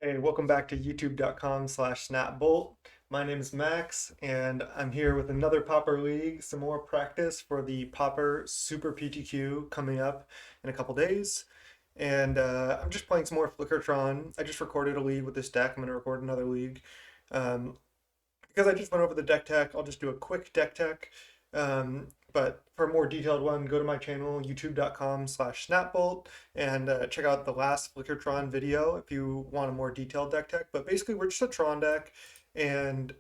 Hey, welcome back to youtube.com/snapbolt. My name is Max, and I'm here with another Pauper League, some more practice for the Pauper Super PTQ coming up in a couple days. And I'm just playing some more Flickertron. I just recorded a league with this deck. I'm going to record another league. Um, because I just went over the deck tech, I'll just do a quick deck tech. But for a more detailed one, go to my channel, youtube.com/snapbolt, and check out the last Flickertron video if you want a more detailed deck tech. But basically, we're just a Tron deck, and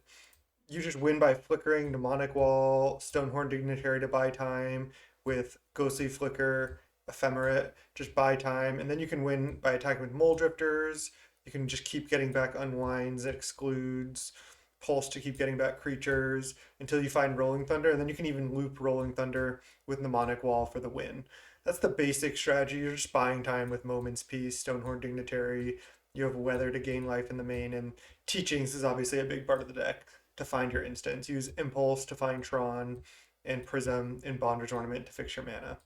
you just win by flickering Mnemonic Wall, Stonehorn Dignitary to buy time with Ghostly Flicker, Ephemerate, just buy time, and then you can win by attacking with Mulldrifters. You can just keep getting back Unwinds, Excludes, Pulse to keep getting back creatures until you find Rolling Thunder, and then you can even loop Rolling Thunder with Mnemonic Wall for the win. That's the basic strategy. You're just buying time with Moment's Peace, Stonehorn Dignitary. You have Weather to gain life in the main, and Teachings is obviously a big part of the deck to find your instants. Use Impulse to find Tron, and Prism and Bondage Ornament to fix your mana.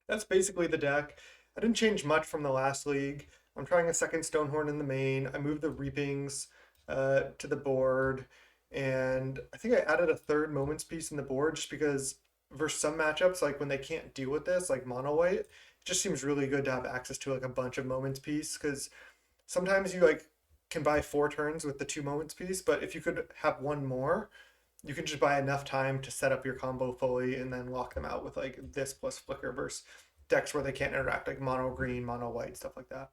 That's basically the deck. I didn't change much from the last league. I'm trying a second Stonehorn in the main. I moved the Reapings to the board, and I think I added a third Moments Piece in the board just because versus some matchups, like when they can't deal with this, like mono white, it just seems really good to have access to like a bunch of Moments Piece because sometimes you like can buy 4 turns with the 2 Moments Piece, but if you could have one more, you can just buy enough time to set up your combo fully and then lock them out with like this plus flicker versus decks where they can't interact, like mono green, mono white, stuff like that.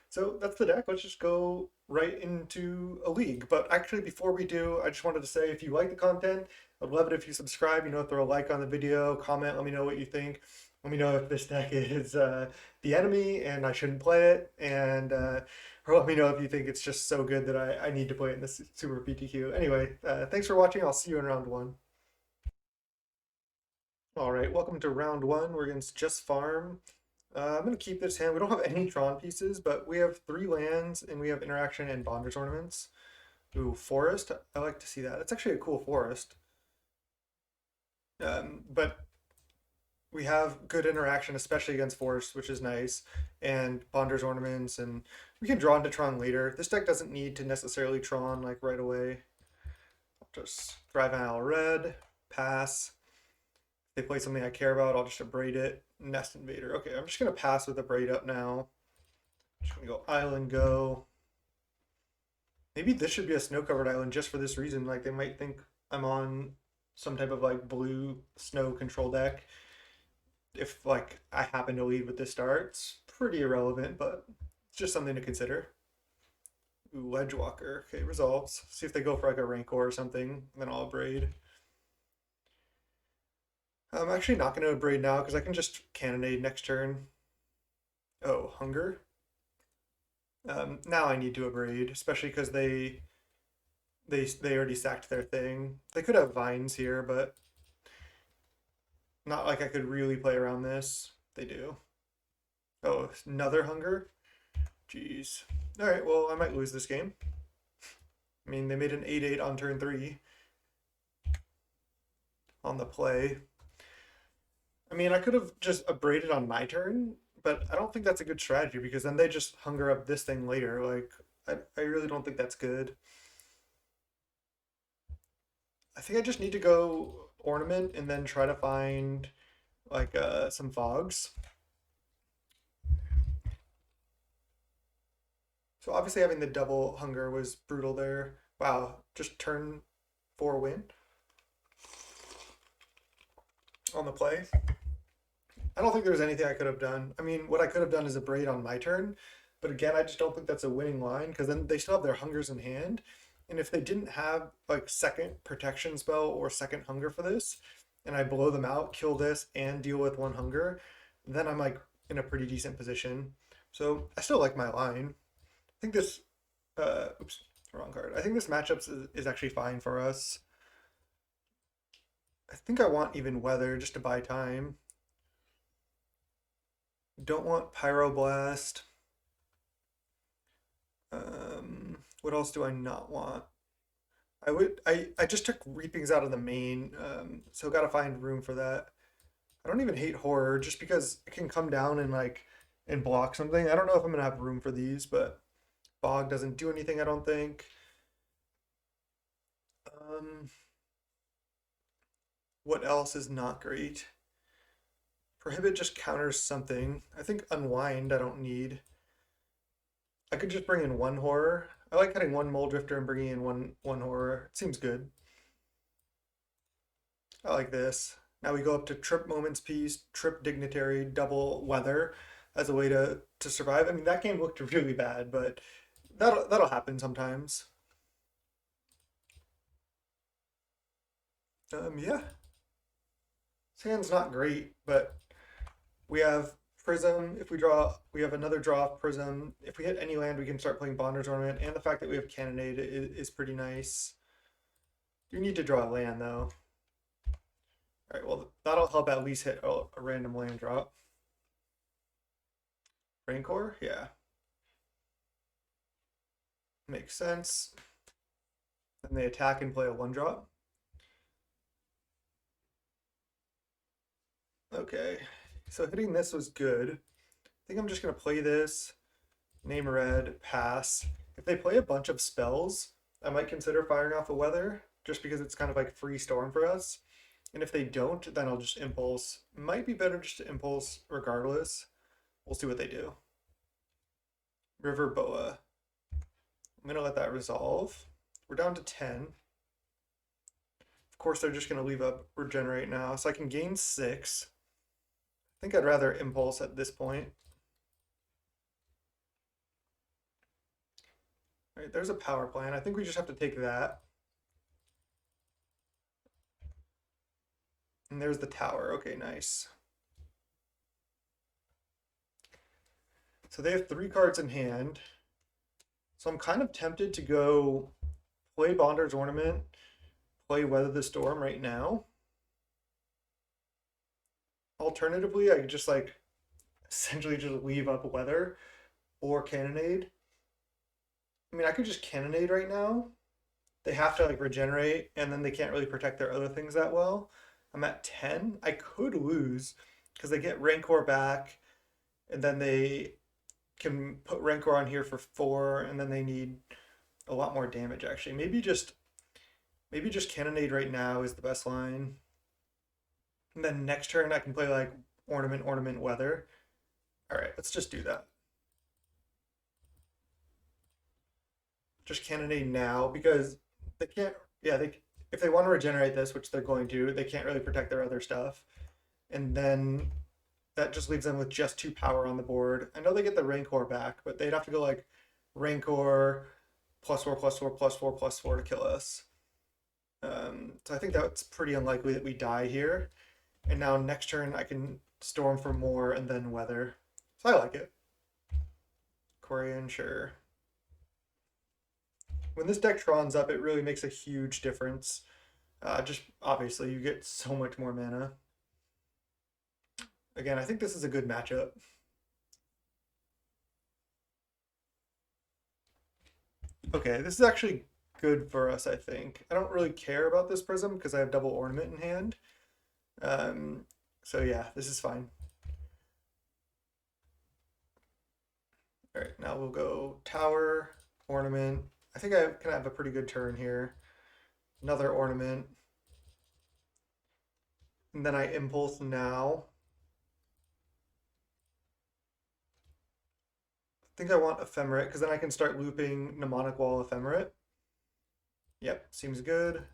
So that's the deck. Let's just go right into a league. But actually, before we do, I just wanted to say if you like the content, I'd love it if you subscribe, throw a like on the video, comment, let me know what you think. Let me know if this deck is the enemy and I shouldn't play it. And or let me know if you think it's just so good that I need to play it in this Super PTQ. Anyway, thanks for watching. I'll see you in round one. All right, welcome to round one. We're against Just Farm. I'm going to keep this hand. We don't have any Tron pieces, but we have 3 lands and we have interaction and bondage ornaments. Ooh, forest. I like to see that. It's actually a cool forest. But we have good interaction, especially against forest, which is nice, and bondage ornaments, and we can draw into Tron later. This deck doesn't need to necessarily Tron like right away. I'll just drive an Owl red, pass. If they play something I care about, I'll just Abrade it. Nest Invader. Okay, I'm just gonna pass with Abrade up now. Just gonna go island go. Maybe this should be a snow covered island just for this reason. Like they might think I'm on some type of like blue snow control deck. If like I happen to lead with this start, it's pretty irrelevant, but it's just something to consider. Ooh, Ledgewalker. Okay, resolves. See if they go for like a Rancor or something, then I'll Abrade. I'm actually not going to Abrade now because I can just Cannonade next turn. Oh, Hunger. Now I need to Abrade, especially because they already sacked their thing. They could have Vines here, but not like I could really play around this. They do. Oh, another Hunger? Jeez. Alright, well, I might lose this game. I mean, they made an 8-8 on turn 3 on the play. I mean, I could have just abraded on my turn, but I don't think that's a good strategy because then they just hunger up this thing later. Like, I really don't think that's good. I think I just need to go ornament and then try to find like some fogs. So obviously having the double hunger was brutal there. Wow, just turn 4 win on the play. I don't think there's anything I could have done. I mean, what I could have done is a braid on my turn, but again, I just don't think that's a winning line because then they still have their hungers in hand. And if they didn't have like second protection spell or second hunger for this, and I blow them out, kill this, and deal with 1 hunger, then I'm like in a pretty decent position. So I still like my line. I think this, oops, wrong card. I think this matchup is actually fine for us. I think I want even weather just to buy time. Don't want Pyroblast. What else do I not want? I just took Reapings out of the main, so gotta find room for that. I don't even hate Horror just because it can come down and like and block something. I don't know if I'm gonna have room for these, but Bog doesn't do anything, I don't think. Um, what else is not great? Prohibit just counters something. I think Unwind I don't need. I could just bring in one horror. I like having one Mulldrifter and bringing in one horror. It seems good. I like this. Now we go up to Trip Moments Piece, Trip Dignitary, Double Weather as a way to survive. I mean, that game looked really bad, but that'll happen sometimes. Yeah, this hand's not great, but we have Prism. If we draw, we have another draw of Prism. If we hit any land, we can start playing Bonder's Ornament, and the fact that we have Cannonade is pretty nice. You need to draw a land though. All right, well that'll help at least hit a random land drop. Rancor, yeah, makes sense. Then they attack and play a 1-drop. Okay, so hitting this was good. I think I'm just gonna play this, name a red, pass. If they play a bunch of spells, I might consider firing off a weather, just because it's kind of like free storm for us. And if they don't, then I'll just impulse. Might be better just to impulse regardless. We'll see what they do. River Boa. I'm gonna let that resolve. We're down to 10. Of course, they're just gonna leave up regenerate now, so I can gain 6. I think I'd rather impulse at this point. All right, there's a power plant. I think we just have to take that. And there's the tower. Okay, nice. So they have 3 cards in hand. So I'm kind of tempted to go play Bonder's Ornament, play Weather the Storm right now. Alternatively, I could just like essentially just leave up Weather or Cannonade. I mean, I could just Cannonade right now. They have to like regenerate, and then they can't really protect their other things that well. I'm at 10. I could lose because they get Rancor back, and then they can put Rancor on here for 4, and then they need a lot more damage actually. Maybe just Cannonade right now is the best line. And then next turn I can play like Ornament, Ornament, Weather. All right, let's just do that. Just Cannonade now because they can't. Yeah, they if they want to regenerate this, which they're going to, they can't really protect their other stuff. And then that just leaves them with just 2 power on the board. I know they get the Rancor back, but they'd have to go like Rancor +4, +4, +4, +4 to kill us. So I think that's pretty unlikely that we die here. And now next turn I can Storm for more and then Weather. So I like it. Quarian, sure. When this deck Tron's up, it really makes a huge difference. Just obviously, you get so much more mana. Again, I think this is a good matchup. Okay, this is actually good for us, I think. I don't really care about this Prism because I have double Ornament in hand. So yeah, this is fine. All right, now we'll go Tower, Ornament. I think I can have a pretty good turn here. Another Ornament. And then I Impulse now. I think I want Ephemerate because then I can start looping Mnemonic Wall Ephemerate. Yep, seems good.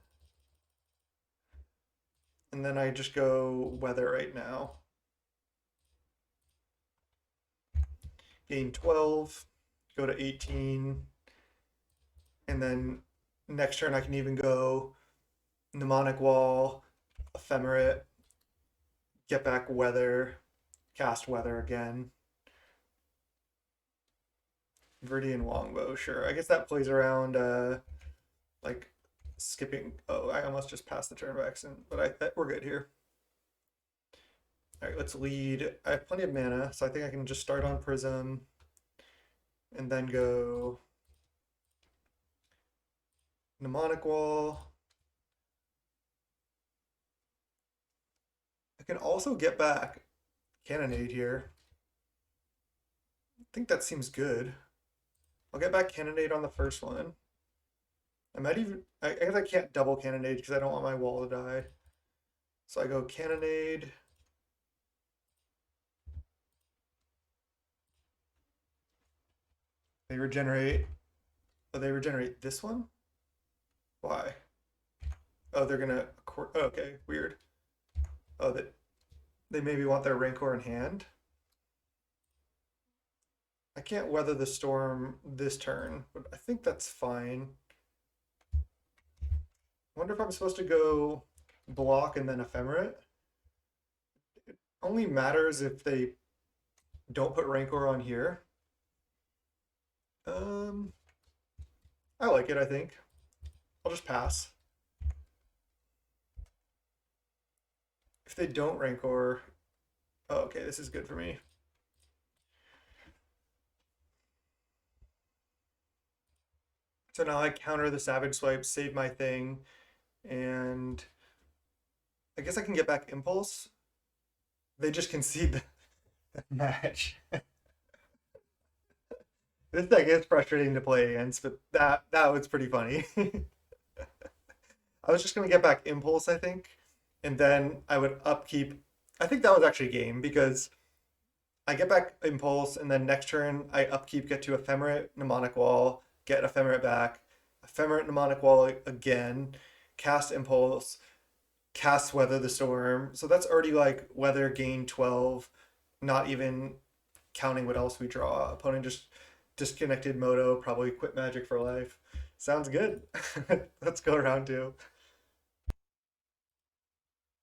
And then I just go Weather right now. Gain 12, go to 18. And then next turn I can even go Mnemonic Wall, Ephemerate, get back Weather, cast Weather again. Viridian Longbow, sure. I guess that plays around like skipping. Oh, I almost just passed the turn by accident, but we're good here. All right, let's lead. I have plenty of mana, so I think I can just start on Prism and then go Mnemonic Wall. I can also get back Cannonade here. I think that seems good. I'll get back Cannonade on the first one. I might even, I guess I can't double Cannonade because I don't want my wall to die. So I go Cannonade. They regenerate. Oh, they regenerate this one? Why? Oh, they're gonna, oh, okay, weird. Oh, they maybe want their Rancor in hand. I can't weather the storm this turn, but I think that's fine. I wonder if I'm supposed to go block and then Ephemerate. It only matters if they don't put Rancor on here. I like it, I think. I'll just pass. If they don't Rancor, oh, okay, this is good for me. So now I counter the Savage Swipe, save my thing, and I guess I can get back Impulse. They just concede the match. This deck is frustrating to play against, but that was pretty funny. I was just gonna get back Impulse, I think, and then I would upkeep. I think that was actually game because I get back Impulse, and then next turn I upkeep, get to Ephemerate, Mnemonic Wall, get Ephemerate back, Ephemerate, Mnemonic Wall again, cast Impulse, cast Weather the Storm. So that's already like Weather gain 12, not even counting what else we draw. Opponent just disconnected Moto, probably quit Magic for life. Sounds good. Let's go round two.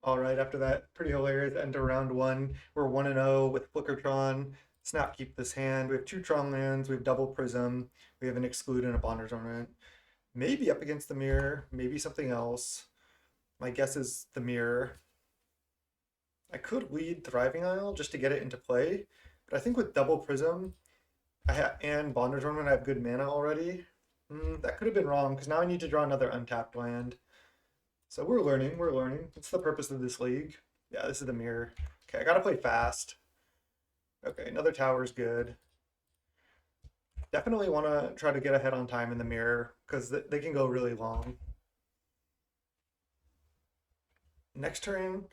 All right, after that pretty hilarious end to round one, we're 1-0 with Flickertron. Snap keep this hand. We have two Tron lands, we have double Prism, we have an Exclude and a Bondage Ornament. Maybe up against the mirror, maybe something else. My guess is the mirror. I could lead Thriving Isle just to get it into play, but I think with double Prism and Bondage Ornament, I have good mana already. That could have been wrong because now I need to draw another untapped land. So we're learning, we're learning. What's the purpose of this league? Yeah, this is the mirror. Okay, I gotta play fast. Okay, another tower is good. Definitely want to try to get ahead on time in the mirror because they can go really long. Next turn,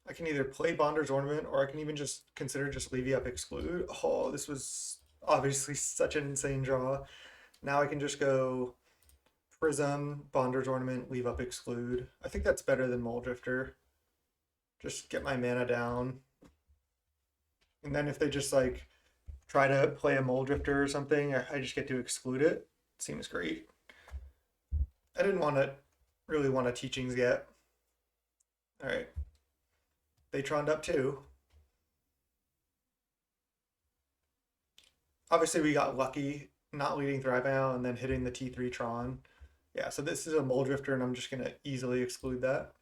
I can either play Bonder's Ornament or I can even just consider just leaving up Exclude. Oh, this was obviously such an insane draw. Now I can just go Prism, Bonder's Ornament, leave up Exclude. I think that's better than Mulldrifter. Just get my mana down. And then if they just like try to play a Mulldrifter or something, I just get to exclude it. Seems great. I didn't want to really want to teachings yet. All right. They troned up too. Obviously, we got lucky not leading Thriveout and then hitting the T3 Tron. Yeah, so this is a Mulldrifter, and I'm just going to easily exclude that.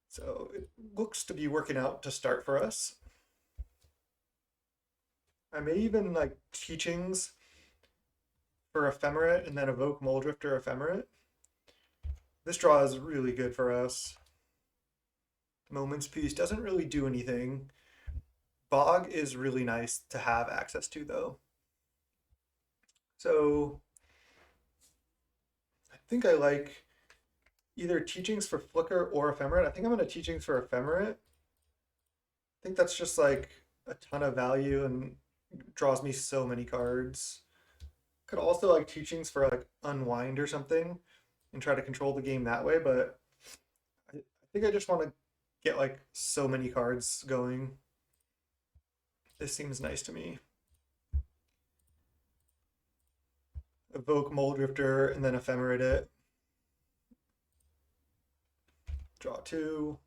So it looks to be working out to start for us. I may even like teachings for Ephemerate and then evoke Mulldrifter Ephemerate. This draw is really good for us. Moment's Peace doesn't really do anything. Bog is really nice to have access to though. So I think I like either teachings for Flicker or Ephemerate. I think I'm going to teachings for Ephemerate. I think that's just like a ton of value and draws me so many cards. Could also like teachings for like Unwind or something and try to control the game that way, but I think I just want to get like so many cards going. This seems nice to me. Evoke Mulldrifter and then Ephemerate it. Draw two.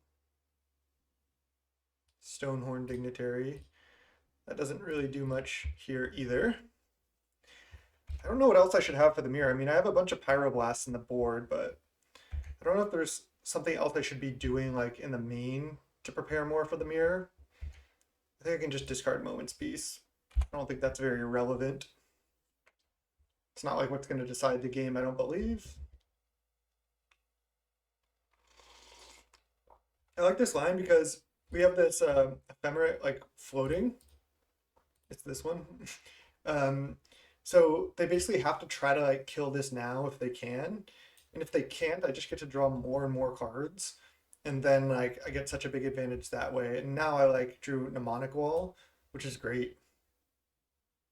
Stonehorn Dignitary. That doesn't really do much here either. I don't know what else I should have for the mirror. I mean, I have a bunch of Pyroblasts in the board, but I don't know if there's something else I should be doing like in the main to prepare more for the mirror. I think I can just discard Moment's Peace. I don't think that's very relevant. It's not like what's going to decide the game, I don't believe. I like this line because we have this Ephemerate like floating. It's this one. So they basically have to try to like kill this now if they can. And if they can't, I just get to draw more and more cards. And then like I get such a big advantage that way. And now I like drew Mnemonic Wall, which is great.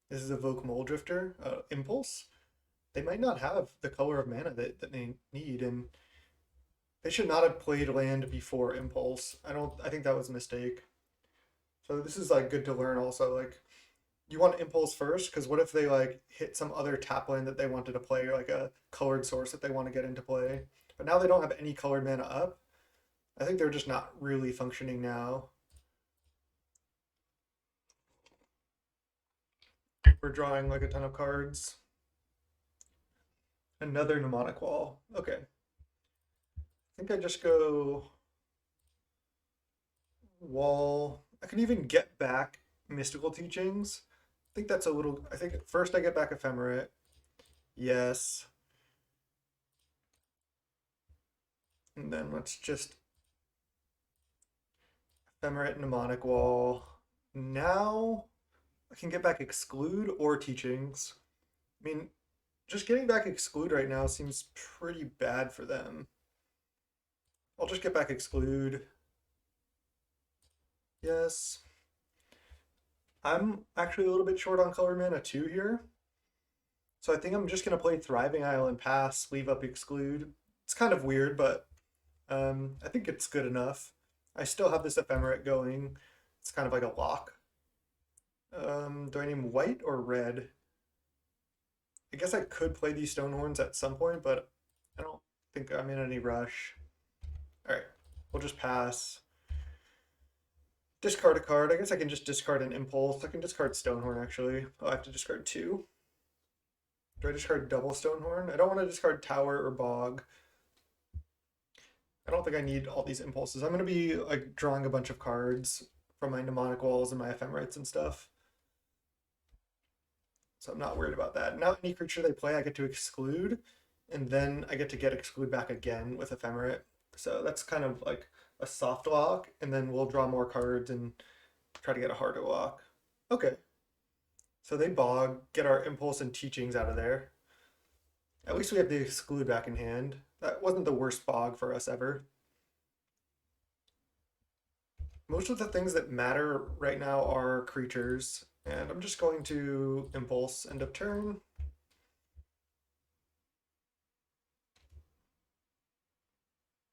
This is Evoke Mulldrifter, Impulse. They might not have the color of mana that they need, and they should not have played land before Impulse. I think that was a mistake. So this is like good to learn also. Like you want Impulse first, because what if they like hit some other tap land that they wanted to play, or like a colored source that they want to get into play. But now they don't have any colored mana up. I think they're just not really functioning now. We're drawing like a ton of cards. Another Mnemonic Wall. Okay. I think I just go Wall. I can even get back Mystical Teachings. I think that's a little. I think first I get back Ephemerate. Yes. And then let's just Ephemerate Mnemonic Wall. Now I can get back Exclude or Teachings. I mean, just getting back Exclude right now seems pretty bad for them. I'll just get back Exclude. Yes. I'm actually a little bit short on color mana too here. So I think I'm just going to play Thriving Isle and pass, leave up Exclude. It's kind of weird, but I think it's good enough. I still have this Ephemerate going. It's kind of like a lock. Do I name white or red? I guess I could play these Stonehorns at some point, but I don't think I'm in any rush. All right, we'll just pass. Discard a card. I guess I can just discard an Impulse. I can discard Stonehorn, actually. I'll have to discard two. Do I discard double Stonehorn? I don't want to discard Tower or Bog. I don't think I need all these Impulses. I'm going to be like drawing a bunch of cards from my Mnemonic Walls and my Ephemerates and stuff. So I'm not worried about that. Now any creature they play, I get to exclude, and then I get to get exclude back again with Ephemerate. So that's kind of like a soft lock, and then we'll draw more cards and try to get a harder lock. Okay. So they bog, get our impulse and teachings out of there. At least we have the exclude back in hand. That wasn't the worst bog for us ever. Most of the things that matter right now are creatures, and I'm just going to impulse end of turn.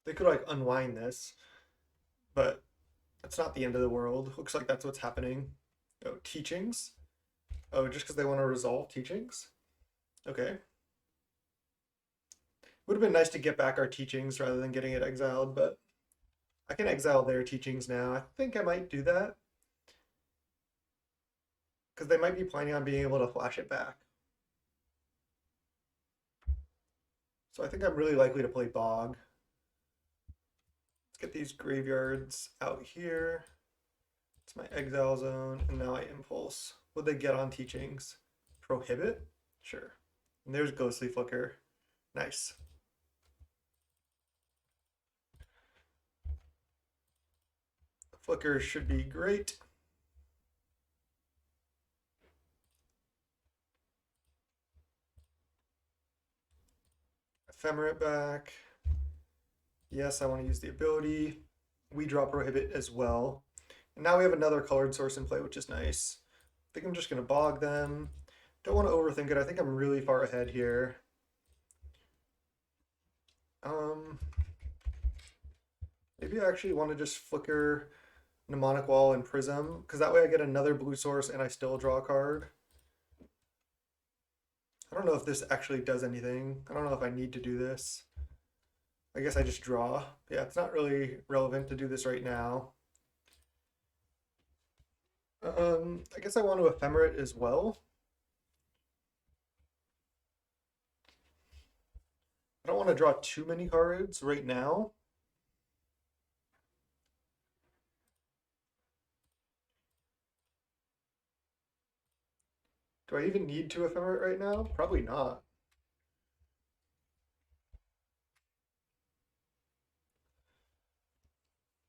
They could like unwind this, but that's not the end of the world. Looks like that's what's happening. Oh, teachings. Oh, just because they want to resolve teachings? Okay. Would have been nice to get back our teachings rather than getting it exiled, but I can exile their teachings now. I think I might do that. Because they might be planning on being able to flash it back. So I think I'm really likely to play Bog. Let's get these graveyards out here. It's my exile zone, and now I impulse. Would they get on teachings? Prohibit? Sure. And there's Ghostly Flicker. Nice. Flicker should be great. Ephemerate back. Yes, I want to use the ability. We draw Prohibit as well. And now we have another colored source in play, which is nice. I think I'm just going to bog them. Don't want to overthink it. I think I'm really far ahead here. Maybe I actually want to just flicker Mnemonic Wall and Prism, because that way I get another blue source and I still draw a card. I don't know if this actually does anything. I don't know if I need to do this. I guess I just draw. Yeah, it's not really relevant to do this right now. I guess I want to Ephemerate as well. I don't want to draw too many cards right now. Do I even need to Ephemerate right now? Probably not.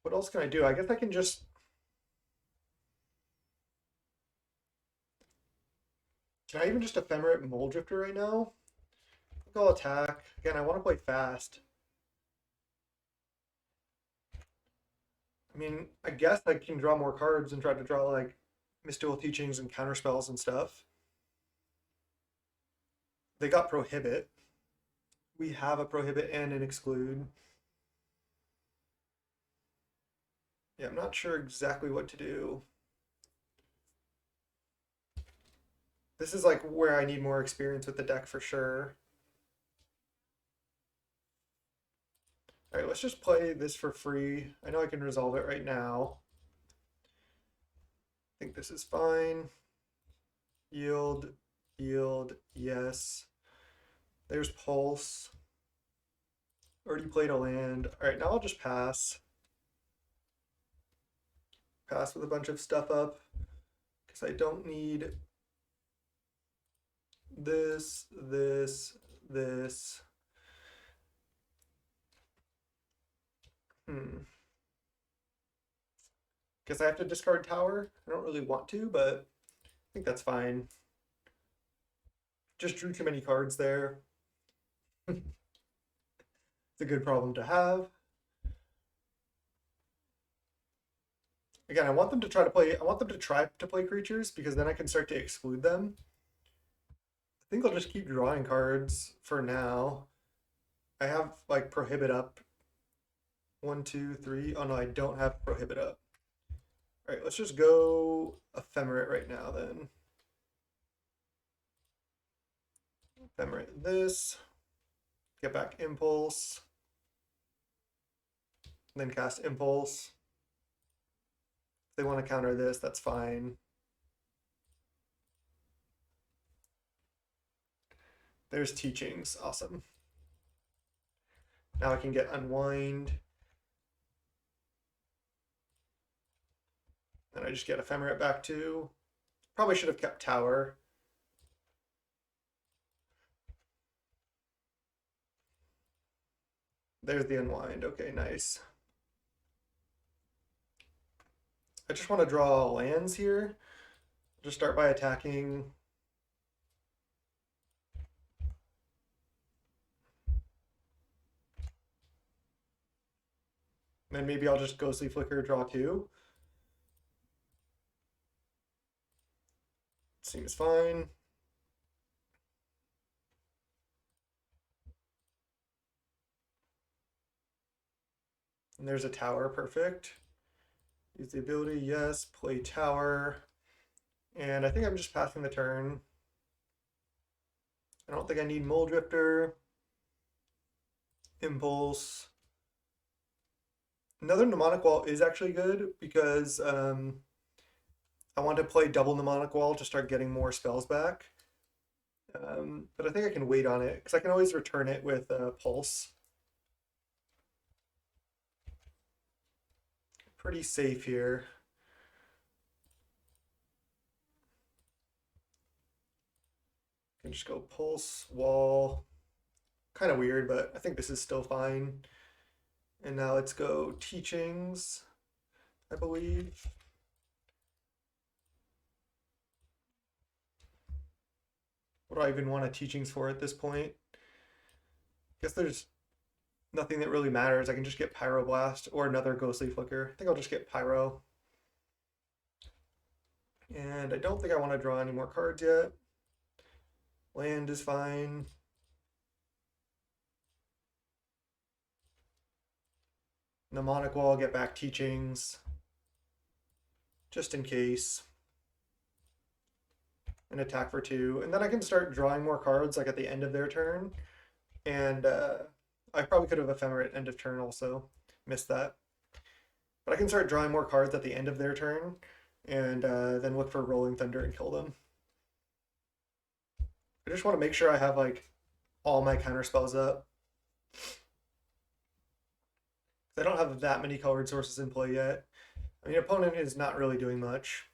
What else can I do? I guess I can just... Can I even just Ephemerate Mulldrifter right now? I think I'll attack. Again, I want to play fast. I mean, I guess I can draw more cards and try to draw like mystical teachings and counterspells and stuff. They got Prohibit. We have a Prohibit and an Exclude. Yeah, I'm not sure exactly what to do. This is like where I need more experience with the deck for sure. All right, let's just play this for free. I know I can resolve it right now. I think this is fine. Yield, yield, yes. There's Pulse. Already played a land. All right, now I'll just pass. Pass with a bunch of stuff up because I don't need this, this. Guess I have to discard Tower. I don't really want to, but I think that's fine. Just drew too many cards there. It's a good problem to have. Again, I want them to try to play. I want them to try to play creatures because then I can start to exclude them. I think I'll just keep drawing cards for now. I have like Prohibit up. 1, 2, 3. Oh no, I don't have Prohibit up. All right, let's just go Ephemerate right now then. Ephemerate this. Get back Impulse. Then cast Impulse. If they want to counter this, that's fine. There's Teachings. Awesome. Now I can get Unwind. And I just get Ephemerate back too. Probably should have kept Tower. There's the Unwind. Okay, nice. I just want to draw lands here. Just start by attacking. Then maybe I'll just Ghostly Flicker, draw 2. Seems fine. And there's a Tower, perfect. Use the ability, yes, play Tower. And I think I'm just passing the turn. I don't think I need Mulldrifter. Impulse. Another Mnemonic Wall is actually good because I want to play double Mnemonic Wall to start getting more spells back. But I think I can wait on it because I can always return it with Pulse. Pretty safe here. Can just go Pulse, Wall. Kind of weird, but I think this is still fine. And now let's go Teachings, I believe. What do I even want a Teachings for at this point? Guess there's nothing that really matters. I can just get Pyroblast or another Ghostly Flicker. I think I'll just get Pyro. And I don't think I want to draw any more cards yet. Land is fine. Mnemonic Wall, get back Teachings. Just in case. And attack for 2. And then I can start drawing more cards like at the end of their turn. And I probably could have Ephemerate end of turn also. Missed that. But I can start drawing more cards at the end of their turn. And then look for Rolling Thunder and kill them. I just want to make sure I have like all my counter spells up. I don't have that many colored sources in play yet. I mean, opponent is not really doing much.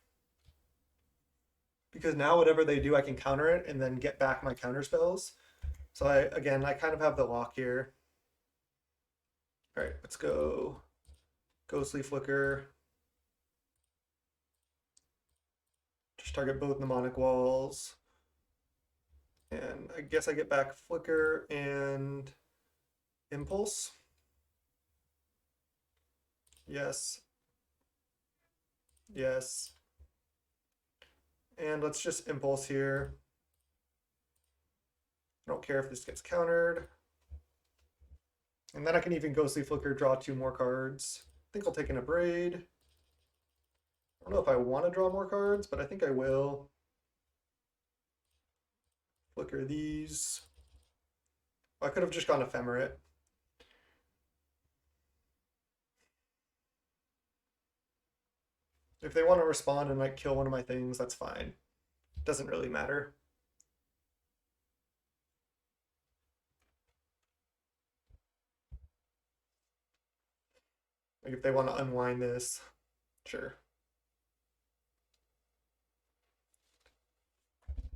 Because now whatever they do, I can counter it and then get back my counter spells. So I kind of have the lock here. All right, let's go Ghostly Flicker. Just target both Mnemonic Walls. And I guess I get back Flicker and Impulse. Yes. Yes. And let's just Impulse here. I don't care if this gets countered. And then I can even Ghostly Flicker, draw 2 more cards. I think I'll take an Abrade. I don't know if I want to draw more cards, but I think I will. Flicker these. I could have just gone Ephemerate. If they want to respond and like kill one of my things, that's fine. Doesn't really matter. Like if they want to unwind this, sure.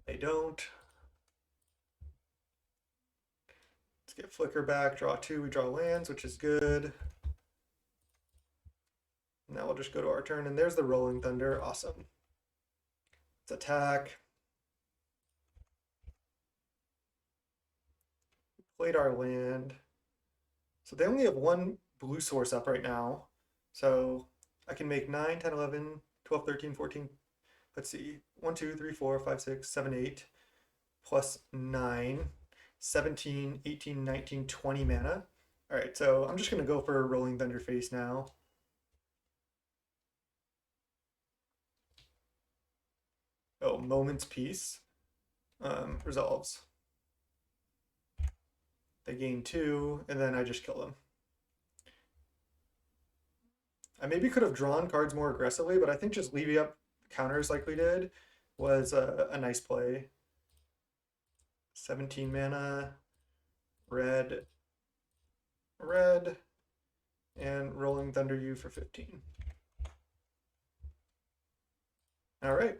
They don't. Let's get Flicker back, draw 2, we draw lands, which is good. Now we'll just go to our turn, and there's the Rolling Thunder. Awesome. Let's attack. Played our land. So they only have 1 blue source up right now. So I can make 9, 10, 11, 12, 13, 14. Let's see. 1, 2, 3, 4, 5, 6, 7, 8. Plus 9. 17, 18, 19, 20 mana. All right, so I'm just going to go for a Rolling Thunder face now. Oh, Moment's Peace resolves. They gain 2, and then I just kill them. I maybe could have drawn cards more aggressively, but I think just leaving up counters like we did was a nice play. 17 mana, red, red, and Rolling Thunder you for 15. All right.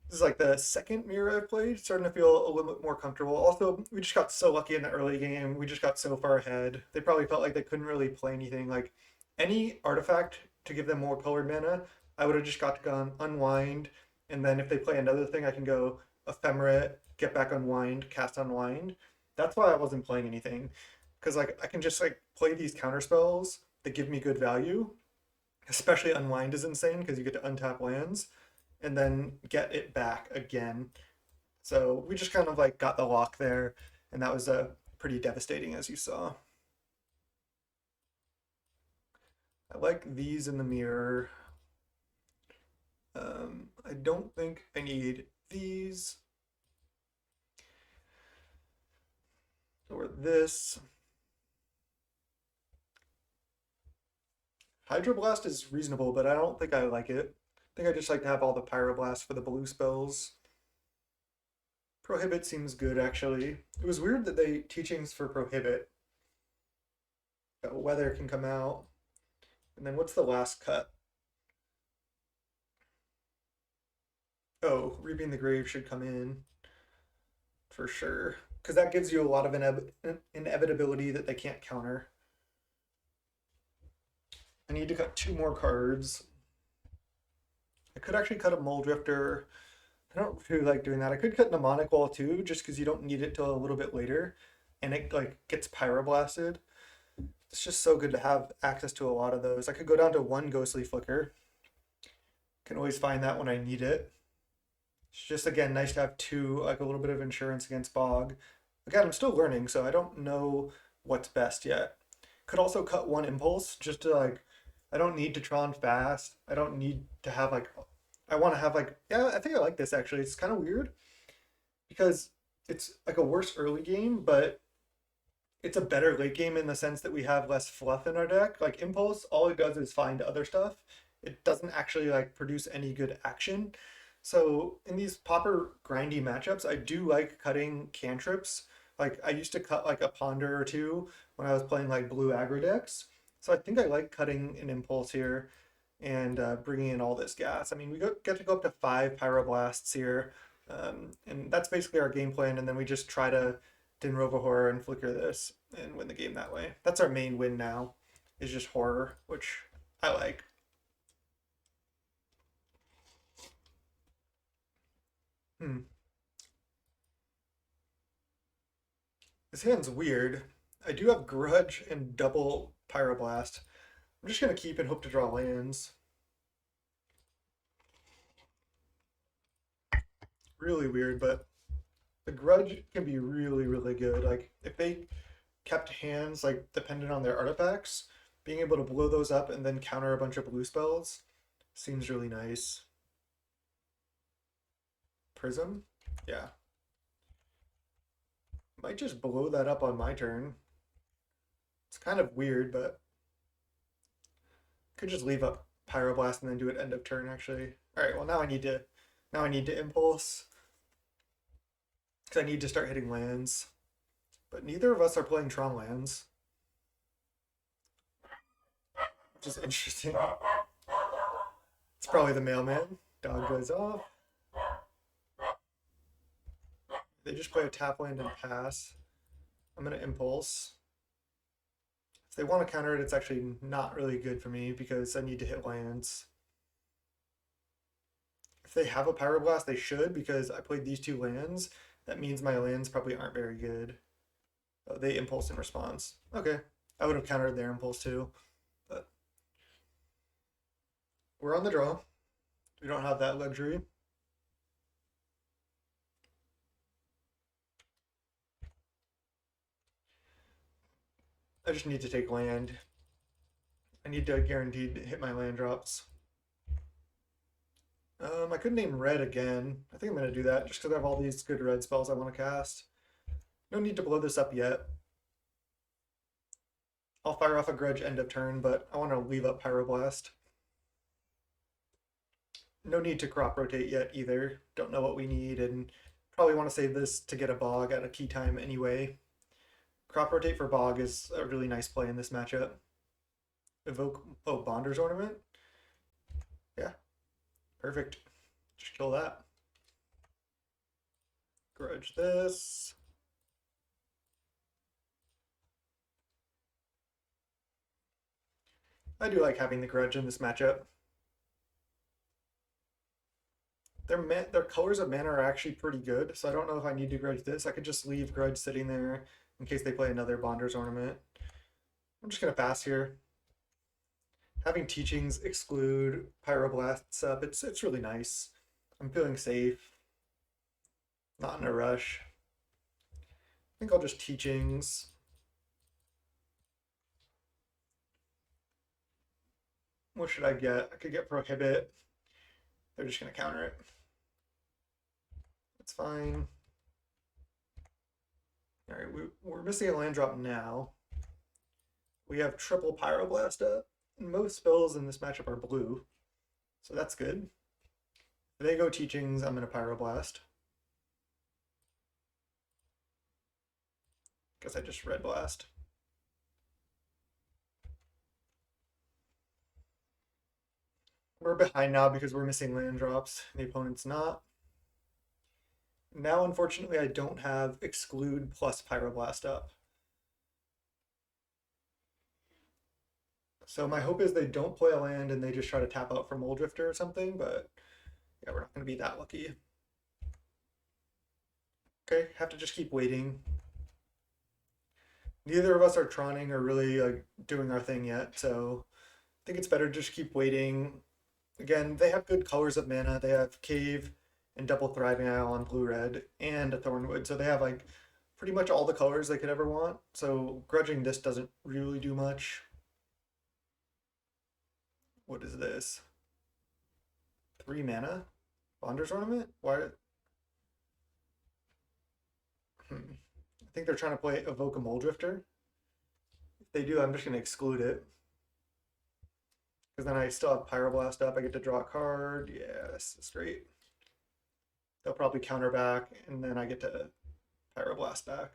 This is like the second mirror I've played, starting to feel a little bit more comfortable. Also, we just got so lucky in the early game. We just got so far ahead. They probably felt like they couldn't really play anything. Like any artifact to give them more colored mana, I would have just got to go Unwind, and then if they play another thing, I can go Ephemerate, get back Unwind, cast Unwind. That's why I wasn't playing anything, because like I can just like play these counter spells that give me good value. Especially Unwind is insane because you get to untap lands and then get it back again. So we just kind of like got the lock there, and that was pretty devastating, as you saw. I like these in the mirror. I don't think I need these. Or this. Hydroblast is reasonable, but I don't think I like it. I think I just like to have all the Pyroblast for the blue spells. Prohibit seems good, actually. It was weird that they teachings for Prohibit. Weather can come out. And then what's the last cut? Oh, Reaping the Grave should come in for sure. Because that gives you a lot of inevitability that they can't counter. I need to cut 2 more cards. I could actually cut a Mulldrifter. I don't really like doing that. I could cut Mnemonic Wall too, just because you don't need it till a little bit later, and it like gets Pyroblasted. It's just so good to have access to a lot of those. I could go down to 1 Ghostly Flicker. Can always find that when I need it. It's just again nice to have 2, like a little bit of insurance against Bog. Again, I'm still learning, so I don't know what's best yet. Could also cut 1 Impulse just to like, I don't need to Tron fast. I don't need to have like, I want to have like, yeah, I think I like this actually. It's kind of weird because it's like a worse early game, but it's a better late game in the sense that we have less fluff in our deck. Like Impulse, all it does is find other stuff. It doesn't actually like produce any good action. So in these Pauper grindy matchups, I do like cutting cantrips. Like I used to cut like a Ponder or 2 when I was playing like blue aggro decks. So I think I like cutting an Impulse here and bringing in all this gas. I mean, we get to go up to 5 Pyroblasts here, and that's basically our game plan. And then we just try to Dinrova Horror and flicker this and win the game that way. That's our main win now, is just Horror, which I like. Hmm. This hand's weird. I do have Grudge and double Pyroblast. I'm just gonna keep and hope to draw lands. Really weird, but the Grudge can be really, really good. Like, if they kept hands, like, dependent on their artifacts, being able to blow those up and then counter a bunch of blue spells seems really nice. Prism? Yeah. Might just blow that up on my turn. It's kind of weird, but could just leave up Pyroblast and then do it end of turn actually. Alright, well now I need to impulse. Because I need to start hitting lands. But neither of us are playing Tron lands. Which is interesting. It's probably the mailman. Dog goes off. They just play a tap land and pass. I'm going to impulse. If they want to counter it, it's actually not really good for me because I need to hit lands. If they have a Pyroblast, they should because I played these two lands. That means my lands probably aren't very good. Oh, they impulse in response. Okay. I would have countered their impulse too. But we're on the draw. We don't have that luxury. I just need to take land. I need to guarantee to hit my land drops. I could name red again. I think I'm going to do that just because I have all these good red spells I want to cast. No need to blow this up yet. I'll fire off a Grudge end of turn, but I want to leave up Pyroblast. No need to crop rotate yet either. Don't know what we need and probably want to save this to get a Bog at a key time anyway. Crop rotate for Bog is a really nice play in this matchup. Evoke, oh, Bonder's Ornament? Yeah, perfect. Just kill that. Grudge this. I do like having the Grudge in this matchup. Their colors of mana are actually pretty good, so I don't know if I need to Grudge this. I could just leave Grudge sitting there in case they play another Bonder's Ornament. I'm just going to pass here. Having Teachings, Exclude, Pyroblasts up, it's really nice. I'm feeling safe. Not in a rush. I think I'll just Teachings. What should I get? I could get Prohibit. They're just going to counter it. That's fine. All right, we're missing a land drop now. We have triple Pyroblast up, and most spells in this matchup are blue, so that's good. If they go Teachings, I'm going to Pyroblast. Guess I just Red Blast. We're behind now because we're missing land drops. The opponent's not. Now, unfortunately, I don't have Exclude plus Pyroblast up. So my hope is they don't play a land and they just try to tap out for Mulldrifter or something, but yeah, we're not going to be that lucky. Okay, have to just keep waiting. Neither of us are Troning or really like doing our thing yet, so I think it's better to just keep waiting. Again, they have good colors of mana. They have Cave and double Thriving Isle on blue-red and a Thornwood, so they have like pretty much all the colors they could ever want. So grudging this doesn't really do much. What is this? 3 mana? Bonder's Ornament? Why? I think they're trying to play Evoke a Mulldrifter. If they do, I'm just going to exclude it. Because then I still have Pyroblast up. I get to draw a card. Yeah, this is great. They'll probably counter back, and then I get to Pyroblast back.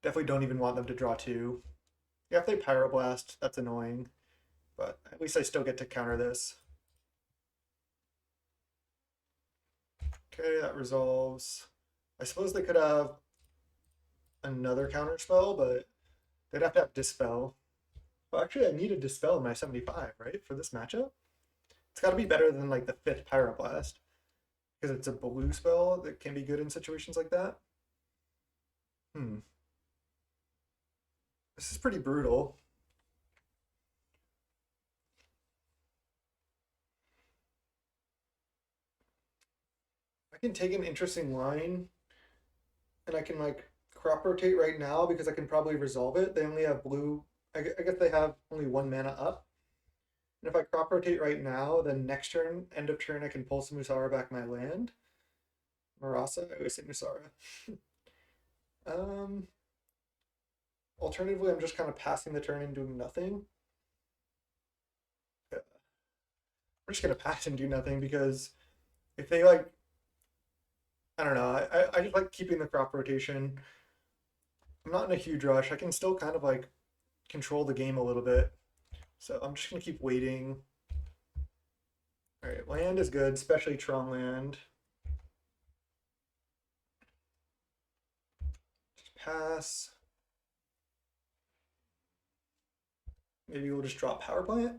Definitely don't even want them to draw 2. Yeah, if they Pyroblast, that's annoying. But at least I still get to counter this. Okay, that resolves. I suppose they could have another counter spell, but they'd have to have Dispel. Well, actually, I need a Dispel in my 75, right, for this matchup? It's got to be better than like the 5th Pyroblast. because it's a blue spell that can be good in situations like that. Hmm. This is pretty brutal. I can take an interesting line and I can like crop rotate right now because I can probably resolve it. They only have blue. I guess they have only 1 mana up. And if I crop rotate right now, then next turn, end of turn, I can Pulse of Murasa back my land. Murasa? I always say Musara. um, Alternatively, I'm just kind of passing the turn and doing nothing. I'm just gonna pass and do nothing because if they like, I don't know, I just like keeping the crop rotation. I'm not in a huge rush. I can still kind of like control the game a little bit. So I'm just gonna keep waiting. All right, land is good, especially Tron land. Just pass. Maybe we'll just drop Power Plant.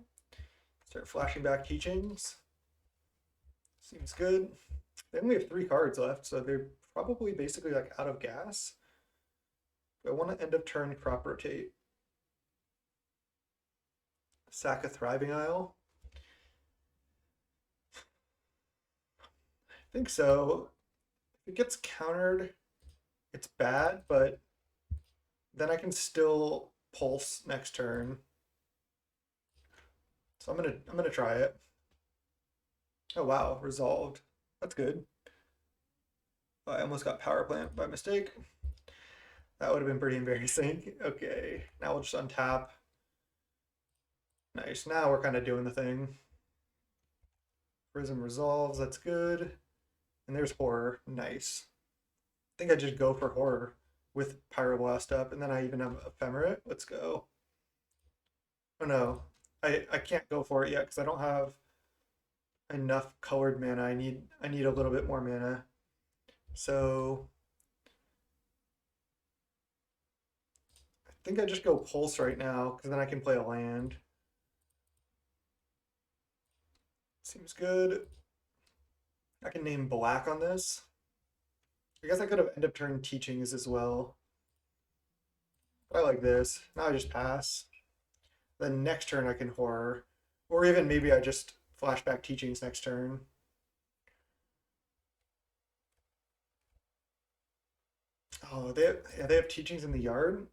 Start flashing back teachings. Seems good. They only have 3 cards left, so they're probably basically like out of gas. I want to end of turn crop rotate. Sack a Thriving Isle. I think so. If it gets countered, it's bad, but then I can still pulse next turn. So I'm gonna try it. Oh wow, resolved. That's good. Oh, I almost got Power Plant by mistake. That would have been pretty embarrassing. Okay, now we'll just untap. Nice. Now we're kind of doing the thing. Prism resolves. That's good. And there's horror. Nice. I think I just go for horror with Pyroblast up, and then I even have Ephemerate. Let's go. Oh no, I can't go for it yet because I don't have enough colored mana. I need a little bit more mana. So I think I just go Pulse right now because then I can play a land. Seems good. I can name black on this. I guess I could have end up turn teachings as well. But I like this. Now I just pass. Then next turn I can horror. Or even maybe I just flashback teachings next turn. Oh, they have teachings in the yard?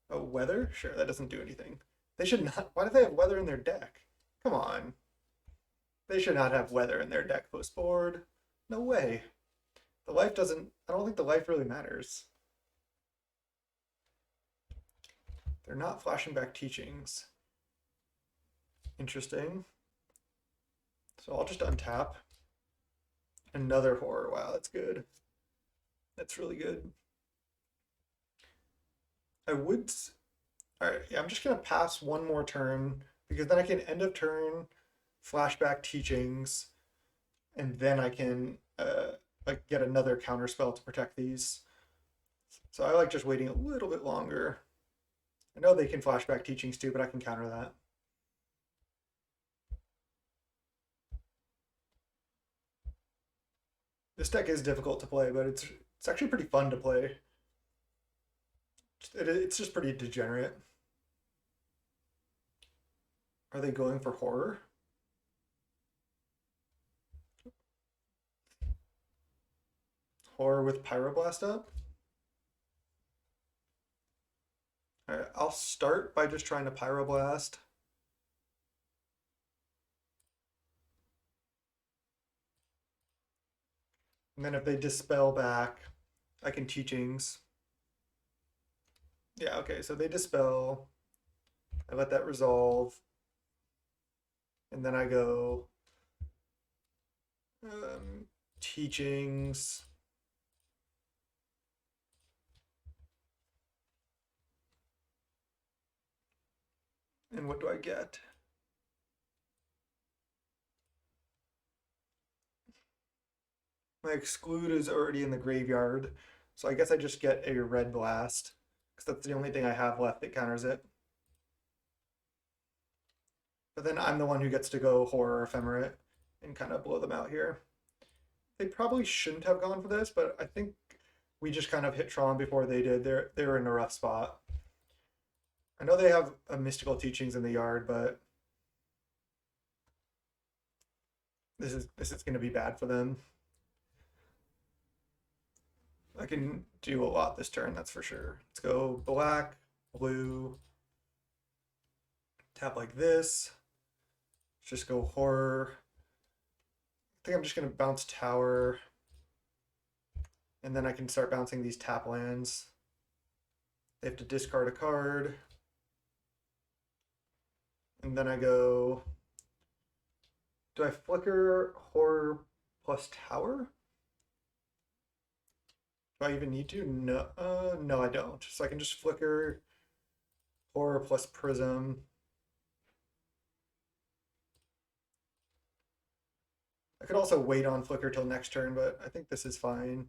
Oh, weather? Sure, that doesn't do anything. They should not. Why do they have weather in their deck? Come on. They should not have weather in their deck post board. No way. The life doesn't. I don't think the life really matters. They're not flashing back teachings. Interesting. So I'll just untap. Another horror. Wow, that's good. That's really good. I would. All right, yeah, I'm just gonna pass one more turn because then I can end of turn, flashback teachings, and then I can like get another counter spell to protect these. So I like just waiting a little bit longer. I know they can flashback teachings too, but I can counter that. This deck is difficult to play, but it's actually pretty fun to play. It's just pretty degenerate. Are they going for horror? Horror with Pyroblast up? All right, I'll start by just trying to Pyroblast. And then if they dispel back, I can teachings. Yeah, okay, so they dispel. I let that resolve. And then I go teachings. And what do I get? My Exclude is already in the graveyard, so I guess I just get a red blast, because that's the only thing I have left that counters it. But then I'm the one who gets to go horror ephemerate and kind of blow them out here. they probably shouldn't have gone for this, but I think we just kind of hit Tron before they did. They were in a rough spot. I know they have mystical teachings in the yard, but this is going to be bad for them. I can do a lot this turn, that's for sure. Let's go black, blue, tap like this. Let's just go horror. I think I'm just going to bounce tower, and then I can start bouncing these tap lands. They have to discard a card. And then I go, do I flicker horror plus tower? Do I even need to? No, no, I don't. So I can just flicker horror plus prism. I could also wait on flicker till next turn, but I think this is fine.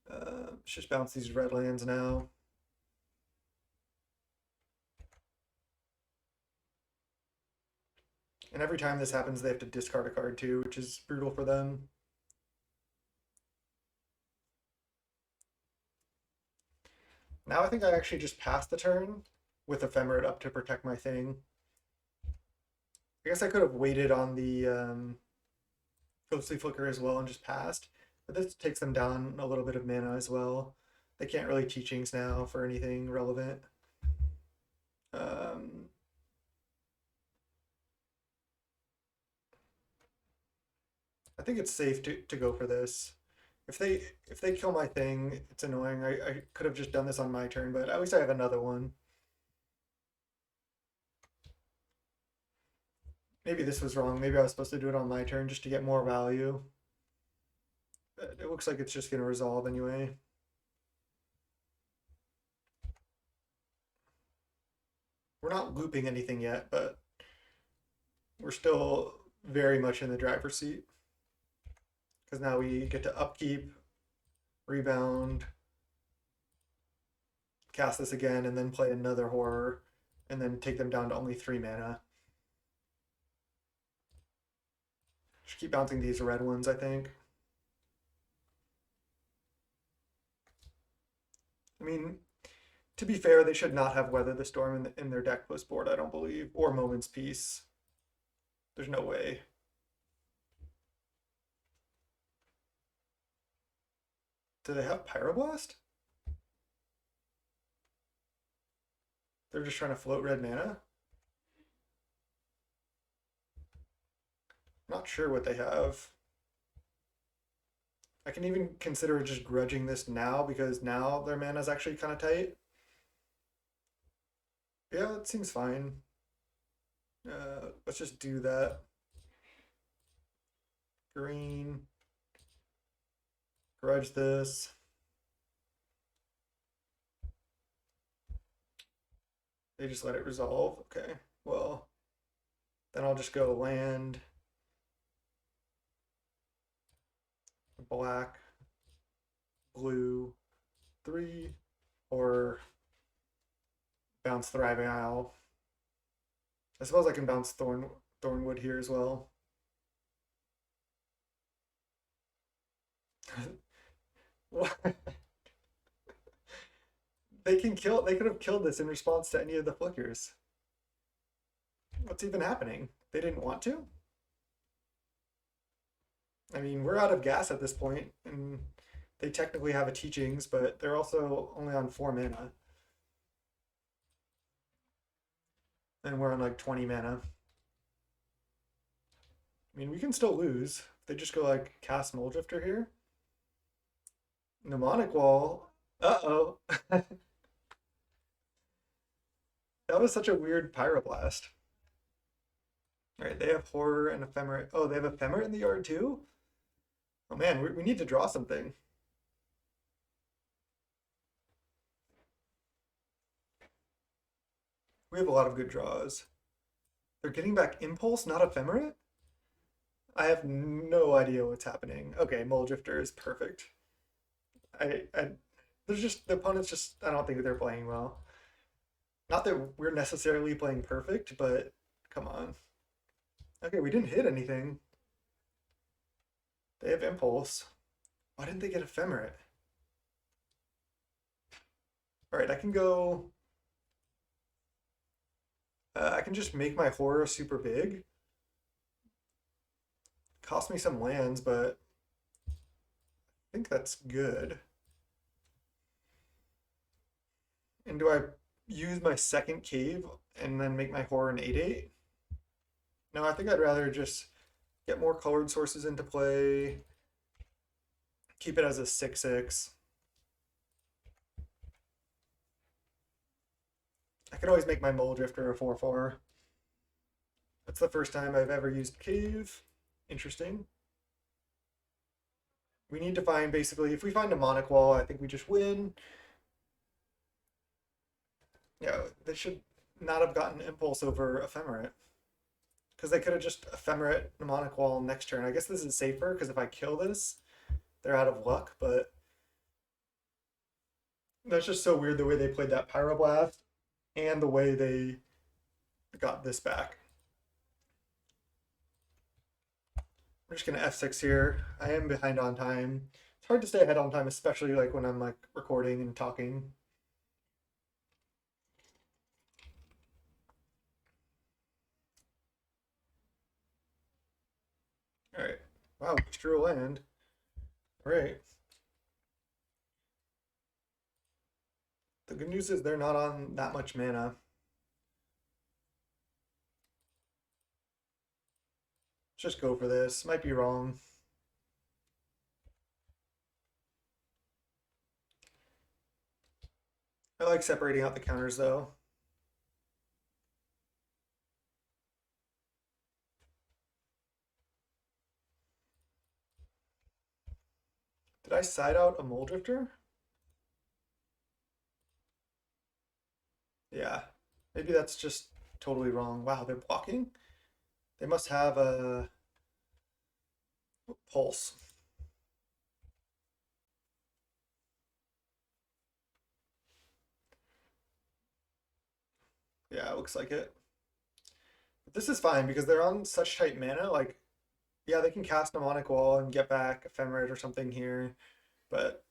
Let's just bounce these red lands now. And every time this happens, they have to discard a card too, which is brutal for them. Now I think I actually just passed the turn with Ephemerate up to protect my thing. I guess I could have waited on the Ghostly Flicker as well and just passed, but this takes them down a little bit of mana as well. They can't really teachings now for anything relevant. I think it's safe to go for this. If they kill my thing, it's annoying. I could have just done this on my turn, but at least I have another one. Maybe this was wrong. Maybe I was supposed to do it on my turn just to get more value. But it looks like it's just going to resolve anyway. We're not looping anything yet, but we're still very much in the driver's seat. Because now we get to upkeep, rebound, cast this again, and then play another horror, and then take them down to only 3 mana. Just keep bouncing these red ones, I think. I mean, to be fair, they should not have Weather the Storm in their deck post board, I don't believe, or Moment's Peace. There's no way. Do they have Pyroblast? They're just trying to float red mana? Not sure what they have. I can even consider just grudging this now because now their mana is actually kind of tight. Yeah, it seems fine. Let's just do that. Green. Grudge this. They just let it resolve. Okay, well, then I'll just go land, black, blue, 3, or bounce Thriving Isle. I suppose I can bounce Thornwood here as well. What? They could have killed this in response to any of the flickers. What's even happening? They didn't want to? I mean, we're out of gas at this point, and they technically have a teachings, but they're also only on 4 mana. And we're on like 20 mana. I mean, we can still lose. If they just go like cast Mulldrifter here. Mnemonic Wall. Uh-oh. That was such a weird Pyroblast. Alright, they have Horror and Ephemerate. Oh, they have Ephemerate in the yard too? Oh man, we need to draw something. We have a lot of good draws. They're getting back Impulse, not Ephemerate? I have no idea what's happening. Okay, Mulldrifter is perfect. There's just, the opponents just, I don't think they're playing well. Not that we're necessarily playing perfect, but come on. Okay, we didn't hit anything. They have Impulse. Why didn't they get Ephemerate? Alright, I can go... I can just make my Horror super big. Cost me some lands, but I think that's good. And do I use my second cave and then make my Horror an 8/8? No, I think I'd rather just get more colored sources into play, keep it as a 6/6. I could always make my Mulldrifter a 4/4. That's the first time I've ever used cave. Interesting. We need to find, basically, if we find a Mnemonic Wall, I think we just win. Yeah, they should not have gotten Impulse over Ephemerate. Because they could have just Ephemerate Mnemonic Wall next turn. I guess this is safer, because if I kill this, they're out of luck, but... That's just so weird the way they played that Pyroblast, and the way they got this back. We're just gonna F6 here. I am behind on time. It's hard to stay ahead on time, especially like when I'm like recording and talking. All right. Wow, just drew a land. All right. The good news is they're not on that much mana. Let's just go for this. Might be wrong. I like separating out the counters though. Did I side out a Mulldrifter? Yeah. Maybe that's just totally wrong. Wow, they're blocking? They must have a Pulse. Yeah, it looks like it. But this is fine because they're on such tight mana. Like, yeah, they can cast Mnemonic Wall and get back Ephemerate or something here, but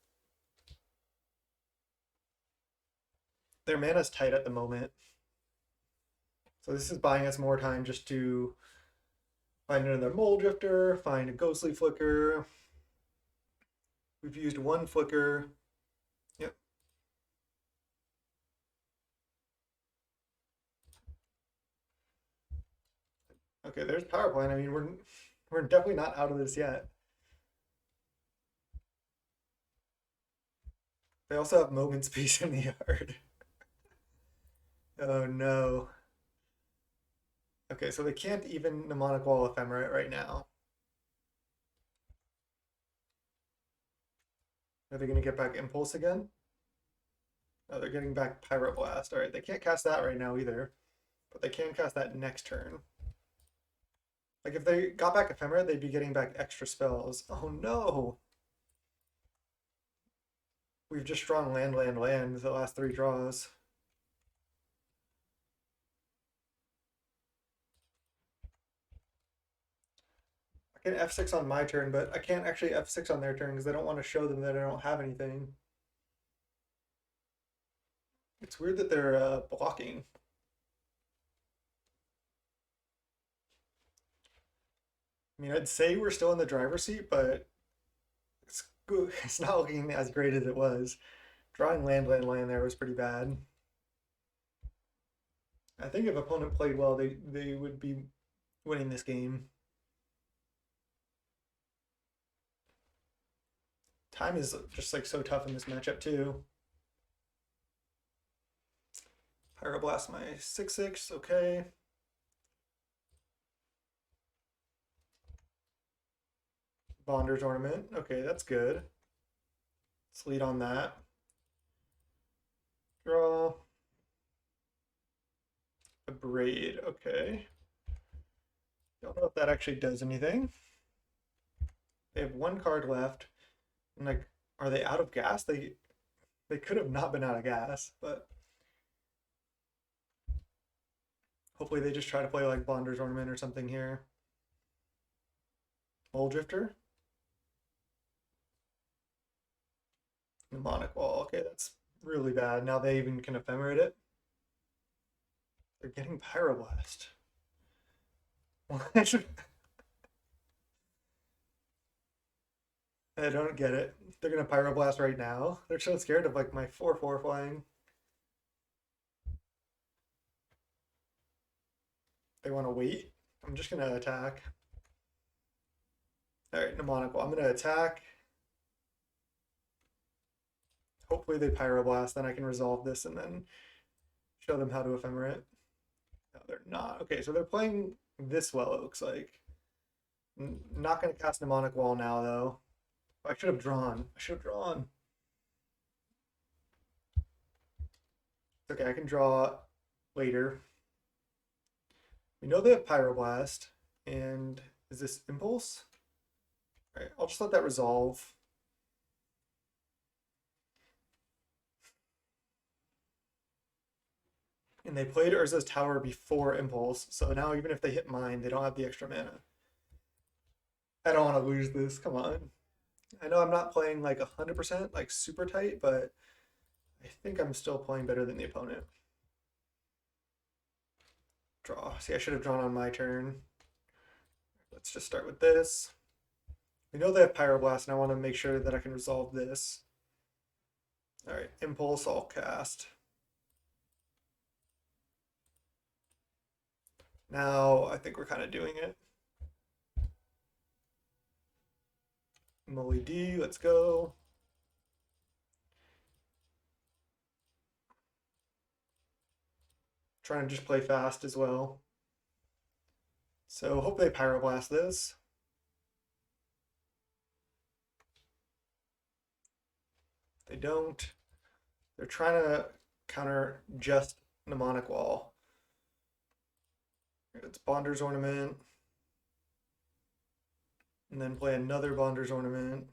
their mana's tight at the moment. So this is buying us more time just to find another Mulldrifter, find a Ghostly Flicker. We've used one Flicker. Yep. Okay, there's Power Plant. I mean, we're definitely not out of this yet. They also have Moment Space in the yard. Oh no. Okay, so they can't even Mnemonic Wall Ephemerate right now. Are they going to get back Impulse again? Oh, they're getting back Pyroblast. All right, they can't cast that right now either, but they can cast that next turn. Like if they got back Ephemerate, they'd be getting back extra spells. Oh no! We've just drawn land, land, land the last 3 draws. I can F6 on my turn, but I can't actually F6 on their turn because I don't want to show them that I don't have anything. It's weird that they're blocking. I mean, I'd say we're still in the driver's seat, but it's not looking as great as it was. Drawing land, land, land there was pretty bad. I think if opponent played well, they would be winning this game. Time is just like so tough in this matchup too. Pyroblast my 6/6, okay. Bonder's Ornament, okay, that's good. Let's lead on that. Draw. Abrade, okay. Don't know if that actually does anything. They have 1 card left. And like, are they out of gas? They could have not been out of gas, but hopefully they just try to play like Bonder's Ornament or something here. Mulldrifter. Mnemonic Wall. Okay, that's really bad. Now they even can ephemerate it. They're getting Pyroblast. What? I don't get it. They're gonna Pyroblast right now. They're so scared of like my 4/4 flying. They want to wait. I'm just gonna attack. All right, Mnemonic Wall. I'm gonna attack. Hopefully they Pyroblast, then I can resolve this and then show them how to Ephemerate. No, they're not. Okay, so they're playing this well, it looks like. Not gonna cast Mnemonic Wall now though. I should have drawn. I should have drawn. Okay, I can draw later. We know they have Pyroblast, and is this Impulse? All right, I'll just let that resolve. And they played Urza's Tower before Impulse, so now even if they hit mine, they don't have the extra mana. I don't want to lose this, come on. I know I'm not playing like 100%, like super tight, but I think I'm still playing better than the opponent. Draw. See, I should have drawn on my turn. Let's just start with this. We know they have Pyroblast, and I want to make sure that I can resolve this. All right, Impulse, I'll cast. Now I think we're kind of doing it. Molly D, let's go. Trying to just play fast as well. So hope they Pyroblast this. They don't. They're trying to counter just Mnemonic Wall. It's Bonder's Ornament. And then play another Bonder's Ornament.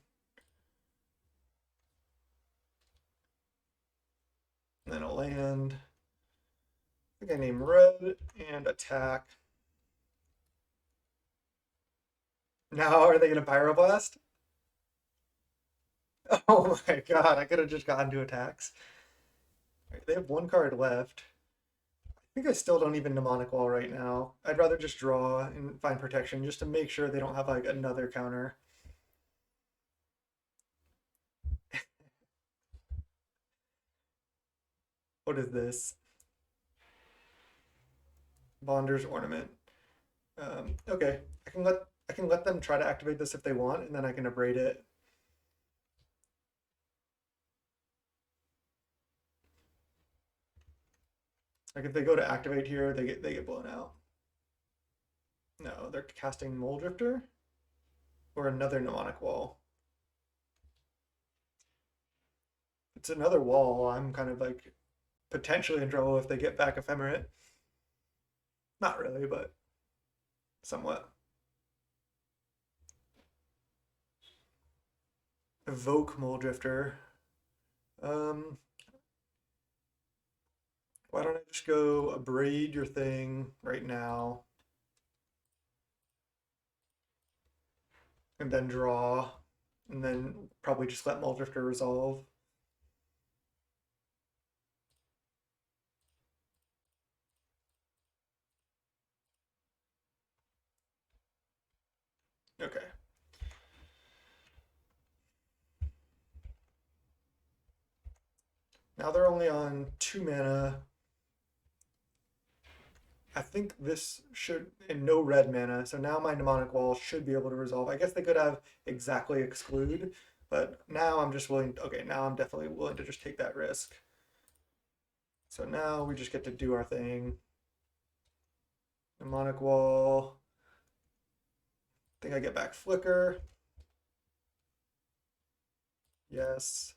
And then a land. I think I name red and attack. Now are they gonna Pyroblast? Oh my god, I could have just gotten to attacks. Right, they have one card left. I think I still don't even Mnemonic Wall right now. I'd rather just draw and find protection just to make sure they don't have like another counter. What is this? Bonder's Ornament. Okay, I can let them try to activate this if they want, and then I can abrade it. Like if they go to activate here, they get blown out. No, they're casting Mulldrifter or another Mnemonic Wall. It's another wall. I'm kind of like potentially in trouble if they get back Ephemerate. Not really, but somewhat. Evoke Mulldrifter. Um, why don't I just go abrade your thing right now and then draw, and then probably just let Mulldrifter resolve. Okay. Now they're only on 2 mana. I think this should, and no red mana, so now my Mnemonic Wall should be able to resolve. I guess they could have exactly Exclude, but now I'm just willing, okay, now I'm definitely willing to just take that risk. So now we just get to do our thing. Mnemonic Wall. I think I get back Flicker. Yes.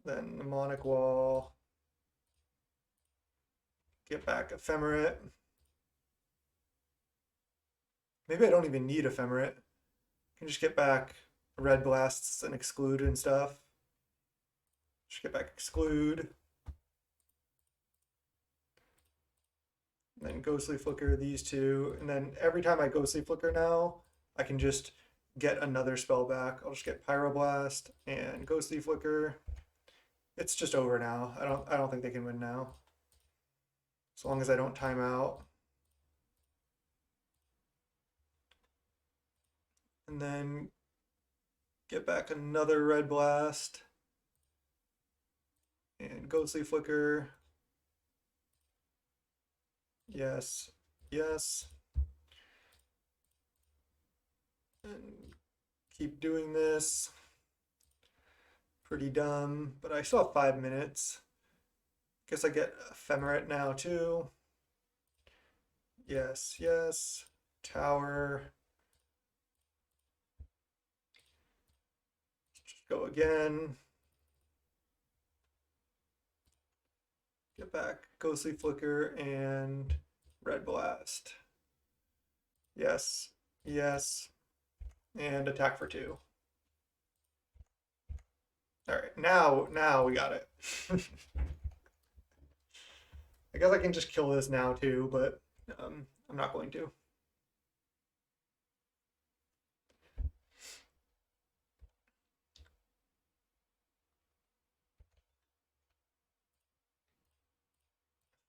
Then Mnemonic Wall. Get back Ephemerate. Maybe I don't even need Ephemerate. I can just get back Red Blasts and Exclude and stuff. Just get back Exclude. And then Ghostly Flicker these two. And then every time I Ghostly Flicker now, I can just get another spell back. I'll just get Pyroblast and Ghostly Flicker. It's just over now. I don't think they can win now. As long as I don't time out. And then get back another Red Blast. And Ghostly Flicker. Yes. Yes. And keep doing this. Pretty dumb, but I still have 5 minutes. Guess I get Ephemerate now too. Yes, yes. Tower. Just go again. Get back Ghostly Flicker and Red Blast. Yes, yes. And attack for 2. All right, now we got it. I guess I can just kill this now too, but I'm not going to.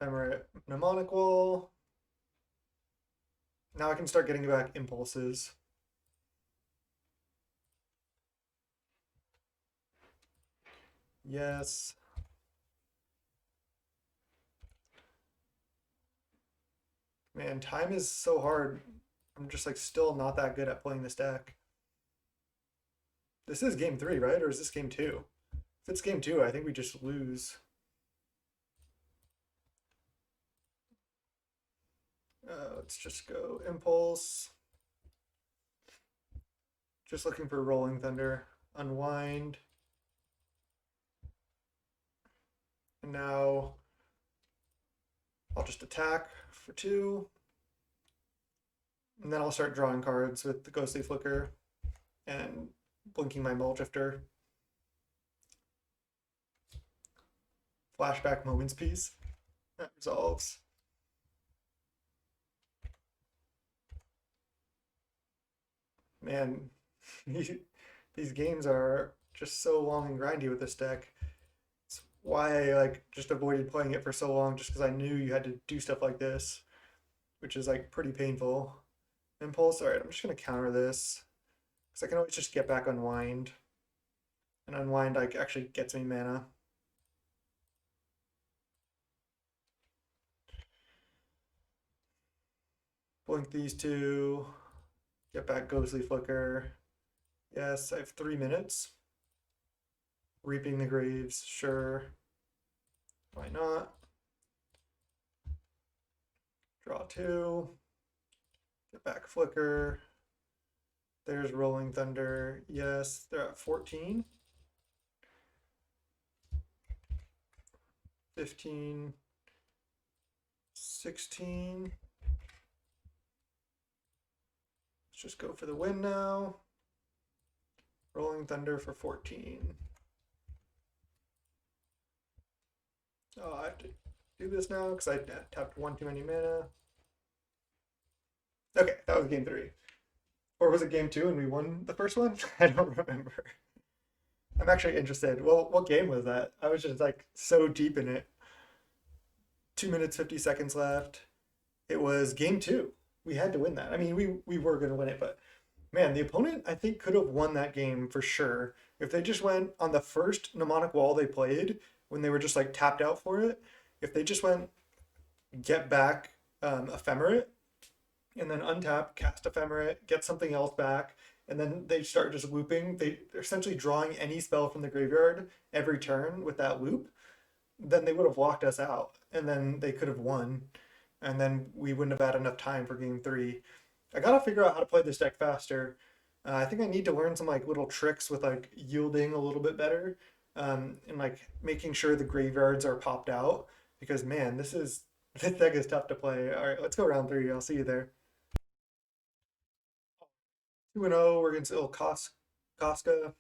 Ephemerate Mnemonic Wall. Now I can start getting back impulses. Yes. Man, time is so hard. I'm just like still not that good at playing this deck. This is game 3, right? Or is this game 2? If it's game 2, I think we just lose. Let's just go Impulse. Just looking for Rolling Thunder. Unwind. And now I'll just attack for 2. And then I'll start drawing cards with the Ghostly Flicker and blinking my Mulldrifter. Flashback Moments piece. That resolves. Man, these games are just so long and grindy with this deck. It's why I like just avoided playing it for so long, just because I knew you had to do stuff like this, which is like pretty painful. Impulse, all right, I'm just gonna counter this because I can always just get back Unwind, and Unwind like actually gets me mana. Blink these 2, get back Ghostly Flicker. Yes, I have 3 minutes. Reaping the Graves, sure. Why not? Draw 2. Get back Flicker. There's Rolling Thunder. Yes, they're at 14. 15. 16. Let's just go for the win now. Rolling Thunder for 14. Oh, I have to do this now because I tapped 1 too many mana. Okay, that was game 3. Or was it game 2 and we won the first one? I don't remember. I'm actually interested. Well, what game was that? I was just like so deep in it. 2 minutes, 50 seconds left. It was game 2. We had to win that. I mean, we were going to win it, but man, the opponent, I think, could have won that game for sure. If they just went on the first Mnemonic Wall they played, when they were just like tapped out for it, if they just went get back Ephemerate, and then untap, cast Ephemerate, get something else back, and then they start just looping, they're essentially drawing any spell from the graveyard every turn with that loop, then they would have locked us out, and then they could have won, and then we wouldn't have had enough time for game 3. I gotta figure out how to play this deck faster. I think I need to learn some like little tricks with like yielding a little bit better, and like making sure the graveyards are popped out, because man, this deck is tough to play. All right, let's go round 3. I'll see you there. 2-0, we're against Casca.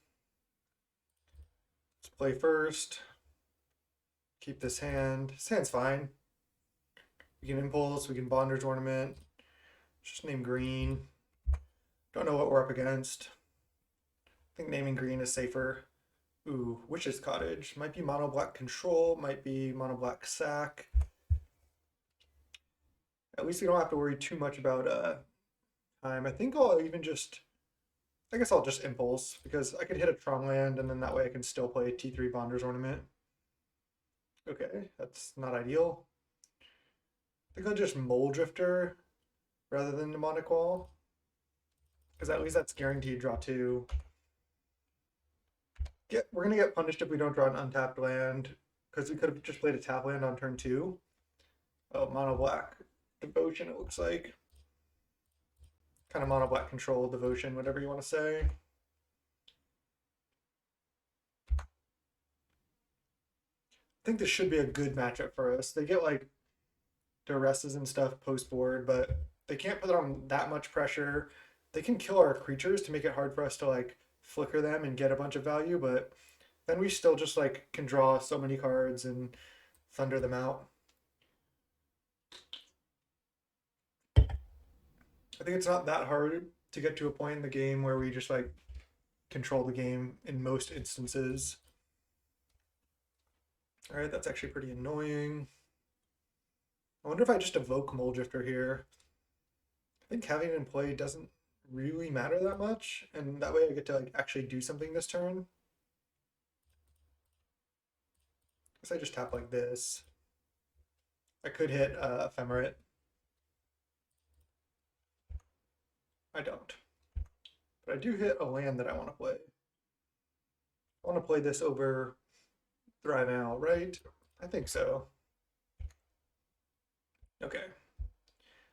Let's play first. Keep this hand. This hand's fine. We can Impulse, we can Bondage Ornament. Just name green. Don't know what we're up against. think naming green is safer. Ooh, Witch's Cottage. Might be mono black control, might be mono black sack. At least we don't have to worry too much about time. I think I'll even just, I guess I'll just impulse because I could hit a Tron land and then that way I can still play T3 Bonder's Ornament. Okay, that's not ideal. I think I'll just Mulldrifter rather than Mnemonic Wall because at least that's guaranteed draw two. We're gonna get punished if we don't draw an untapped land because we could have just played a tap land on turn two. Oh, mono black devotion, it looks like. Kind of mono black control, devotion, whatever you want to say. I think this should be a good matchup for us. They get like duresses and stuff post board, but they can't put on that much pressure. They can kill our creatures to make it hard for us to like flicker them and get a bunch of value, but then we still just like can draw so many cards and thunder them out. I think it's not that hard to get to a point in the game where we just like control the game in most instances. All right, that's actually pretty annoying. I wonder if I just evoke Mulldrifter here. I think having it in play doesn't really matter that much, and that way I get to like actually do something this turn. I guess I just tap like this. I could hit Ephemerate. I don't. But I do hit a land that I want to play. I want to play this over Thrive Now, right? I think so. Okay.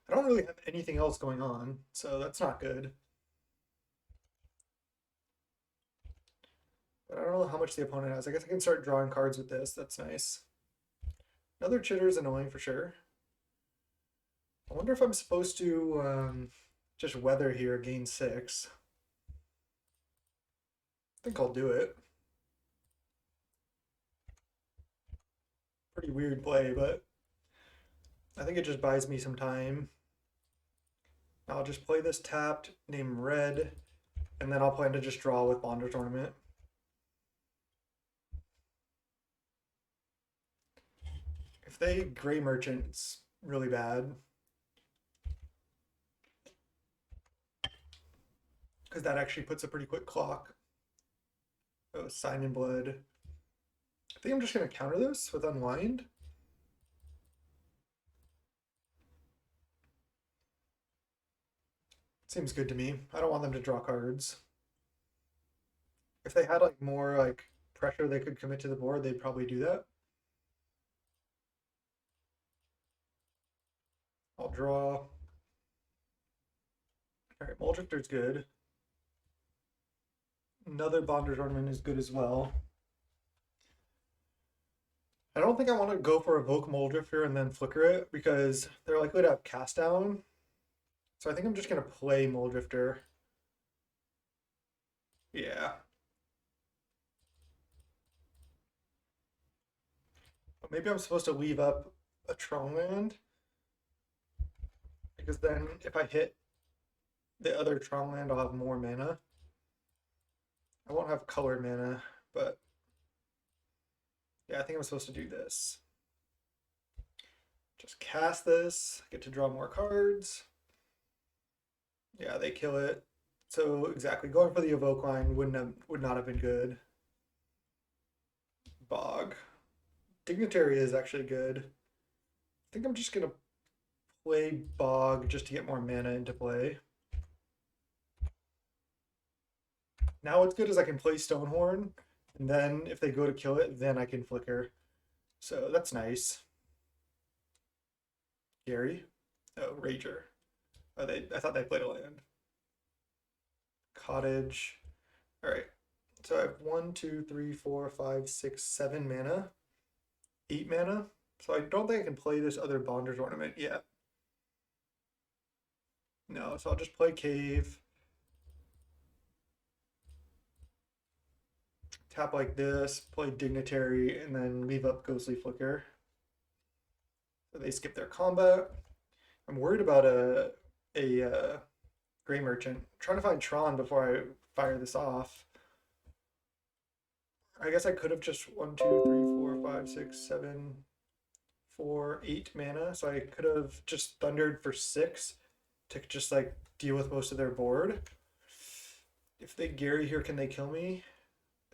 I don't really have anything else going on, so that's not good. But I don't know how much the opponent has. I guess I can start drawing cards with this. That's nice. Another Chitter is annoying for sure. I wonder if I'm supposed to just weather here, gain 6. I think I'll do it. Pretty weird play, but I think it just buys me some time. I'll just play this tapped, name red, and then I'll plan to just draw with Bonder's Ornament. If they Gray Merchant, it's really bad. Because that actually puts a pretty quick clock. Oh, Sign in Blood. I think I'm just going to counter this with Unwind. Seems good to me. I don't want them to draw cards. If they had like more like pressure they could commit to the board, they'd probably do that. I'll draw. Alright, Mulldrifter's good. Another Bonder's Ornament is good as well. I don't think I want to go for Evoke Mulldrifter and then flicker it because they're likely to have Cast Down. So I think I'm just going to play Mulldrifter. Yeah. But maybe I'm supposed to leave up a Tron land. Because then if I hit the other Tron land, I'll have more mana. I won't have colored mana, but yeah, I think I'm supposed to do this. Just cast this, get to draw more cards. Yeah, they kill it. So exactly, going for the evoke line would not have been good. Bog. Dignitary is actually good. I think I'm just gonna play Bog just to get more mana into play. Now what's good is I can play Stonehorn, and then if they go to kill it, then I can flicker. So that's nice. Gary? Oh, Rager. Oh, I thought they played a land. Cottage. Alright. So I have 1, 2, 3, 4, 5, 6, 7 mana. 8 mana. So I don't think I can play this other Bonder's Ornament yet. No, so I'll just play Cave. Tap like this, play Dignitary, and then leave up Ghostly Flicker. So they skip their combat. I'm worried about a Gray Merchant. I'm trying to find Tron before I fire this off. I guess I could have just 1, 2, 3, 4, 5, 6, 7, 4, 8 mana. So I could have just thundered for 6 to just like deal with most of their board. If they Gary here, can they kill me?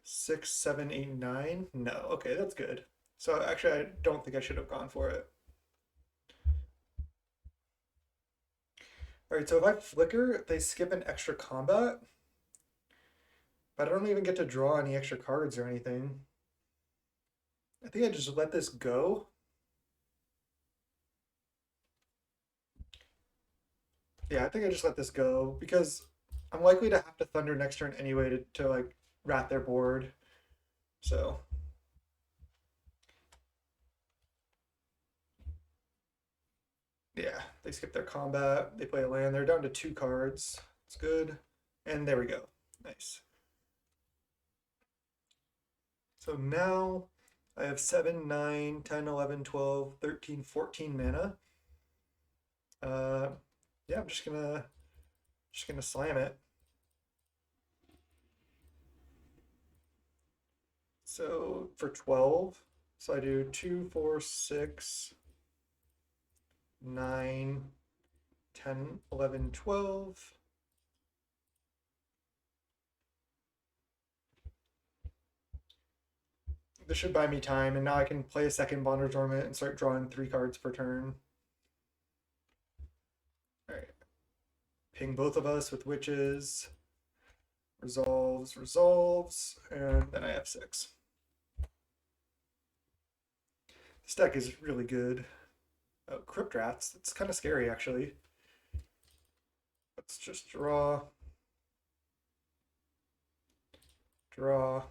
6, 7, 8, 9? No. Okay, that's good. So actually, I don't think I should have gone for it. All right, so if I flicker, they skip an extra combat, but I don't even get to draw any extra cards or anything. I think I just let this go. Yeah, I think I just let this go because I'm likely to have to Thunder next turn anyway to like rat their board. So yeah, they skip their combat. They play a land. They're down to 2 cards. It's good. And there we go. Nice. So now I have 7, 9, 10, 11, 12, 13, 14 mana. Yeah, I'm just gonna slam it. So for 12, so I do 2, 4, 6, 9, 10, 11, 12. This should buy me time, and now I can play a second Bondage Ornament and start drawing 3 cards per turn. Alright. Ping both of us with witches. Resolves, resolves, and then I have 6. This deck is really good. Oh, Crypt Rats. It's kind of scary, actually. Let's just draw. Draw.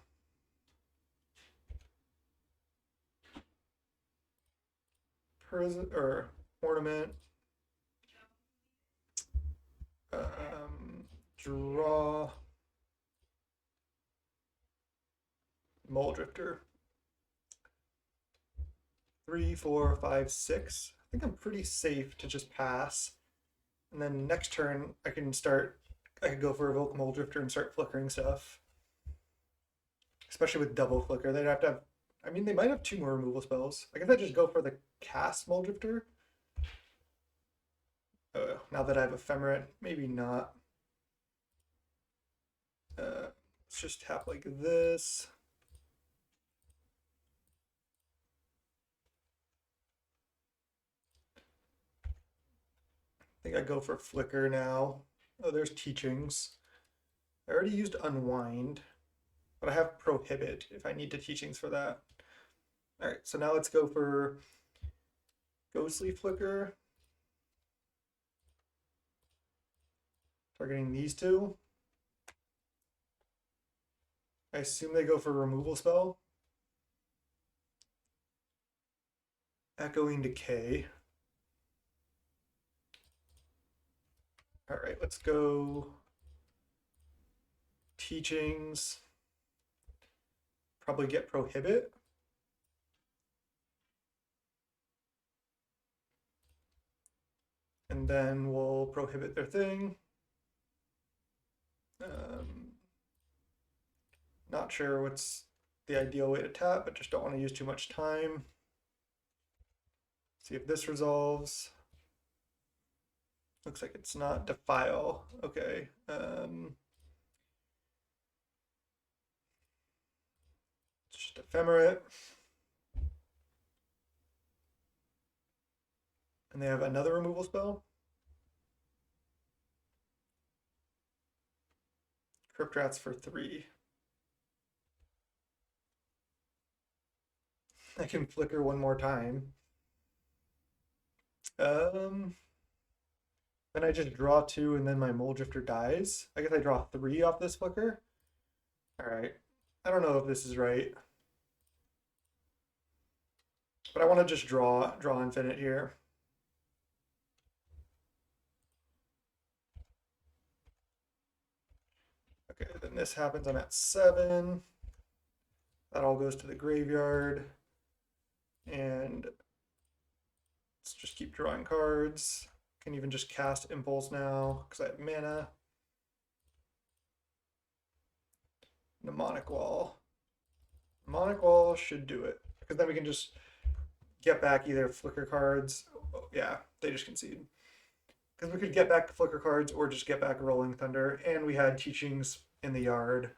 Prism, or Ornament. Draw. Mulldrifter. 3, 4, 5, 6. I think I'm pretty safe to just pass. And then next turn, I can go for Evoke Mulldrifter and start flickering stuff. Especially with double flicker. They'd have to have, I mean, they might have 2 more removal spells. I guess I just go for the cast Mulldrifter. Now that I have Ephemerate, maybe not. Let's just tap like this. I think I go for Flicker now. Oh, there's Teachings. I already used Unwind, but I have Prohibit if I need to Teachings for that. All right, so now let's go for Ghostly Flicker. Targeting these 2. I assume they go for removal spell. Echoing Decay. All right, let's go Teachings. Probably get Prohibit. And then we'll Prohibit their thing. Not sure what's the ideal way to tap, but just don't want to use too much time. See if this resolves. Looks like it's not Defile. Okay. It's just Ephemerate. And they have another removal spell. Crypt Rats for 3. I can flicker one more time. Then I just draw 2 and then my Mulldrifter dies. I guess I draw 3 off this flicker. Alright. I don't know if this is right. But I want to just draw infinite here. Okay, then this happens. I'm at 7. That all goes to the graveyard. And let's just keep drawing cards. Can even just cast Impulse now because I have mana. Mnemonic Wall. should do it. Because then we can just get back either flicker cards. Oh, yeah, they just concede. Because we could get back flicker cards or just get back Rolling Thunder. And we had teachings in the yard.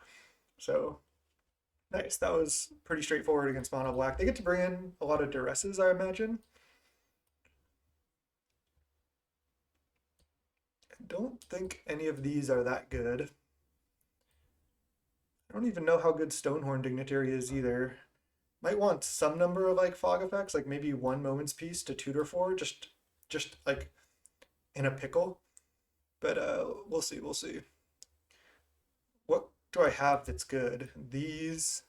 So nice. That was pretty straightforward against mono black. They get to bring in a lot of duresses, I imagine. I don't think any of these are that good. I don't even know how good Stonehorn Dignitary is either. Might want some number of like fog effects, like maybe one Moment's Peace to tutor for, just like in a pickle. But we'll see, we'll see. What do I have that's good? These.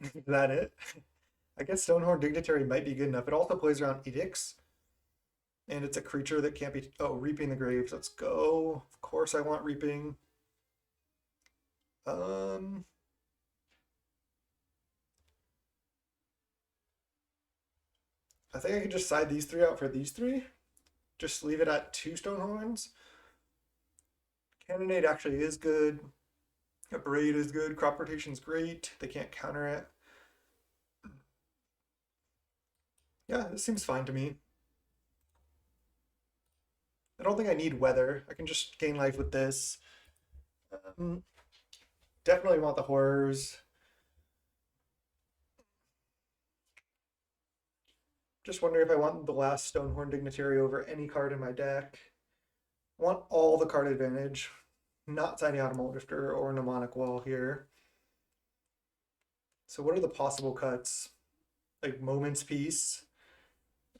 Is that it? I guess Stonehorn Dignitary might be good enough. It also plays around Edicts, and it's a creature that can't be. Oh, Reaping the Graves. Let's go. Of course, I want Reaping. Um, I think I could just side these three out for these three. Just leave it at 2 Stonehorns. Cannonade actually is good. Abrade is good. Crop rotation's great. They can't counter it. Yeah, this seems fine to me. I don't think I need weather. I can just gain life with this. Um, Definitely want the horrors. Just wondering if I want the last Stonehorn Dignitary over any card in my deck. I want all the card advantage. Not signing out a Mulldrifter or Mnemonic Wall here. So what are the possible cuts? Like Moment's Peace.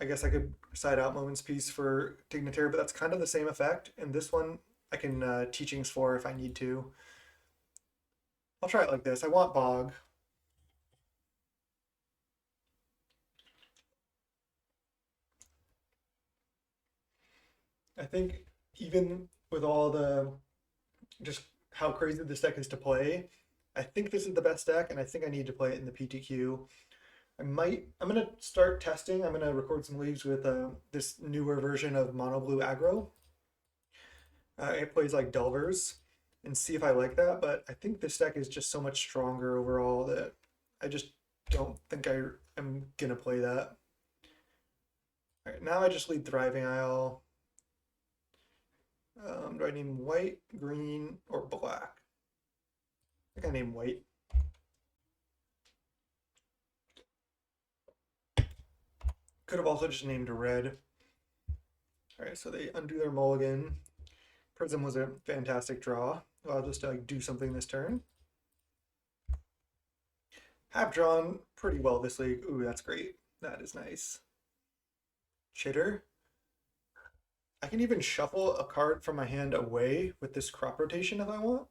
I guess I could side out Moment's Peace for Dignitary, but that's kind of the same effect. And this one I can Teachings for if I need to. I'll try it like this. I want Bog. I think even with all the just how crazy this deck is to play, I think this is the best deck, and I think I need to play it in the PTQ. I'm gonna start testing. I'm gonna record some leagues with this newer version of Mono Blue Aggro. It plays like Delvers, and see if I like that. But I think this deck is just so much stronger overall that I just don't think I am gonna play that. All right, now I just lead Thriving Isle. Do I name white, green, or black? I think I name white. Could have also just named red. All right, so they undo their mulligan. Prism was a fantastic draw. I'll just do something this turn. Have drawn pretty well this league. Ooh, that's great. That is nice. Chitter. I can even shuffle a card from my hand away with this crop rotation if I want.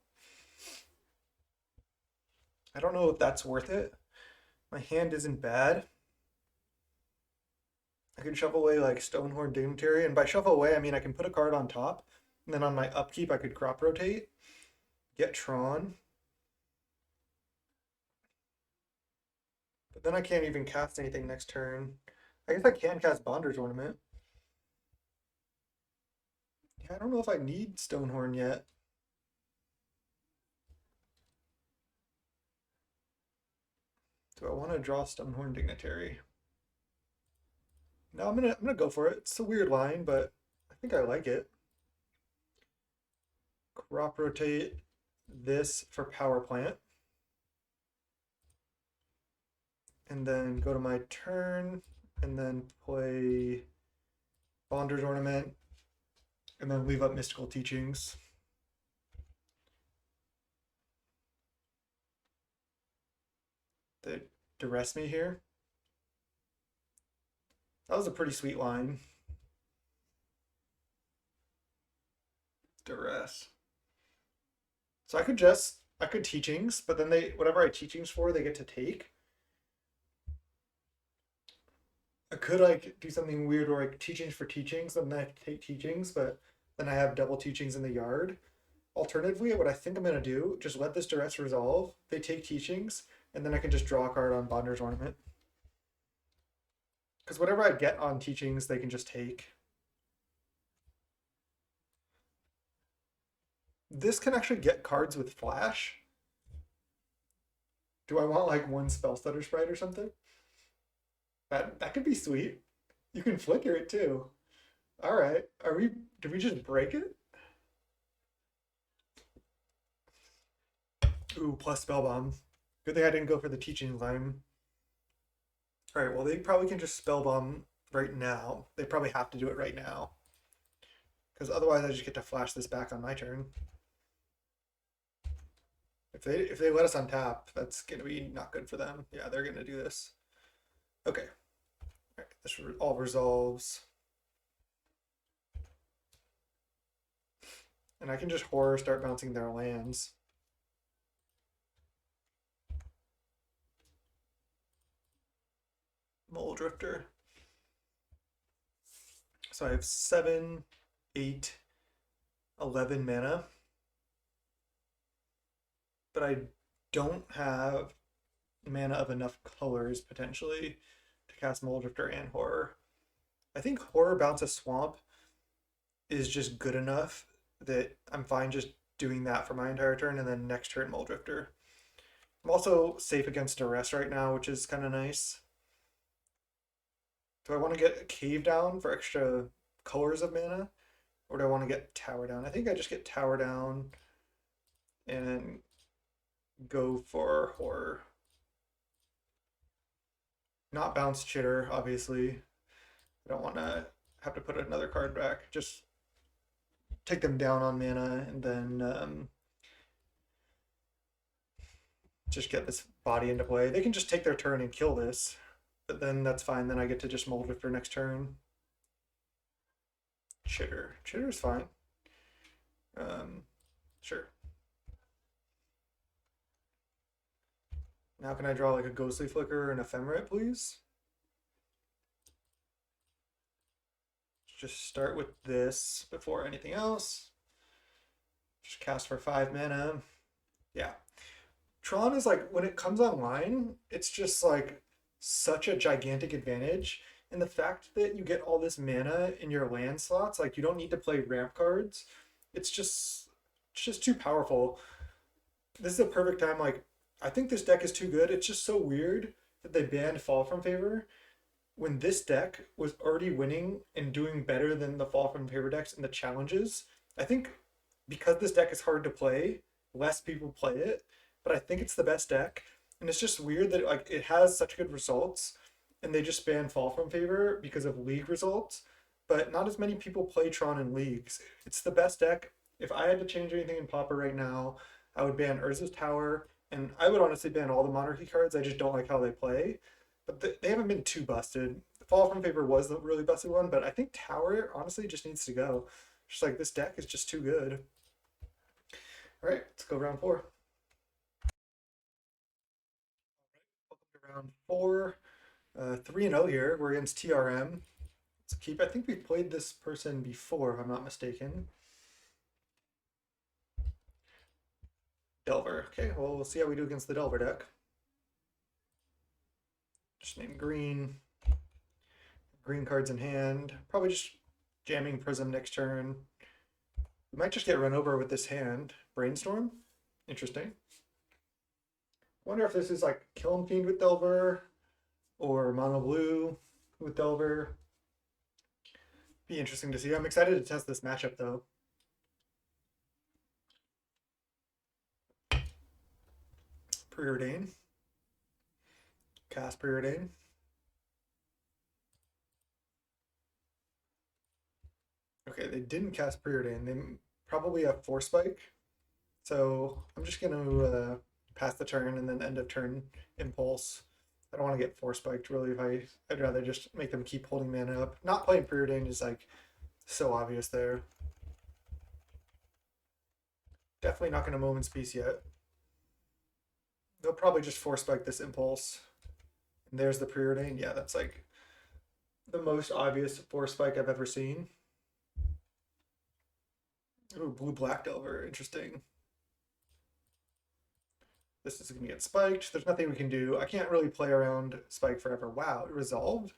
I don't know if that's worth it. My hand isn't bad. I can shuffle away like Stonehorn Dignitary, and by shuffle away, I mean I can put a card on top, and then on my upkeep, I could crop rotate, get Tron. But then I can't even cast anything next turn. I guess I can cast Bonder's Ornament. Yeah, I don't know if I need Stonehorn yet. Do I want to draw Stonehorn Dignitary? No, I'm gonna go for it. It's a weird line, but I think I like it. Crop rotate this for Power Plant. And then go to my turn, and then play Bonder's Ornament, and then leave up Mystical Teachings. They duress me here. That was a pretty sweet line. Duress. So I could teachings, but then whatever I teachings for, they get to take. I could like do something weird where I teachings for teachings, and then I take teachings, but then I have double teachings in the yard. Alternatively, what I think I'm gonna do, just let this duress resolve. They take teachings, and then I can just draw a card on Bonder's Ornament. Because whatever I get on teachings, they can just take. This can actually get cards with flash. Do I want like one spell stutter sprite or something? That could be sweet. You can flicker it too. All right. Are we? Did we just break it? Ooh, plus spell bomb. Good thing I didn't go for the teaching line. All right. Well, they probably can just spell bomb right now. They probably have to do it right now because otherwise I just get to flash this back on my turn. If they let us untap, that's gonna be not good for them. Yeah, they're gonna do this. Okay. All right. This all resolves. And I can just horror start bouncing their lands. Mulldrifter. So I have 7, 8, 11 mana. But I don't have mana of enough colors potentially to cast Mulldrifter and Horror. I think Horror Bounce a Swamp is just good enough that I'm fine just doing that for my entire turn and then next turn Mulldrifter. I'm also safe against Duress right now, which is kind of nice. Do I want to get Cave Down for extra colors of mana? Or do I want to get Tower Down? I think I just get Tower Down and go for Horror. Not bounce Chitter, obviously. I don't want to have to put another card back. Just take them down on mana and then just get this body into play. They can just take their turn and kill this, but then that's fine. Then I get to just Mulldrifter next turn. Chitter. Chitter's fine. Sure. Now can I draw like a Ghostly Flicker and Ephemerate, please? Just start with this before anything else. Just cast for 5 mana. Yeah. Tron is like, when it comes online, it's just like such a gigantic advantage. And the fact that you get all this mana in your land slots, like you don't need to play ramp cards. It's just too powerful. This is a perfect time. Like, I think this deck is too good. It's just so weird that they banned Fall from Favor when this deck was already winning and doing better than the Fall from Favor decks in the challenges. I think because this deck is hard to play, less people play it, but I think it's the best deck. And it's just weird that like it has such good results and they just ban Fall from Favor because of league results, but not as many people play Tron in leagues. It's the best deck. If I had to change anything in Pauper right now, I would ban Urza's Tower, and I would honestly ban all the Monarchy cards. I just don't like how they play. But they haven't been too busted. Fall from Favor was the really busted one, but I think Tower honestly just needs to go. Just like this deck is just too good. All right, let's go round 4. Welcome to round 4. 3-0 here. We're against TRM. Let's keep. I think we've played this person before, if I'm not mistaken. Delver. Okay, well, we'll see how we do against the Delver deck. Just name green. Green cards in hand. Probably just jamming Prism next turn. We might just get run over with this hand. Brainstorm. Interesting. Wonder if this is like Kiln Fiend with Delver or Mono Blue with Delver. Be interesting to see. I'm excited to test this matchup though. Preordain. Cast Preordain. Okay, they didn't cast Preordain. They probably have Force Spike. So I'm just going to pass the turn and then end of turn Impulse. I don't want to get Force Spiked really. I'd rather just make them keep holding mana up. Not playing Preordain is like so obvious there. Definitely not going to Moment's Peace yet. They'll probably just Force Spike this Impulse. And there's the Preordain. Yeah, that's like the most obvious Force Spike I've ever seen. Ooh, Blue-Black Delver. Interesting. This is going to get spiked. There's nothing we can do. I can't really play around Spike forever. Wow, it resolved?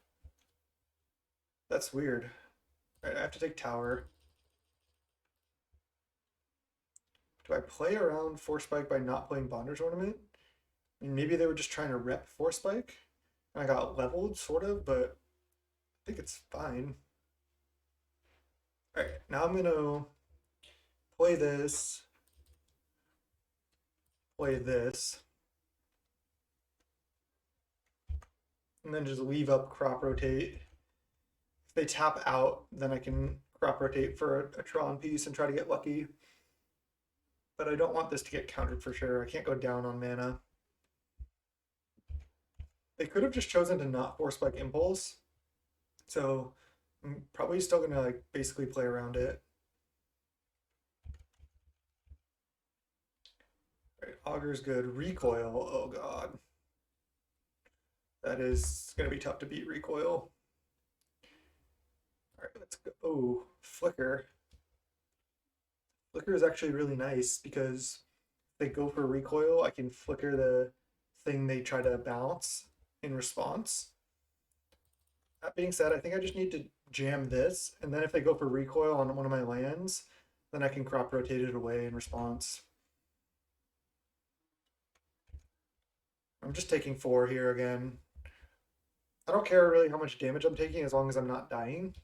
That's weird. All right, I have to take Tower. Do I play around Force Spike by not playing Bonder's Ornament? mean, maybe they were just trying to rep Force Spike, and I got leveled, sort of, but I think it's fine. All right, now I'm gonna play this, and then just leave up crop rotate. If they tap out, then I can crop rotate for a Tron piece and try to get lucky. But I don't want this to get countered for sure. I can't go down on mana. They could have just chosen to not Force Spike Impulse. So I'm probably still gonna like basically play around it. Right, Augur's good. Recoil, oh god. That is gonna be tough to beat Recoil. Alright, let's go. Oh, Flicker. Flicker is actually really nice because if they go for Recoil, I can flicker the thing they try to bounce in response. That being said, I think I just need to jam this, and then if they go for Recoil on one of my lands, then I can crop rotate it away in response. I'm just taking 4 here again. I don't care really how much damage I'm taking as long as I'm not dying.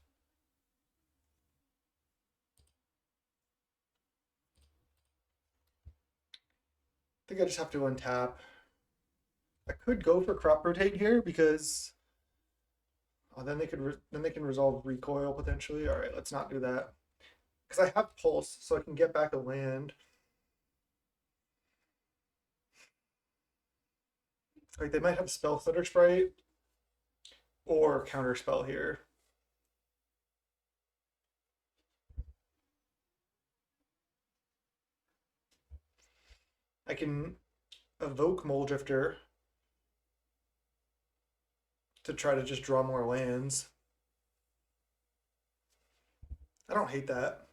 I think I just have to untap. I could go for crop rotate here because then they can resolve recoil potentially. All right, let's not do that because I have pulse, so I can get back a land. Like they might have spell stutter sprite or counter spell here. I can evoke Mulldrifter to try to just draw more lands. I don't hate that.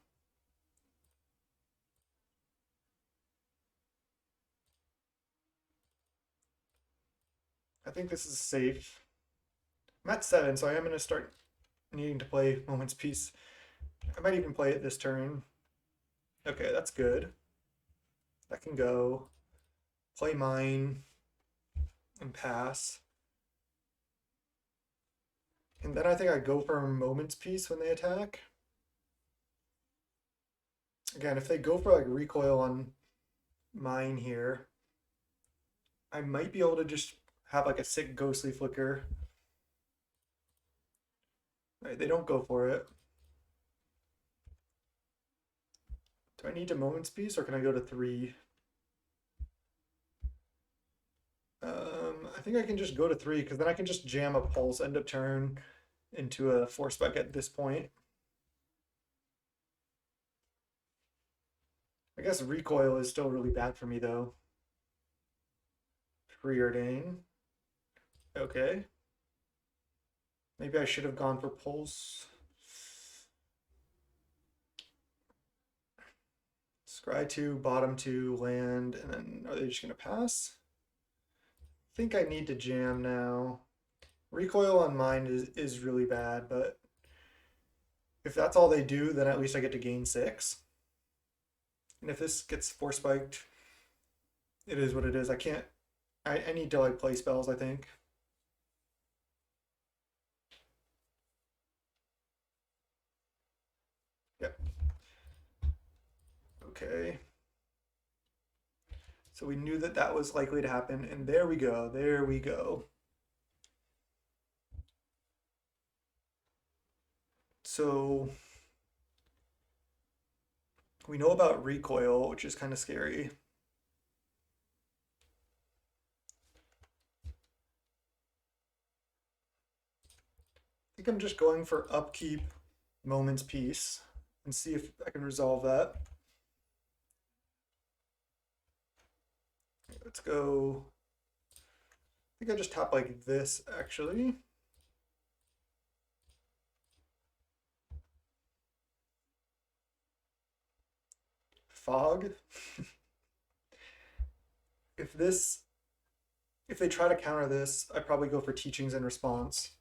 I think this is safe. I'm at 7, so I am going to start needing to play Moment's Peace. I might even play it this turn. Okay, that's good. That can go. Play mine and pass. And then I think I go for a Moment's Peace when they attack. Again, if they go for like recoil on mine here, I might be able to just have like a sick ghostly flicker. Right, they don't go for it. Do I need to Moment's Peace or can I go to 3? I think I can just go to 3 because then I can just jam a Pulse end of turn into a Force Spike at this point. I guess recoil is still really bad for me though. Preordain. Okay. Maybe I should have gone for Pulse. Scry 2, bottom 2, land, and then are they just gonna pass? I think I need to jam now. Recoil on mine is really bad, but if that's all they do, then at least I get to gain 6. And if this gets Force Spiked, it is what it is. I need to like play spells, I think. Yep. Okay. So we knew that that was likely to happen, and there we go, there we go. So we know about recoil, which is kind of scary. I think I'm just going for upkeep Moment's Peace and see if I can resolve that. Let's go. I think I just tap like this actually. Fog. If they try to counter this, I probably go for teachings in response.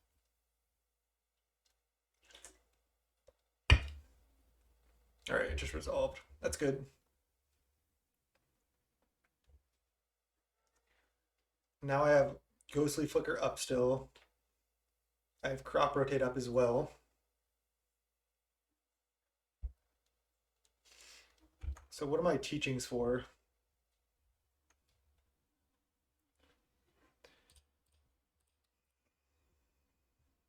All right, it just resolved. That's good. Now I have Ghostly Flicker up still. I have Crop Rotate up as well. So what are my teachings for?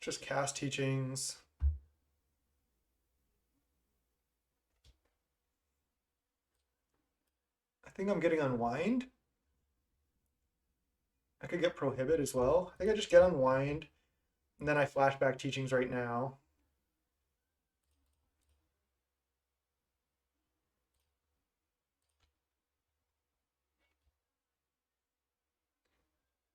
Just cast teachings. I think I'm getting Unwind. I could get Prohibit as well. I think I just get Unwind, and then I flashback teachings right now.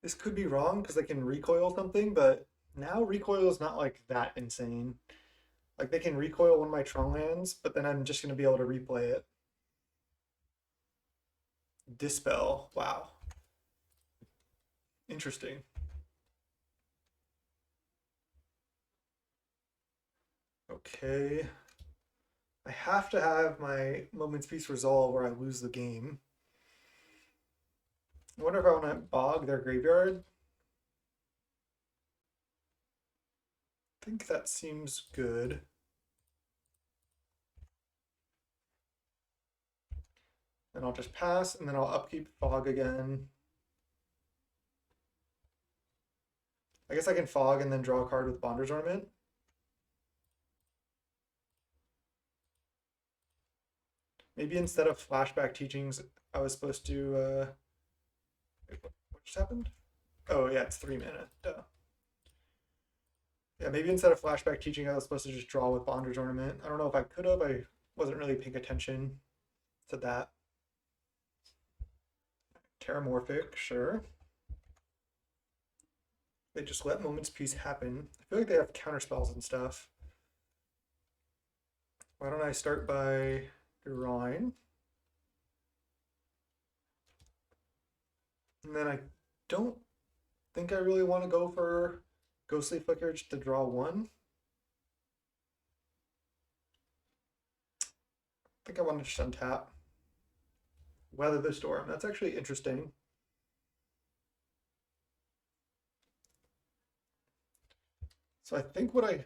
This could be wrong because they can recoil something, but now recoil is not like that insane. Like they can recoil one of my Tron lands, but then I'm just going to be able to replay it. Dispel. Wow. Interesting. Okay. I have to have my Moment's Peace resolve or I lose the game. I wonder if I want to bog their graveyard. I think that seems good. And I'll just pass, and then I'll upkeep Fog again. I guess I can Fog and then draw a card with Bonder's Ornament. Maybe instead of flashback teachings, I was supposed to. What just happened? Oh, yeah, it's 3 mana. Duh. Yeah, maybe instead of flashback teaching, I was supposed to just draw with Bonder's Ornament. I don't know if I could have. I wasn't really paying attention to that. Terramorphic, sure. They just let Moment's Peace happen. I feel like they have counterspells and stuff. Why don't I start by drawing? And then I don't think I really want to go for Ghostly Flicker just to draw one. I think I want to just untap. Weather the Storm. That's actually interesting. So I think what I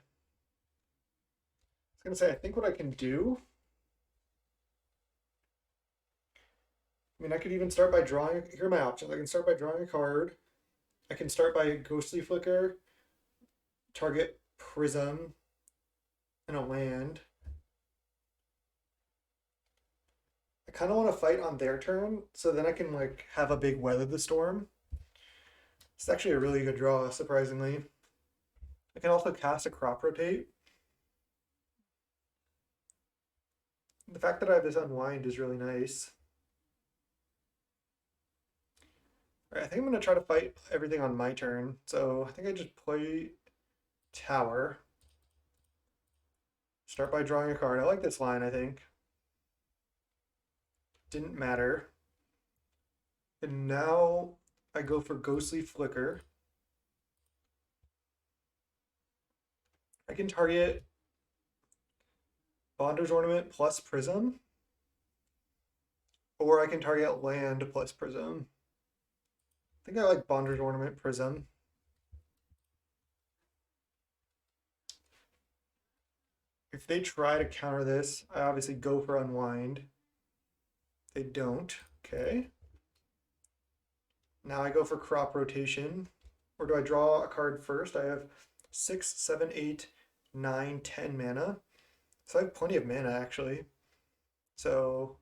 think what I can do. I mean, I could even start by drawing. Here are my options. I can start by drawing a card. I can start by Ghostly Flicker, target Prism, and a land. I kind of want to fight on their turn, so then I can like have a big Weather the Storm. It's actually a really good draw, surprisingly. I can also cast a Crop Rotate. The fact that I have this Unwind is really nice. All right, I think I'm going to try to fight everything on my turn. So I think I just play Tower. Start by drawing a card. I like this line, I think. Didn't matter. And now I go for Ghostly Flicker. I can target Bonder's Ornament plus Prism. Or I can target land plus Prism. I think I like Bonder's Ornament Prism. If they try to counter this, I obviously go for Unwind. They don't. Okay. Now I go for Crop Rotation. Or do I draw a card first? I have 6, 7, 8, 9, 10 mana. So I have plenty of mana actually. So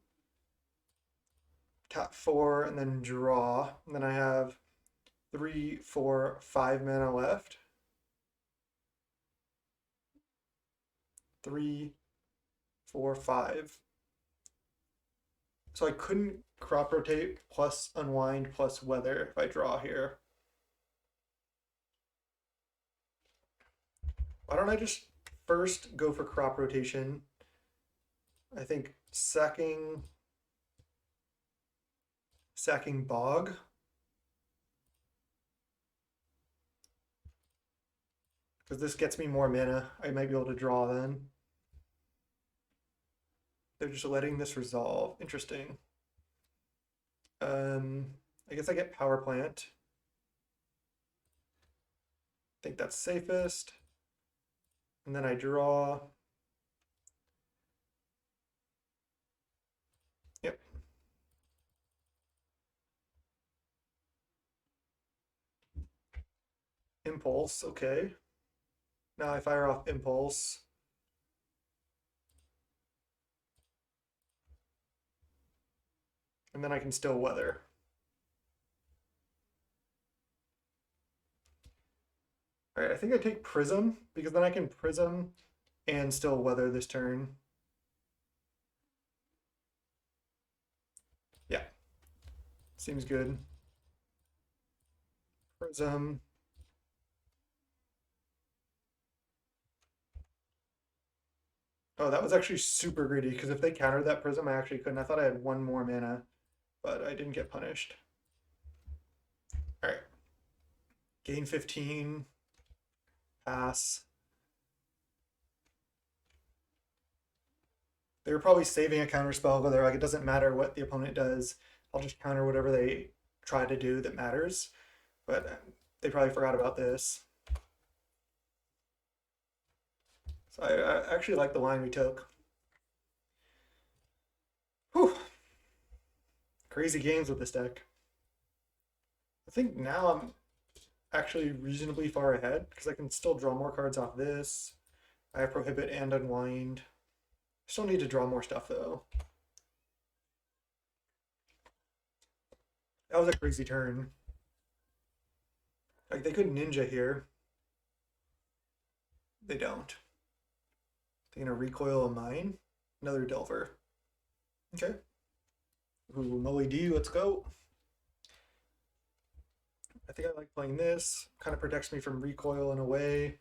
tap 4 and then draw. And then I have 3, 4, 5 mana left. 3, 4, 5. So I couldn't Crop Rotate plus Unwind plus Weather if I draw here. Why don't I just first go for Crop Rotation? I think sacking Bog. Because this gets me more mana. I might be able to draw then. They're just letting this resolve. Interesting. I guess I get Power Plant. think that's safest. And then I draw. Yep. Impulse, okay. Now I fire off Impulse. And then I can still weather. All right, I think I take Prism because then I can Prism and still weather this turn. Yeah, seems good. Prism. Oh, that was actually super greedy because if they countered that Prism, I actually couldn't. I thought I had one more mana, but I didn't get punished. All right. Gain 15. Pass. They were probably saving a counter spell, but they're like, it doesn't matter what the opponent does. I'll just counter whatever they try to do that matters. But they probably forgot about this. So I actually like the line we took. Whew. Crazy games with this deck. I think now I'm actually reasonably far ahead because I can still draw more cards off this. I have Prohibit and Unwind. Still need to draw more stuff though. That was a crazy turn. Like they could ninja here. They don't. They're gonna recoil a mine. Another Delver. Okay. Ooh, Molly D, let's go. I think I like playing this. Kind of protects me from recoil in a way.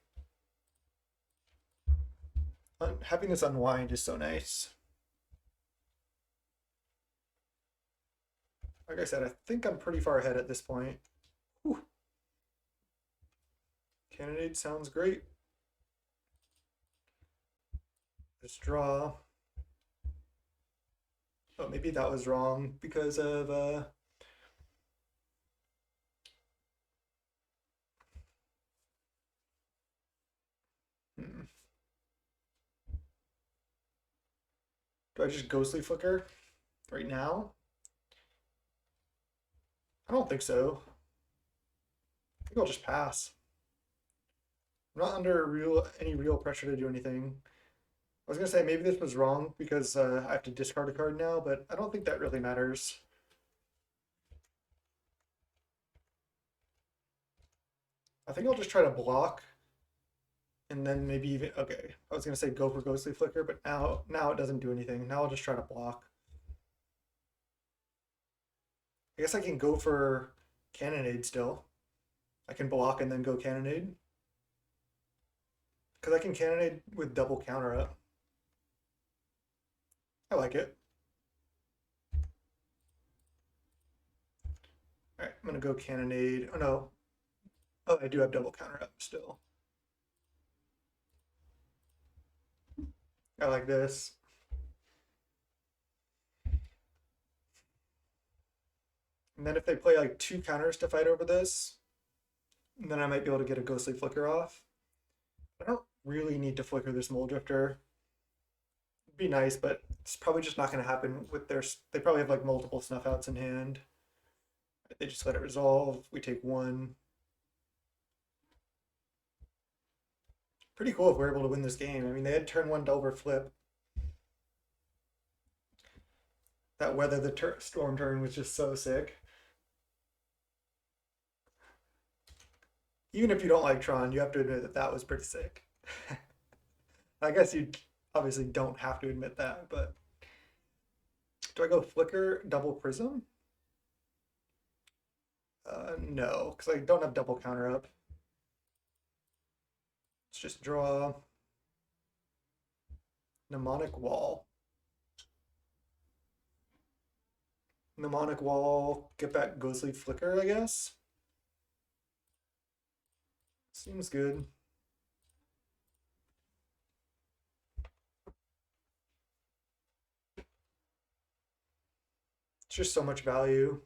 Having this Unwind is so nice. Like I said, I think I'm pretty far ahead at this point. Whew. Cannonade sounds great. Just draw. Oh, maybe that was wrong because of do I just Ghostly Flicker right now? I don't think so. I think I'll just pass. I'm not under any real pressure to do anything. I was gonna say maybe this was wrong because I have to discard a card now, but I don't think that really matters. I think I'll just try to block and then maybe even, okay, I was gonna say go for Ghostly Flicker, but now it doesn't do anything. Now I'll just try to block. I guess I can go for Cannonade still. I can block and then go Cannonade. Because I can Cannonade with double counter up. I like it. Alright, I'm gonna go Cannonade. Oh no. Oh, I do have double counter up still. I like this. And then if they play like 2 counters to fight over this, then I might be able to get a Ghostly Flicker off. I don't really need to flicker this Mulldrifter. It'd be nice, but it's probably just not going to happen with their... They probably have like multiple Snuff Outs in hand. They just let it resolve. We take 1. Pretty cool if we're able to win this game. I mean, they had turn 1 Delver flip. That Weather the Storm turn was just so sick. Even if you don't like Tron, you have to admit that that was pretty sick. I guess you obviously don't have to admit that, but do I go Flicker, double Prism? No, because I don't have double counter up. Let's just draw Mnemonic Wall. Mnemonic Wall, get back Ghostly Flicker, I guess. Seems good. It's just so much value.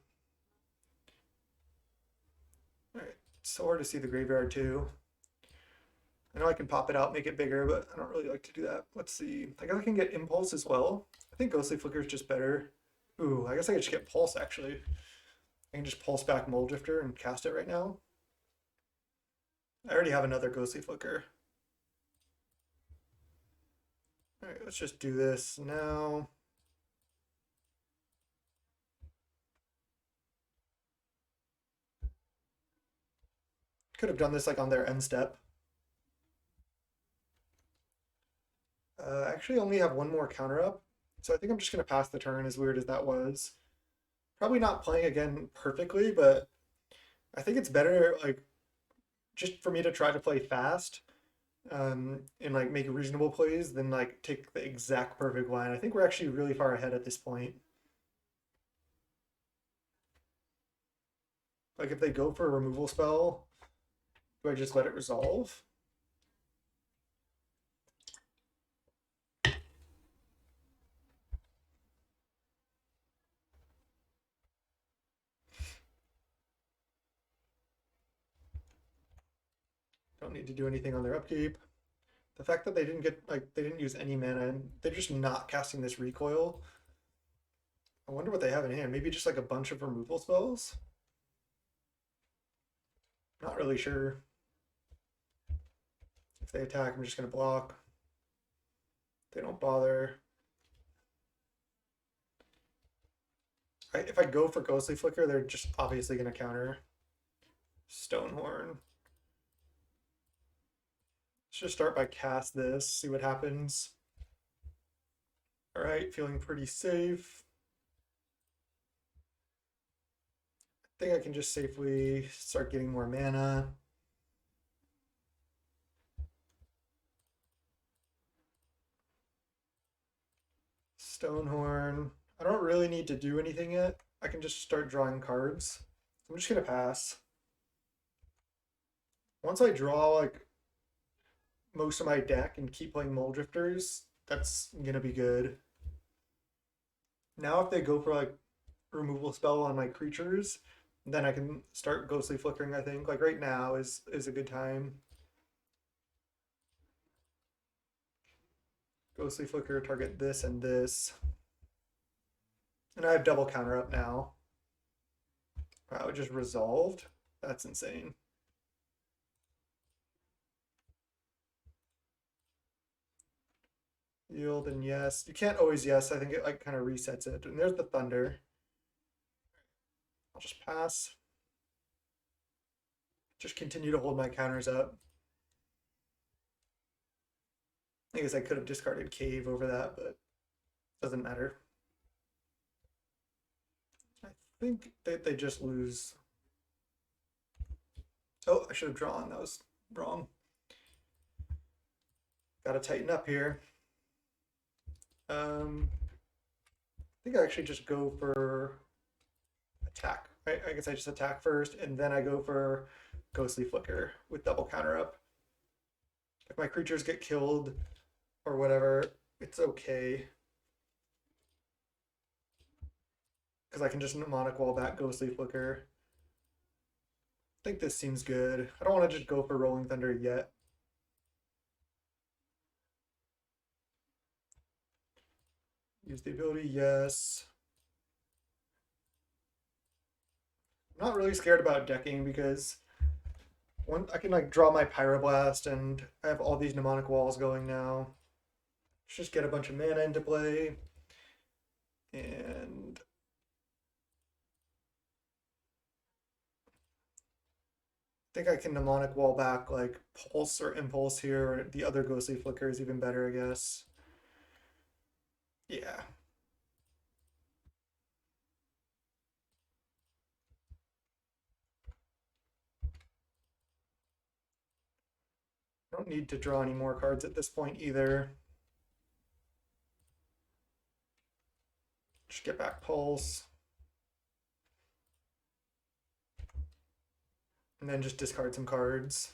All right, so hard to see the graveyard too. I know I can pop it out, make it bigger, but I don't really like to do that. Let's see. I guess I can get Impulse as well. I think Ghostly Flicker is just better. Ooh, I guess I could just get Pulse, actually. I can just Pulse back Mulldrifter and cast it right now. I already have another Ghostly Flicker. Alright, let's just do this now. Could have done this like on their end step. I actually only have one more counter up, so I think I'm just going to pass the turn, as weird as that was. Probably not playing again perfectly, but I think it's better, like, just for me to try to play fast and like make reasonable plays than like take the exact perfect line. I think we're actually really far ahead at this point. Like if they go for a removal spell, do I just let it resolve? Don't need to do anything on their upkeep. The fact that they didn't get, like, they didn't use any mana and they're just not casting this recoil. I wonder what they have in hand. Maybe just like a bunch of removal spells? Not really sure. If they attack, I'm just going to block. They don't bother. If I go for Ghostly Flicker, they're just obviously going to counter. Stonehorn. Let's just start by cast this, see what happens. All right, feeling pretty safe. I think I can just safely start getting more mana. Stonehorn. I don't really need to do anything yet. I can just start drawing cards. I'm just gonna pass. Once I draw like most of my deck and keep playing Mulldrifters, that's gonna be good. Now if they go for like removal spell on my creatures, then I can start Ghostly Flickering, I think. Like right now is a good time. Ghostly Flicker, target this and this. And I have double counter up now. Wow, it just resolved? That's insane. Yield and yes. You can't always yes. I think it like kind of resets it. And there's the thunder. I'll just pass. Just continue to hold my counters up. I guess I could have discarded Cave over that, but doesn't matter. I think that they just lose. Oh, I should have drawn. That was wrong. Gotta tighten up here. I think I actually just go for attack. I guess I just attack first, and then I go for Ghostly Flicker with double counter up. If my creatures get killed or whatever, it's okay. Because I can just Mnemonic Wall back Ghostly Flicker. I think this seems good. I don't want to just go for Rolling Thunder yet. Use the ability, yes. I'm not really scared about decking because I can like draw my Pyroblast and I have all these Mnemonic Walls going now. Let's just get a bunch of mana into play. And I think I can Mnemonic Wall back like Pulse or Impulse here, or the other Ghostly Flicker is even better, I guess. Yeah. I don't need to draw any more cards at this point either. Just get back Pulse. And then just discard some cards.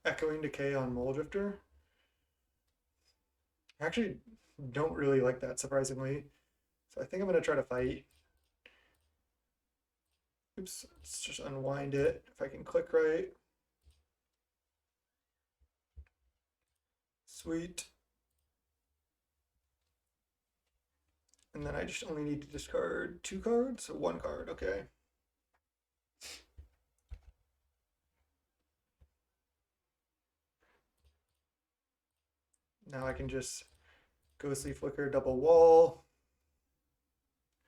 Echoing Decay on Mulldrifter. I actually don't really like that, surprisingly. So I think I'm going to try to fight. Oops, let's just unwind it if I can click right. Sweet. And then I just only need to discard 2 cards, so 1 card, okay. Now I can just Ghostly Flicker, double wall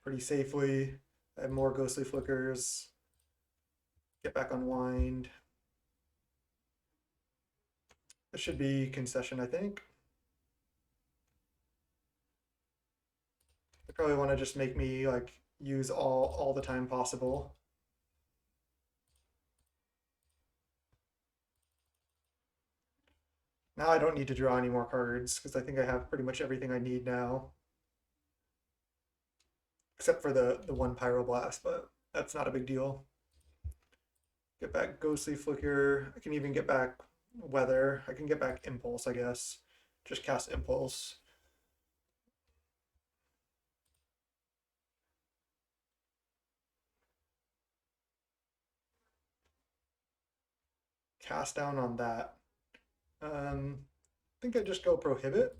pretty safely. I have more Ghostly Flickers. Get back Unwind. This should be concession, I think. They probably want to just make me like use all the time possible. Now I don't need to draw any more cards because I think I have pretty much everything I need now. Except for the 1 Pyroblast, but that's not a big deal. Get back Ghostly Flicker. I can even get back Weather. I can get back Impulse, I guess. Just cast Impulse. Cast down on that. I think I just go Prohibit.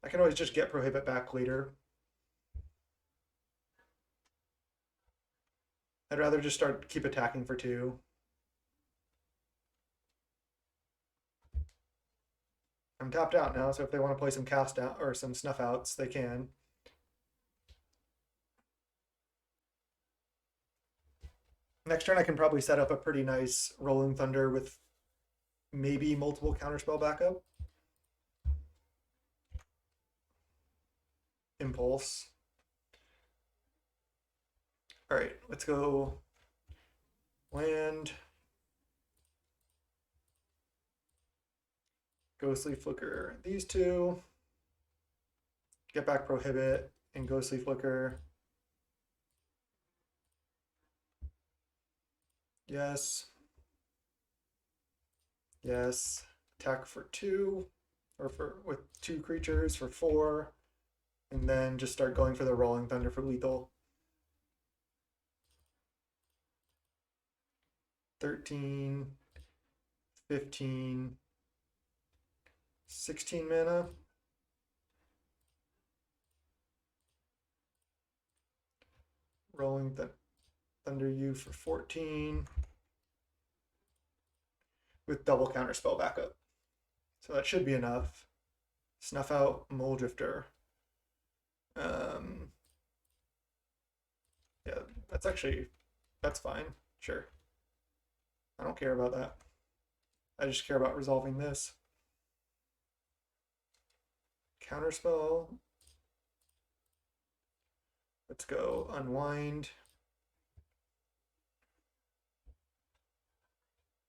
I can always just get Prohibit back later. I'd rather just keep attacking for 2. I'm tapped out now, so if they want to play some cast out or some snuff outs, they can. Next turn I can probably set up a pretty nice Rolling Thunder with maybe multiple counterspell backup. Impulse. All right, let's go land. Ghostly Flicker these 2. Get back Prohibit and Ghostly Flicker. Yes. Yes. Attack for 2, or with 2 creatures for 4. And then just start going for the Rolling Thunder for lethal. 13, 15, 16 mana. Rolling Thunder you for 14 with double counterspell backup. So that should be enough. Snuff out Mulldrifter. Yeah, that's fine. Sure. I don't care about that. I just care about resolving this. Counterspell. Let's go Unwind.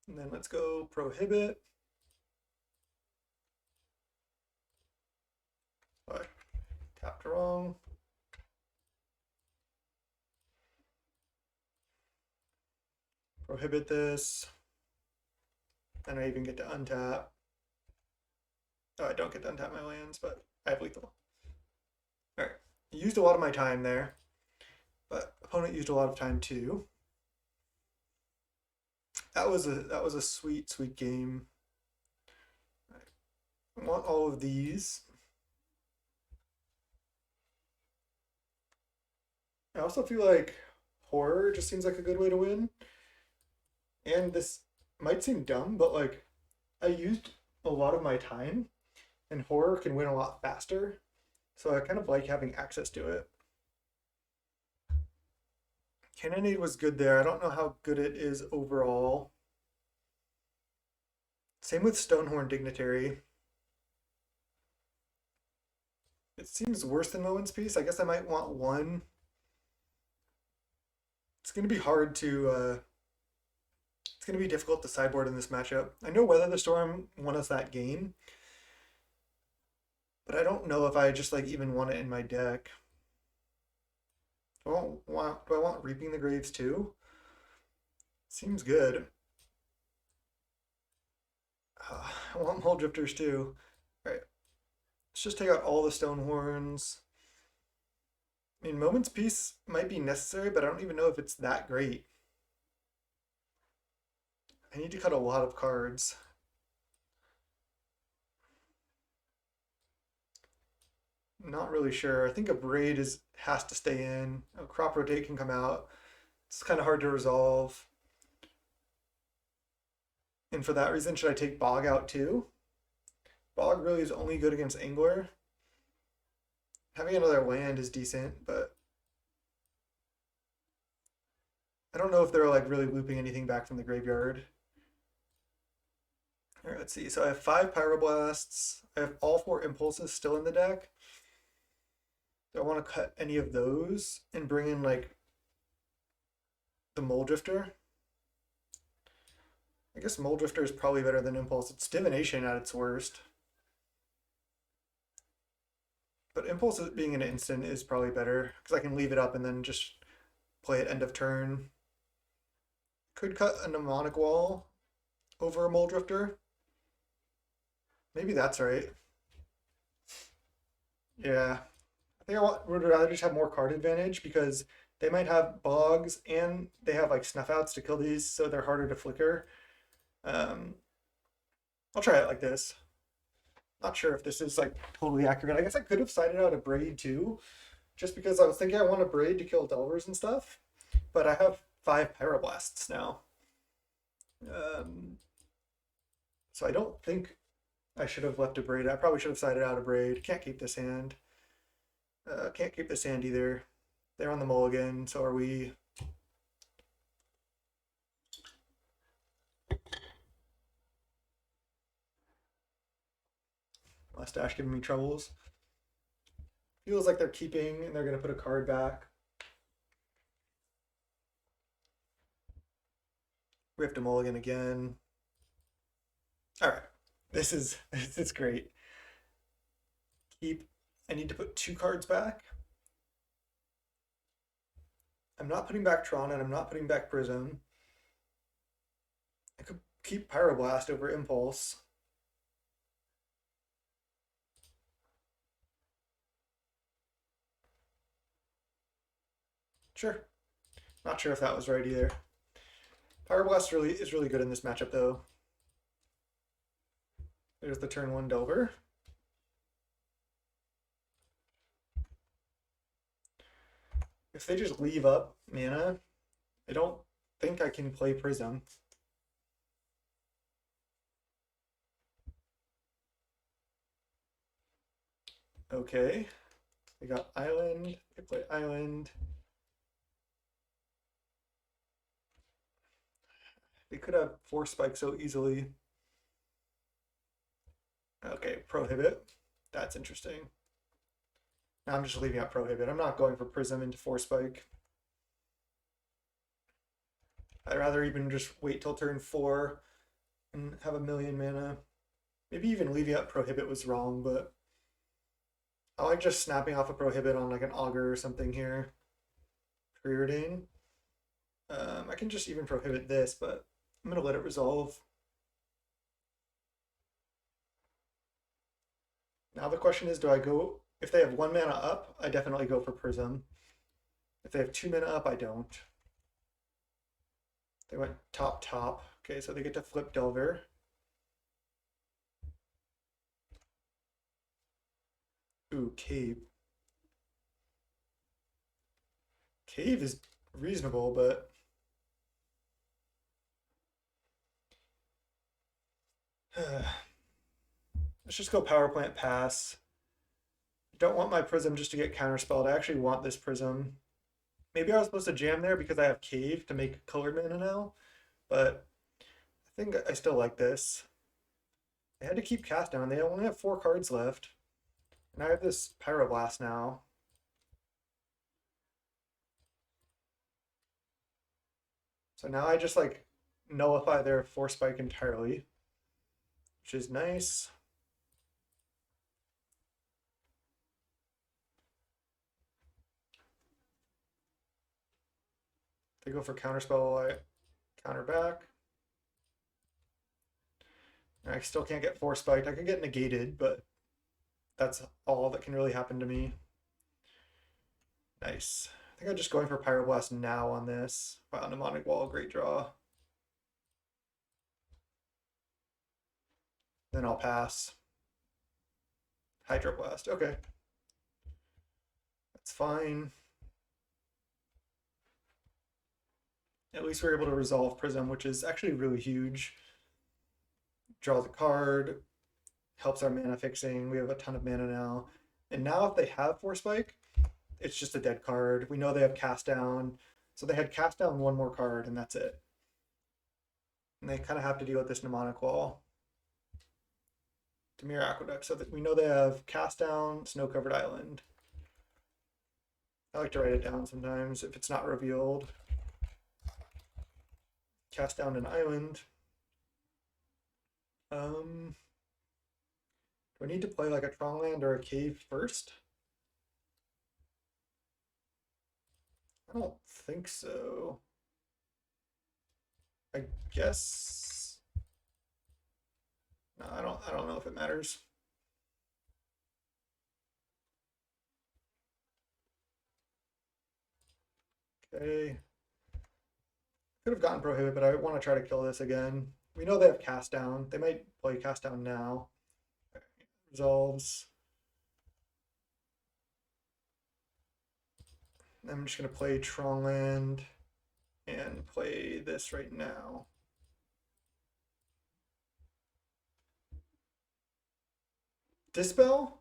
And then let's go Prohibit. But tapped wrong. Prohibit this. Then I even get to untap. Oh, I don't get to untap my lands, but I have lethal. All right, used a lot of my time there, but opponent used a lot of time too. That was a sweet game. I want all of these. I also feel like horror just seems like a good way to win. And this might seem dumb, but like I used a lot of my time, and horror can win a lot faster. So I kind of like having access to it. Cannonade was good there. I don't know how good it is overall. Same with Stonehorn Dignitary. It seems worse than Moen's Peace. I guess I might want 1. It's going to be hard to... it's going to be difficult to sideboard in this matchup. I know Weather the Storm won us that game, but I don't know if I just like even want it in my deck. Do I want Reaping the Graves too? Seems good. I want Mulldrifters too. All right, let's just take out all the Stonehorns. I mean, Moment's Peace might be necessary, but I don't even know if it's that great. I need to cut a lot of cards. Not really sure. I think Abrade has to stay in. Crop Rotate can come out. It's kind of hard to resolve. And for that reason, should I take Bog out too? Bog really is only good against Angler. Having another land is decent, but I don't know if they're like really looping anything back from the graveyard. All right, let's see. So I have 5 Pyroblasts. I have all 4 Impulses still in the deck. Do I want to cut any of those and bring in like the Mulldrifter? I guess Mulldrifter is probably better than Impulse. It's Divination at its worst. But Impulse being an instant is probably better because I can leave it up and then just play at end of turn. Could cut a Mnemonic Wall over a Mulldrifter. Maybe that's right. Yeah. I think would rather just have more card advantage because they might have Bogs and they have like Snuff Outs to kill these, so they're harder to flicker. I'll try it like this. Not sure if this is like totally accurate. I guess I could have sided out Abrade too, just because I was thinking I want Abrade to kill Delvers and stuff, but I have 5 Pyroblasts now. So I don't think I should have left Abrade. I probably should have sided out Abrade. Can't keep this hand. Can't keep this hand either. They're on the mulligan, so are we. Mustache giving me troubles. Feels like they're keeping and they're going to put a card back. We have to mulligan again. All right, this is great. Keep. I need to put 2 cards back. I'm not putting back Tron and I'm not putting back Prism. I could keep Pyroblast over Impulse. Sure. Not sure if that was right either. Pyroblast is really good in this matchup though. There's the turn 1 Delver. If they just leave up mana, I don't think I can play Prism. Okay. They got Island. They play Island. They could have Force Spike so easily. Okay, Prohibit. That's interesting. Now I'm just leaving out Prohibit. I'm not going for Prism into Force Spike. I'd rather even just wait till turn 4 and have a million mana. Maybe even leaving out Prohibit was wrong, but I like just snapping off a Prohibit on like an Augur or something here. Preordain. I can just even Prohibit this, but I'm going to let it resolve. Now the question is, do I go, if they have 1 mana up, I definitely go for Prism. If they have 2 mana up, I don't. They went top. Okay, so they get to flip Delver. Ooh, Cave. Cave is reasonable, but let's just go Power Plant pass. I don't want my Prism just to get counterspelled. I actually want this Prism. Maybe I was supposed to jam there because I have Cave to make colored mana now, but I think I still like this. They had to keep cast down. They only have 4 cards left. And I have this Pyroblast now. So now I just like nullify their Force Spike entirely, which is nice. They go for counterspell, I counter back. I still can't get Force Spiked. I could get negated, but that's all that can really happen to me. Nice. I think I'm just going for Pyroblast now on this. Wow, Mnemonic Wall, great draw. Then I'll pass. Hydroblast, okay. That's fine. At least we're able to resolve Prism, which is actually really huge. Draws a card, helps our mana fixing. We have a ton of mana now. And now if they have Force Spike, it's just a dead card. We know they have Cast Down. So they had Cast Down one more card, and that's it. And they kind of have to deal with this Mnemonic Wall. Dimir Aqueduct. So that we know they have Cast Down, Snow Covered Island. I like to write it down sometimes if it's not revealed. Cast Down an Island. Do I need to play like a Tron land or a cave first? I don't think so. I guess. No, I don't know if it matters. Okay. Could have gotten Prohibit, but I want to try to kill this again. We know they have Cast Down. They might play Cast Down now. Resolves. I'm just going to play Tron land and play this right now. Dispel?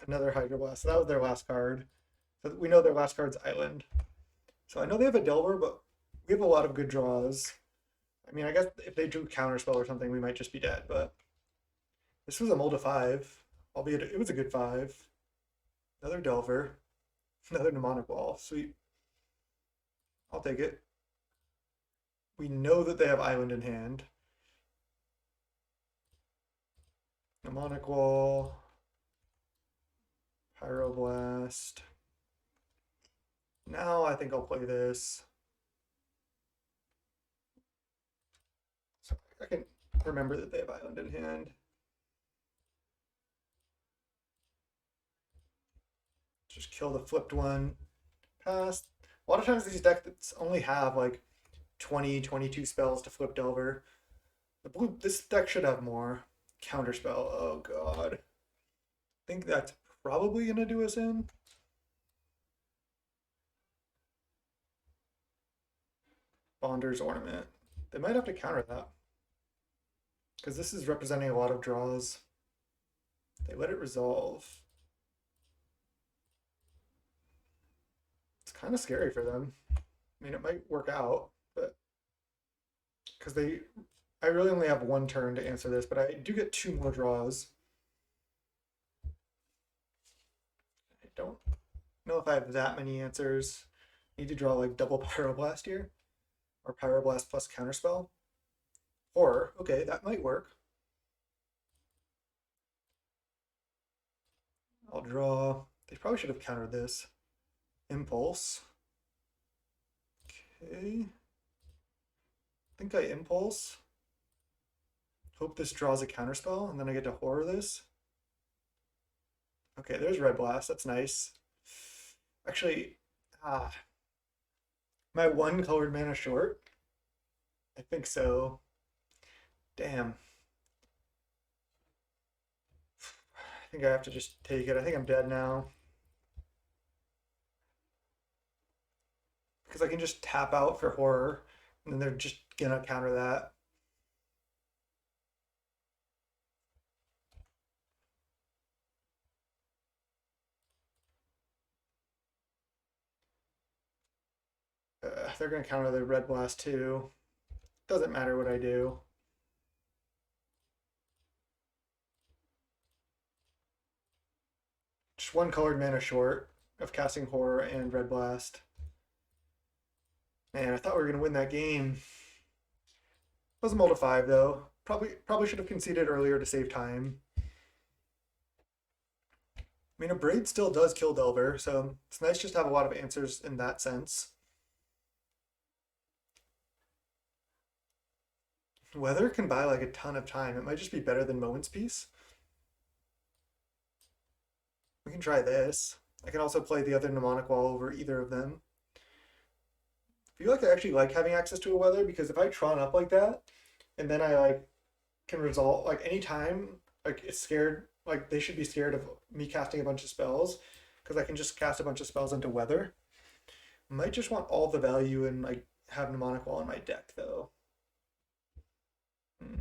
Another Hydroblast. So that was their last card. So we know their last card's Island. So I know they have a Delver, but we have a lot of good draws. I mean, I guess if they drew Counterspell or something, we might just be dead, but this was a Mold of 5, albeit it was a good 5. Another Delver. Another Mnemonic Wall. Sweet. I'll take it. We know that they have Island in hand. Mnemonic Wall. Pyroblast. Now I think I'll play this. So I can remember that they have Island in hand. Just kill the flipped one. Pass. A lot of times these decks only have like 20, 22 spells to flip Delver. This deck should have more. Counterspell. Oh god. I think that's probably going to do us in. Bonder's Ornament. They might have to counter that. Because this is representing a lot of draws. They let it resolve. It's kind of scary for them. I mean, it might work out, but because I really only have one turn to answer this, but I do get 2 more draws. I don't know if I have that many answers. I need to draw like double Pyroblast here, or Pyroblast plus Counterspell. Or, okay, that might work. I'll draw. They probably should have countered this. Impulse. Okay. I think I Impulse. Hope this draws a counterspell, and then I get to horror this. Okay, there's Red Blast. That's nice. Actually, my 1 colored mana short? I think so. Damn. I think I have to just take it. I think I'm dead now. Because I can just tap out for horror, and then they're just gonna counter that. They're gonna counter the Red Blast too. Doesn't matter what I do. Just 1 colored mana short of casting horror and Red Blast. Man, I thought we were gonna win that game. It was a Mold of 5 though. Probably should have conceded earlier to save time. I mean, Abrade still does kill Delver, so it's nice just to have a lot of answers in that sense. Weather can buy like a ton of time. It might just be better than Moment's Peace. We can try this. I can also play the other Mnemonic Wall over either of them. I feel like I actually like having access to a weather because if I Tron up like that, and then I like can resolve like anytime like it's scared like they should be scared of me casting a bunch of spells because I can just cast a bunch of spells into weather. Might just want all the value and like have Mnemonic Wall in my deck though. Hmm.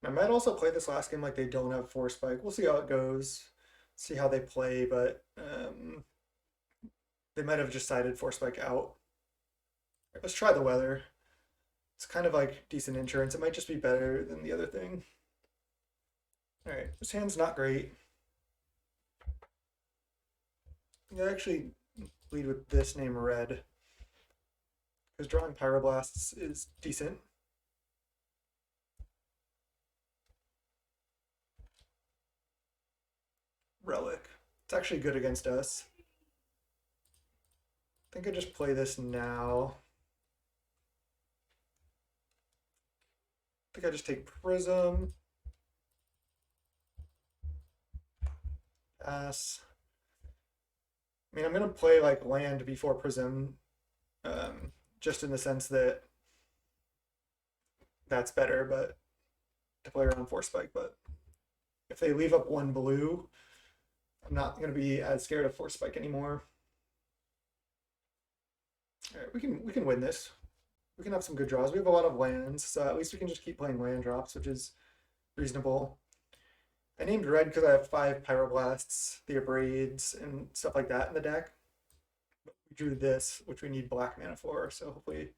I might also play this last game like they don't have Force Spike. We'll see how it goes. See how they play, but they might have just sided Force Spike out. Let's try the weather. It's kind of like decent insurance. It might just be better than the other thing. All right, this hand's not great. I actually lead with this name red because drawing Pyroblasts is decent. Relic. It's actually good against us. I think I just play this now. I think I just take Prism. Pass. I mean, I'm going to play like land before Prism, just in the sense that that's better, but to play around Force Spike. But if they leave up one blue, I'm not going to be as scared of Force Spike anymore. All right, we can win this. We can have some good draws. We have a lot of lands, so at least we can just keep playing land drops, which is reasonable. I named red because I have 5 Pyroblasts, the Abrades, and stuff like that in the deck. But we drew this, which we need black mana for, so hopefully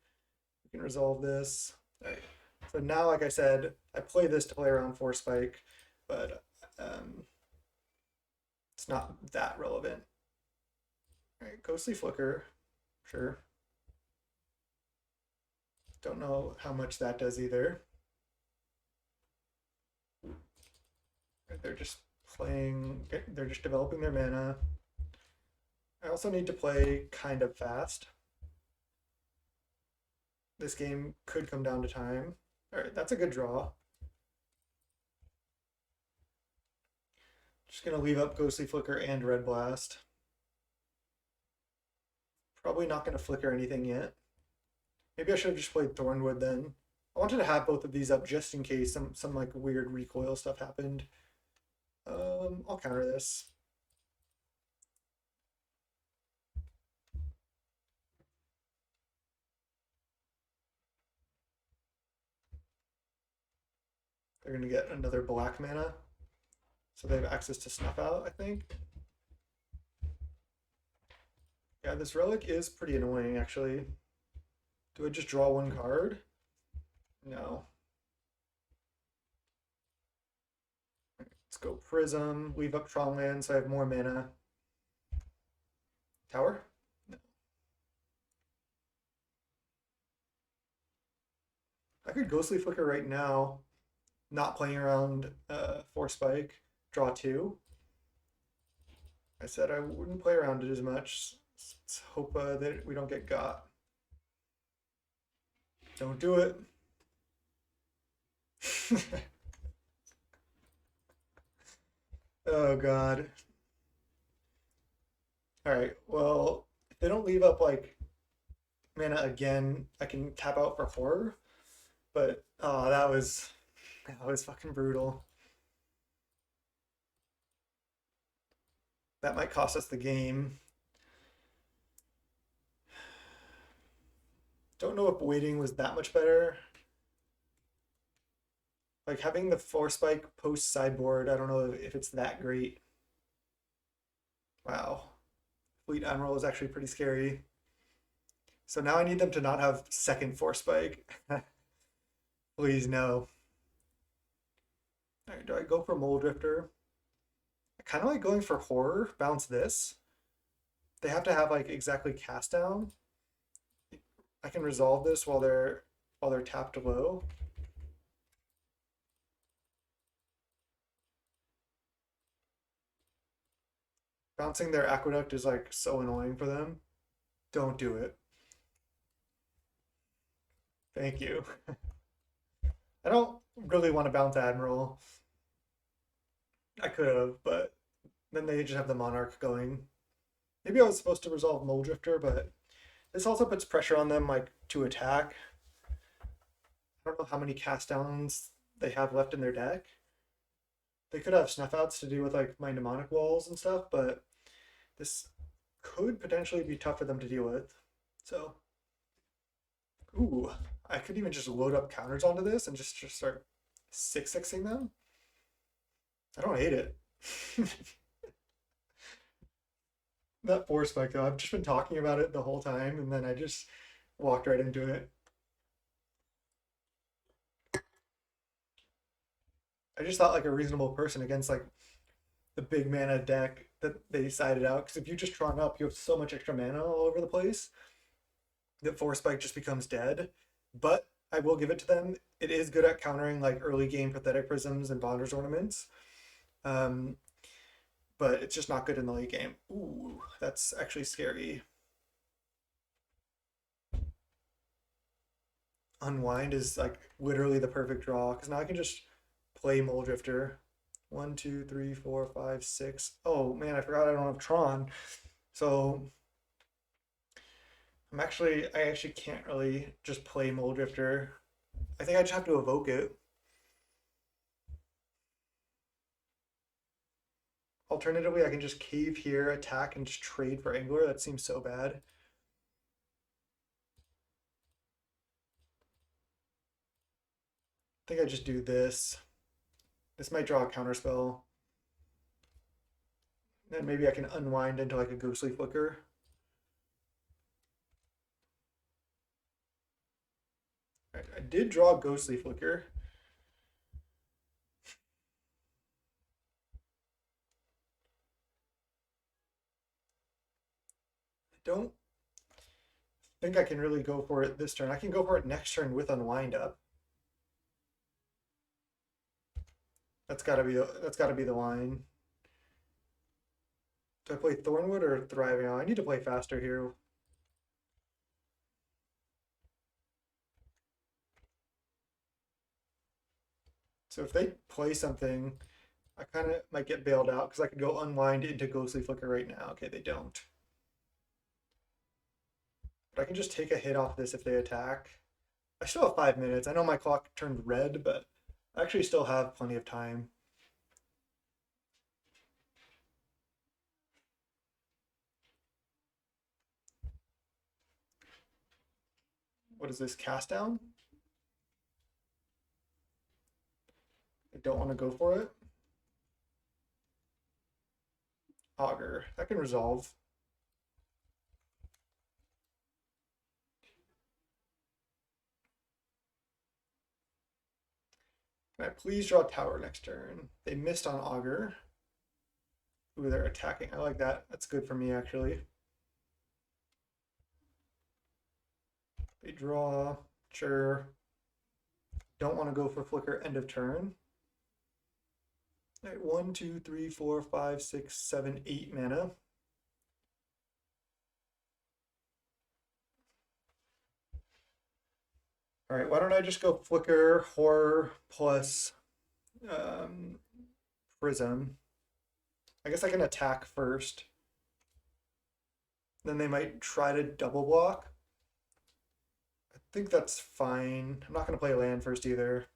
we can resolve this. All right. So now, like I said, I play this to play around Force Spike, but it's not that relevant. All right, Ghostly Flicker, sure. Don't know how much that does either. They're just playing, they're just developing their mana. I also need to play kind of fast. This game could come down to time. All right, that's a good draw. Just gonna leave up Ghostly Flicker and Red Blast. Probably not gonna flicker anything yet. Maybe I should have just played Thornwood then. I wanted to have both of these up just in case some like weird recoil stuff happened. I'll counter this. They're gonna get another black mana. So they have access to Snuff Out, I think. Yeah, this relic is pretty annoying actually. Do I just draw one card? No. Let's go Prism, leave up Tron land so I have more mana. Tower? No. I could Ghostly Flicker right now, not playing around Force Spike, draw 2. I said I wouldn't play around it as much. Let's hope that we don't get got. Don't do it. Oh god. Alright, well, if they don't leave up like mana again, I can tap out for horror. But oh that was fucking brutal. That might cost us the game. Don't know if waiting was that much better. Like having the Force Spike post sideboard, I don't know if it's that great. Wow. Fleet Admiral is actually pretty scary. So now I need them to not have second Force Spike. Please no. All right, do I go for Mulldrifter? I kind of like going for Horror. Bounce this. They have to have like exactly cast down. I can resolve this while they're tapped low. Bouncing their Aqueduct is like so annoying for them. Don't do it. Thank you. I don't really want to bounce Admiral. I could have, but then they just have the Monarch going. Maybe I was supposed to resolve Mulldrifter, but this also puts pressure on them, like, to attack. I don't know how many cast downs they have left in their deck. They could have snuff outs to do with like my mnemonic walls and stuff, but this could potentially be tough for them to deal with. So, ooh, I could even just load up counters onto this and just start 6-6ing them. I don't hate it. That force spike though, I've just been talking about it the whole time, and then I just walked right into it. I just thought like a reasonable person against like the big mana deck that they decided out. Because if you just Tron up, you have so much extra mana all over the place that Force Spike just becomes dead. But I will give it to them. It is good at countering like early game Prophetic Prisms and Bonders Ornaments. Um, but it's just not good in the late game. Ooh, that's actually scary. Unwind is like literally the perfect draw because now I can just play Mulldrifter. 1, 2, 3, 4, 5, 6. Oh man, I forgot I don't have Tron. So I actually can't really just play Mulldrifter. I think I just have to evoke it. Alternatively, I can just cave here, attack, and just trade for Angler. That seems so bad. I think I just do this. This might draw a counterspell. Then maybe I can unwind into like a Ghostly Flicker. I did draw a Ghostly Flicker. I don't think I can really go for it this turn. I can go for it next turn with Unwind up. That's gotta be the line. Do I play Thornwood or Thriving? Oh, I need to play faster here. So if they play something, I kind of might get bailed out because I could go Unwind into Ghostly Flicker right now. Okay, they don't. But I can just take a hit off this if they attack. I still have 5 minutes. I know my clock turned red, but I actually still have plenty of time. What is this, cast down? I don't want to go for it. Augur, that can resolve. Can I please draw Tower next turn? They missed on Augur. Ooh, they're attacking. I like that. That's good for me, actually. They draw. Sure. Don't want to go for Flicker end of turn. All right, 1, 2, 3, 4, 5, 6, 7, 8 mana. All right, why don't I just go Flicker, Horror, plus um, Prism. I guess I can attack first. Then they might try to double block. I think that's fine. I'm not going to play land first either.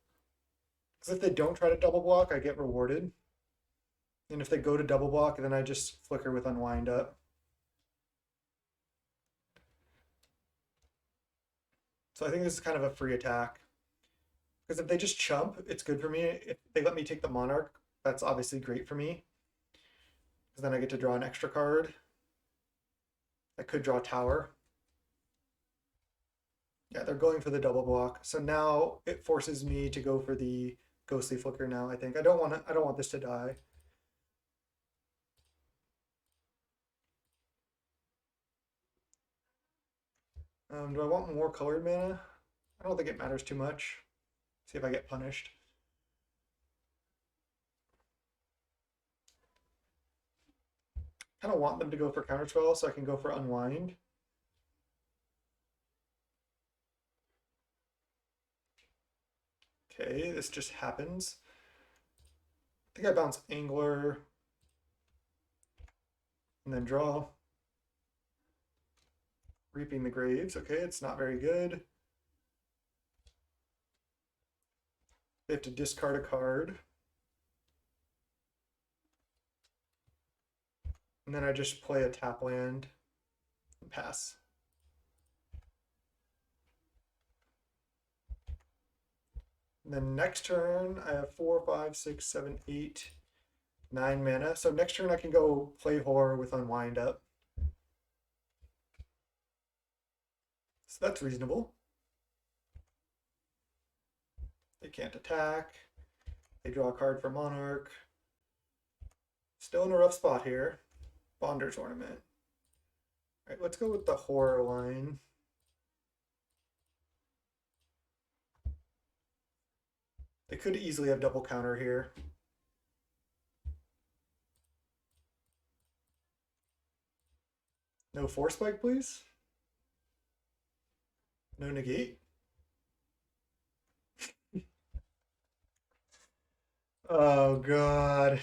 Because if they don't try to double block, I get rewarded. And if they go to double block, then I just Flicker with Unwind up. So I think this is kind of a free attack. Because if they just chump, it's good for me. If they let me take the Monarch, that's obviously great for me. Because then I get to draw an extra card. I could draw Tower. Yeah, they're going for the double block. So now it forces me to go for the Ghostly Flicker now, I think. I don't want this to die. Do I want more colored mana? I don't think it matters too much. See if I get punished. Kind of want them to go for counterspell so I can go for Unwind. Okay, this just happens. think I bounce Angler and then draw. Reaping the Graves. Okay, it's not very good. They have to discard a card. And then I just play a tap land and pass. And then next turn, I have 4, 5, 6, 7, 8, 9 mana. So next turn I can go play Horror with Unwind up. So that's reasonable. They can't attack. They draw a card for Monarch. Still in a rough spot here. Bonder's Ornament. All right, let's go with the Horror line. They could easily have double counter here. No Force Spike, please. No negate. Oh god.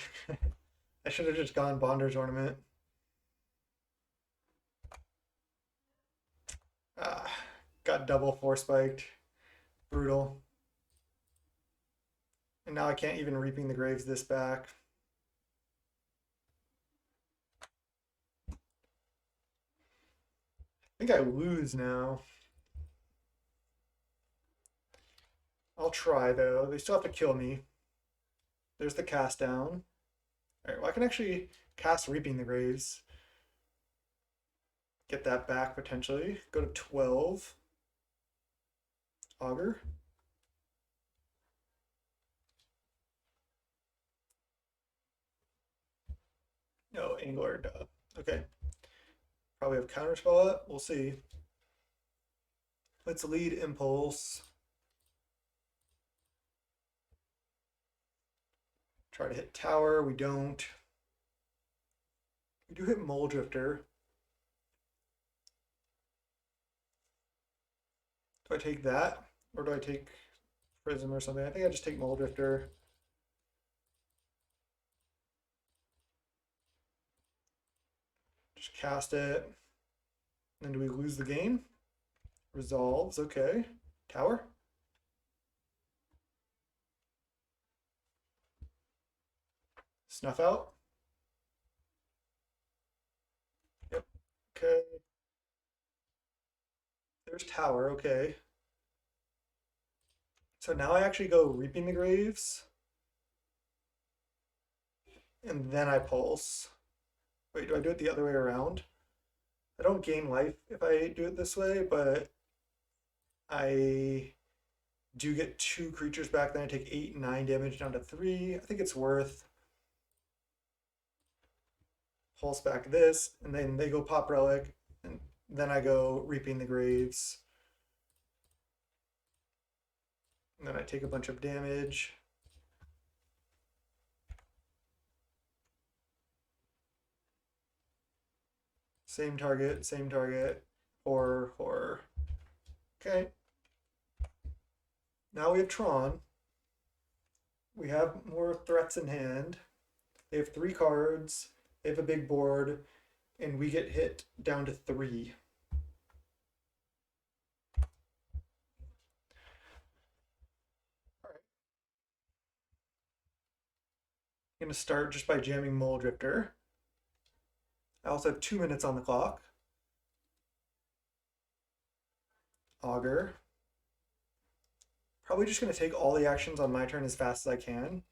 I should have just gone Bonder's Ornament. Got double Force Spiked. Brutal. And now I can't even Reaping the Graves this back. I think I lose now. I'll try though. They still have to kill me. There's the cast down. Alright, well I can actually cast Reaping the Graves. Get that back potentially. Go to 12. Augur. No, Angler, duh. Okay. Probably have Counterspell up. We'll see. Let's lead Impulse. Try to hit Tower. We don't. We do hit Mulldrifter. Do I take that? Or do I take Prism or something? I think I just take Mulldrifter. Just cast it. Then do we lose the game? Resolves, okay. Tower. Snuff out. Yep. Okay. There's Tower, okay. So now I actually go Reaping the Graves. And then I Pulse. Wait, do I do it the other way around? I don't gain life if I do it this way, but I do get 2 creatures back. Then I take 8 and 9 damage down to 3. I think it's worth. Pulse back this, and then they go Pop Relic, and then I go Reaping the Graves. And then I take a bunch of damage. Same target, horror, horror. Okay. Now we have Tron. We have more threats in hand. They have 3 cards. They have a big board, and we get hit down to 3. All right. I'm going to start just by jamming Mulldrifter. I also have 2 minutes on the clock. Augur. Probably just going to take all the actions on my turn as fast as I can.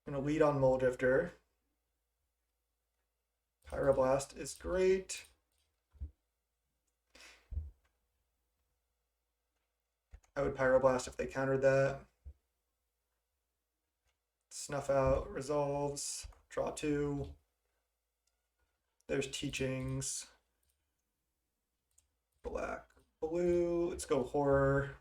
I'm going to lead on Mulldrifter. Pyroblast is great. I would Pyroblast if they countered that. Snuff out, resolves, draw 2. There's Teachings. Black, blue, let's go horror.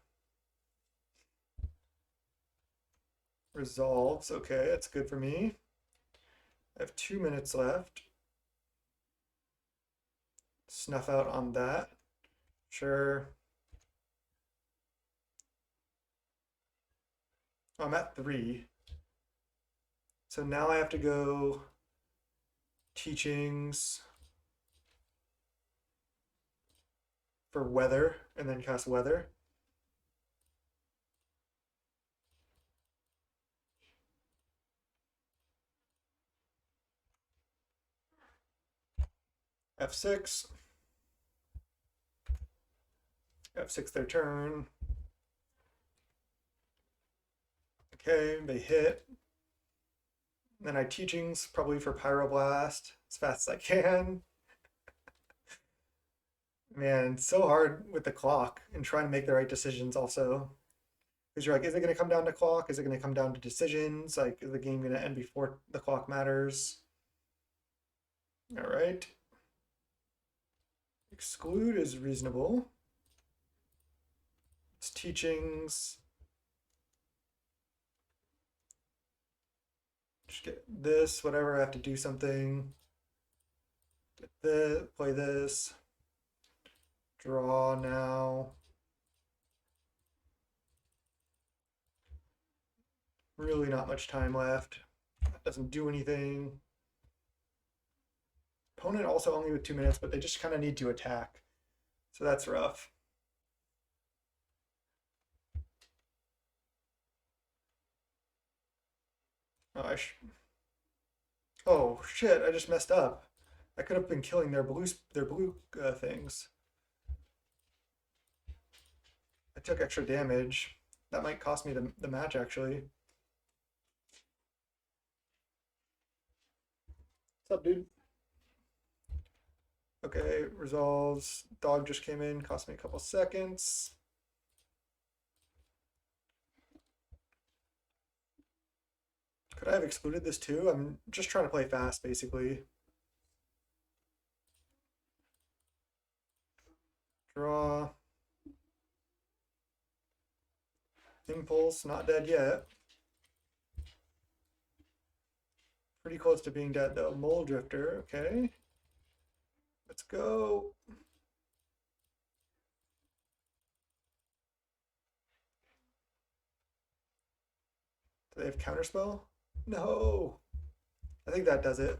Resolves, okay, that's good for me. I have 2 minutes left. Snuff out on that. Sure. Oh, I'm at 3. So now I have to go teachings for weather and then cast weather. F6. F6 their turn. Okay, they hit. Then I teachings probably for Pyroblast as fast as I can. Man, it's so hard with the clock and trying to make the right decisions also. Because you're like, is it going to come down to clock? Is it going to come down to decisions? Like, is the game going to end before the clock matters? All right. Exclude is reasonable. It's teachings. Just get this, whatever, I have to do something. Get this, play this. Draw now. Really not much time left. That doesn't do anything. Opponent also only with 2 minutes, but they just kind of need to attack. So that's rough. Oh, oh shit! I just messed up. I could have been killing their blue things. I took extra damage. That might cost me the match actually. What's up, dude? Okay, resolves. Dog just came in, cost me a couple seconds. Could I have excluded this too? I'm just trying to play fast, basically. Draw. Impulse, not dead yet. Pretty close to being dead though. Mulldrifter, okay. Let's go. Do they have counterspell? No. I think that does it.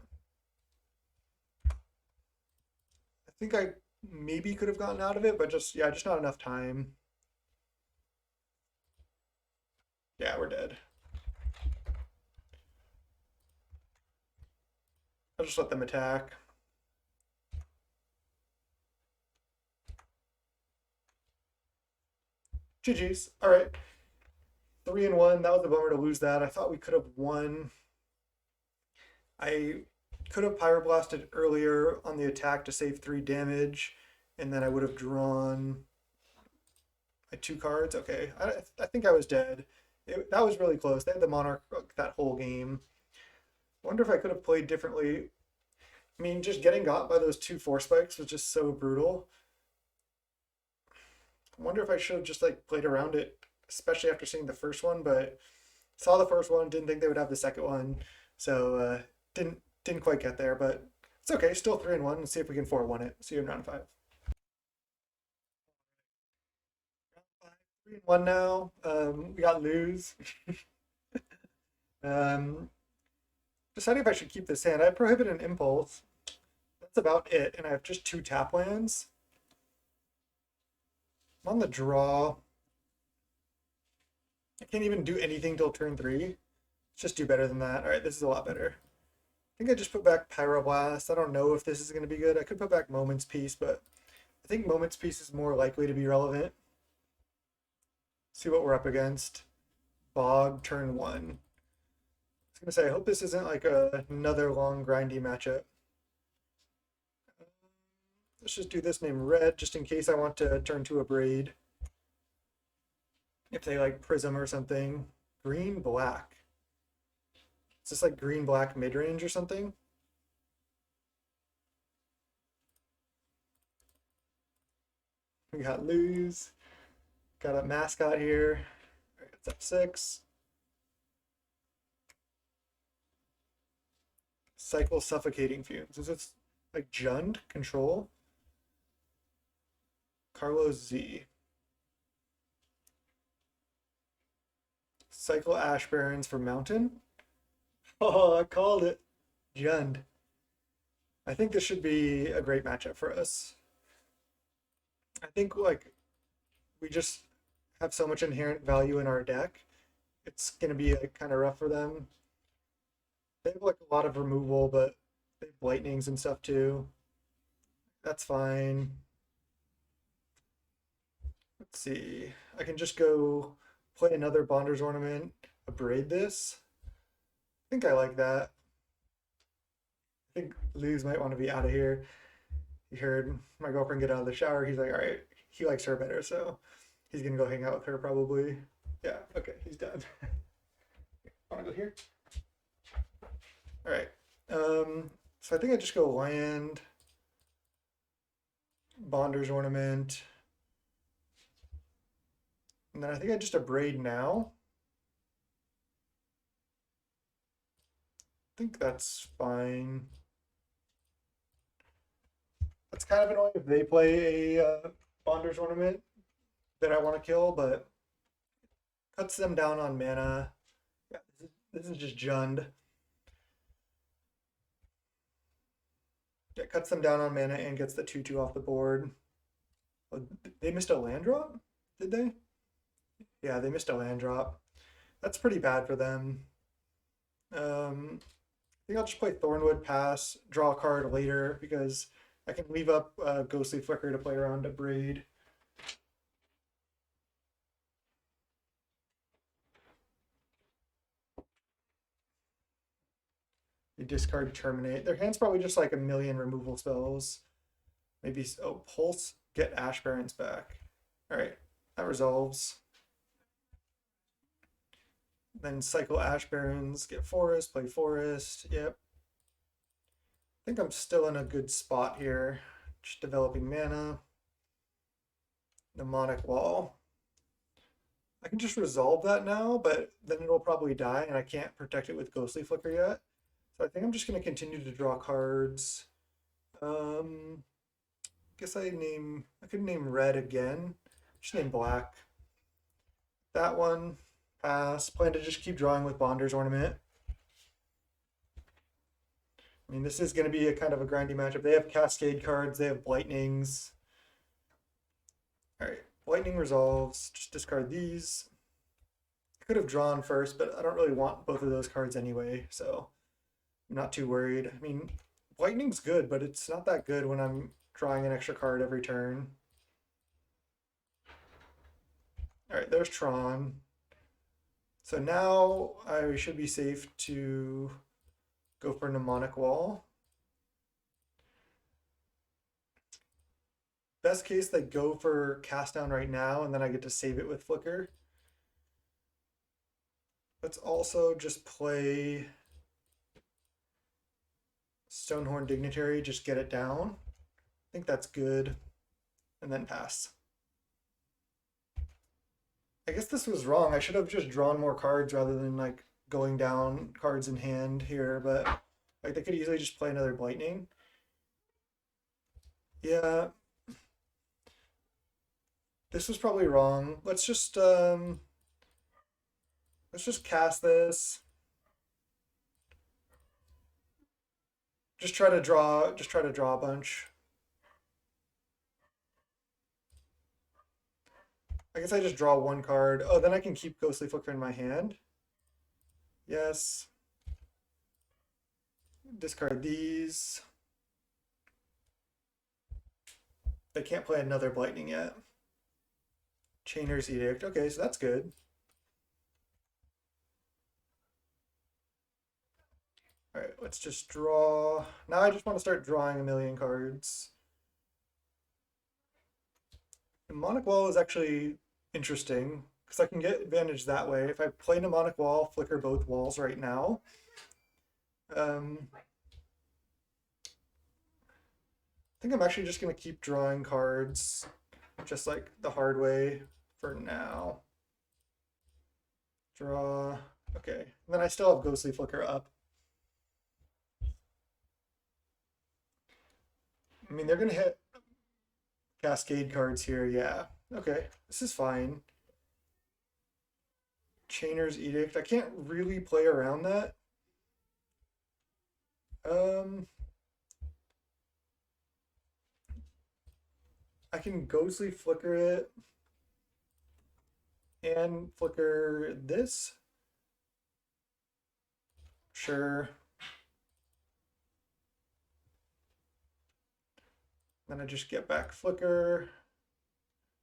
I think I maybe could have gotten out of it, but just, yeah, just not enough time. Yeah, we're dead. I'll just let them attack. GG's. All right. 3-1. That was a bummer to lose that. I thought we could have won. I could have Pyroblasted earlier on the attack to save 3 damage, and then I would have drawn my 2 cards. Okay, I think I was dead. That was really close. They had the Monarch that whole game. I wonder if I could have played differently. I mean, just getting got by those 2 Force Spikes was just so brutal. I wonder if I should have just like played around it, especially after seeing the first one, but saw the first one, didn't think they would have the second one, so didn't quite get there, but it's okay. Still 3-1. Let's see if we can 4-1 it. See you in round 5. Round 5, 3-1 now. We got lose. Deciding if I should keep this hand. I have Prohibit and Impulse. That's about it, and I have just 2 tap lands. I'm on the draw. I can't even do anything till turn 3. Let's just do better than that. All right, this is a lot better. I think I just put back Pyroblast. I don't know if this is going to be good. I could put back Moment's Peace, but I think Moment's Peace is more likely to be relevant. See what we're up against. Bog, turn 1. I was going to say, I hope this isn't like another long, grindy matchup. Let's just do this name red, just in case I want to turn to Abrade. If they like Prism or something. Green, black. Is this like green, black mid-range or something? We got lose. Got a mascot here. All right, it's F6. Cycle Suffocating Fumes. Is this like Jund? Control? Carlos Z. Cycle Ash Barrens for Mountain. Oh, I called it. Jund. I think this should be a great matchup for us. I think like we just have so much inherent value in our deck. It's gonna be like kind of rough for them. They have like a lot of removal, but they have lightnings and stuff too. That's fine. Let's see. I can just go play another Bonder's Ornament, Abrade this. I think I like that. I think Luz might want to be out of here. He heard my girlfriend get out of the shower. He's like, all right, he likes her better, so he's gonna go hang out with her probably. Yeah, okay, he's done. Wanna go here? All right. So I think I just go land, Bonder's Ornament, and then I think I just Abrade now. I think that's fine. That's kind of annoying if they play a Bonder's Ornament that I want to kill, but cuts them down on mana. Yeah, this is just Jund. Yeah, cuts them down on mana and gets the 2/2 off the board. Oh, they missed a land drop? Did they? Yeah, they missed a land drop. That's pretty bad for them. I think I'll just play Thornwood, pass, draw a card later because I can leave up Ghostly Flicker to play around a Braid. You discard Terminate. Their hand's probably just like a million removal spells. Maybe, oh, Pulse, get Ash Barrens back. All right, that resolves. Then cycle Ash Barrens, get Forest, play Forest. Yep. I think I'm still in a good spot here. Just developing mana. Mnemonic Wall. I can just resolve that now, but then it'll probably die, and I can't protect it with Ghostly Flicker yet. So I think I'm just going to continue to draw cards. Guess I could name red again. Just name black. That one, pass. Plan to just keep drawing with Bonder's Ornament. I mean, this is going to be a kind of a grindy matchup. They have Cascade cards. They have Lightnings. All right, Lightning resolves. Just discard these. I could have drawn first, but I don't really want both of those cards anyway, so I'm not too worried. I mean, Lightning's good, but it's not that good when I'm drawing an extra card every turn. All right, there's Tron. So now I should be safe to go for Mnemonic Wall. Best case, they go for Cast Down right now, and then I get to save it with Flicker. Let's also just play Stonehorn Dignitary, just get it down. I think that's good. And then pass. I guess this was wrong. I should have just drawn more cards rather than like going down cards in hand here, but like they could easily just play another Lightning. Yeah. This was probably wrong. Let's just cast this. Just try to draw a bunch. I guess I just draw one card. Oh, then I can keep Ghostly Flicker in my hand. Yes. Discard these. They can't play another Lightning yet. Chainer's Edict. Okay, so that's good. All right, let's just draw. Now I just want to start drawing a million cards. Mnemonic Wall is actually interesting because I can get advantage that way. If I play Mnemonic Wall, flicker both walls right now. I think I'm actually just going to keep drawing cards just like the hard way for now. Draw. Okay. And then I still have Ghostly Flicker up. I mean, they're going to hit Cascade cards here. Yeah. Okay. This is fine. Chainer's Edict. I can't really play around that. I can Ghostly Flicker it and flicker this. Sure. Then I just get back Flicker.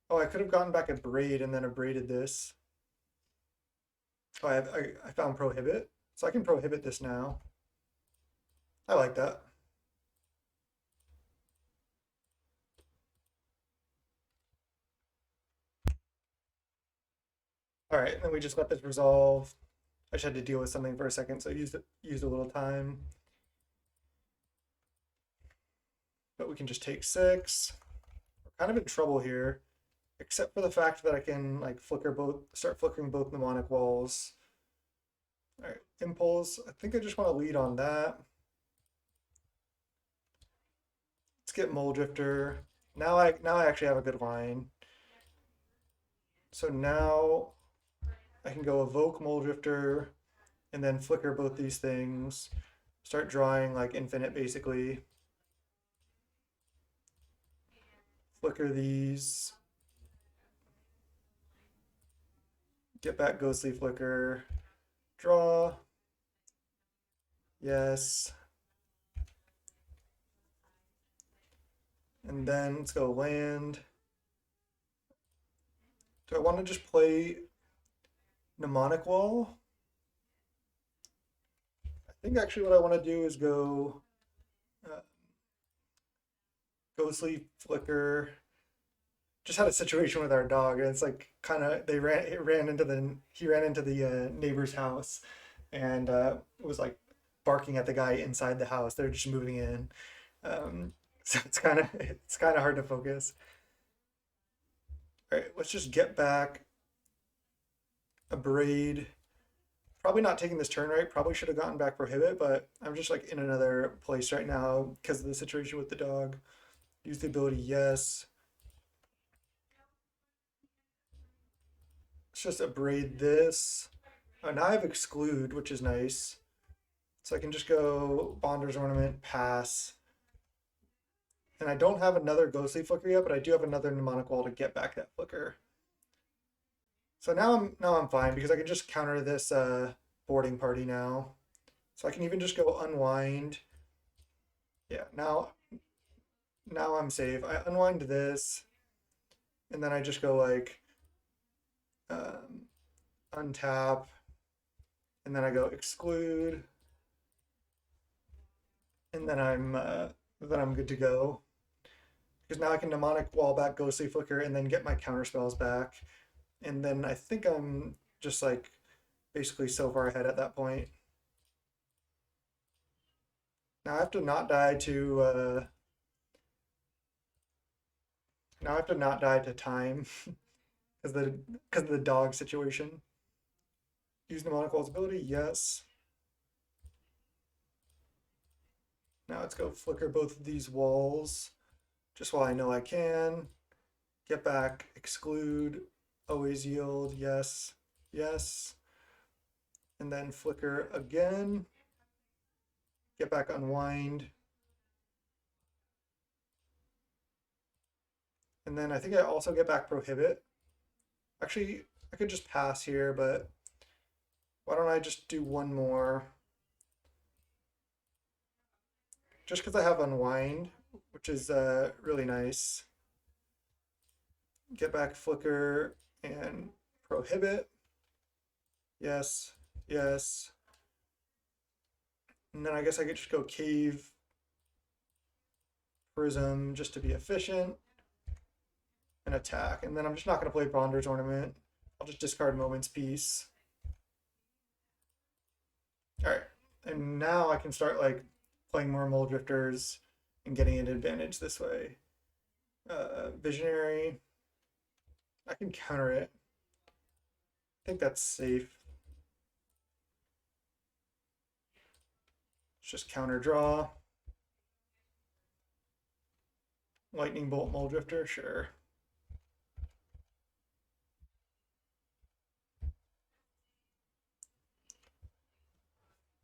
Oh, I could have gotten back Abrade and then abraded this. Oh, I found Prohibit. So I can Prohibit this now. I like that. All right, and then we just let this resolve. I just had to deal with something for a second, so used a little time. But we can just take 6. We're kind of in trouble here, except for the fact that I can like start flickering both mnemonic walls. All right, Impulse. I think I just want to lead on that. Let's get Mulldrifter. Now I actually have a good line. So now I can go evoke Mulldrifter and then flicker both these things. Start drawing like infinite basically. Flicker these. Get back Ghostly Flicker. Draw. Yes. And then let's go land. Do I want to just play Mnemonic Wall? I think actually what I want to do is go Ghostly Flicker. Just had a situation with our dog, and it's like kind of he ran into the neighbor's house, and was like barking at the guy inside the house. They're just moving in, so it's kind of hard to focus. All right, let's just get back Abrade. Probably not taking this turn right. Probably should have gotten back Prohibit, but I'm just like in another place right now because of the situation with the dog. Use the ability, yes. Let's just Abrade this. Oh, now I have Exclude, which is nice. So I can just go Bonder's Ornament, pass. And I don't have another Ghostly Flicker yet, but I do have another Mnemonic Wall to get back that Flicker. So now I'm fine because I can just counter this boarding party now. So I can even just go Unwind. Yeah, now I'm safe. I unwind this, and then I just go like untap, and then I go Exclude, and then I'm good to go. Because now I can Mnemonic Wall back Ghostly Flicker and then get my counter spells back. And then I think I'm just like basically so far ahead at that point. Now I have to not die to now I have to not die to time because of the dog situation. Use Mnemonic Wall's ability, yes. Now let's go flicker both of these walls just while I know I can. Get back, Exclude, always yield, yes, yes. And then flicker again. Get back, Unwind. And then I think I also get back Prohibit. Actually, I could just pass here, but why don't I just do one more? Just because I have Unwind, which is really nice. Get back Flicker and Prohibit. Yes, yes. And then I guess I could just go Cave Prism just to be efficient and attack. And then I'm just not going to play Bonder's Ornament. I'll just discard Moment's Peace. All right, and now I can start like playing more Mulldrifters and getting an advantage this way. Visionary. I can counter it. I think that's safe. Let's just counter draw. Lightning Bolt Mulldrifter, sure.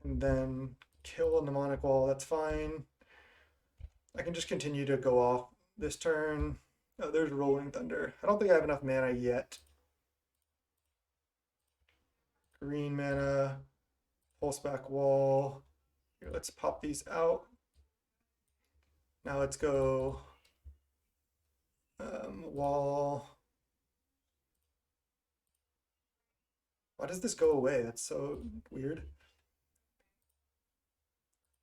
and then kill a Mnemonic Wall. That's fine. I can just continue to go off this turn. Oh, there's Rolling Thunder. I don't think I have enough mana yet. Green mana, Pulse back Wall. Here, let's pop these out. Now let's go Wall. Why does this go away? That's so weird.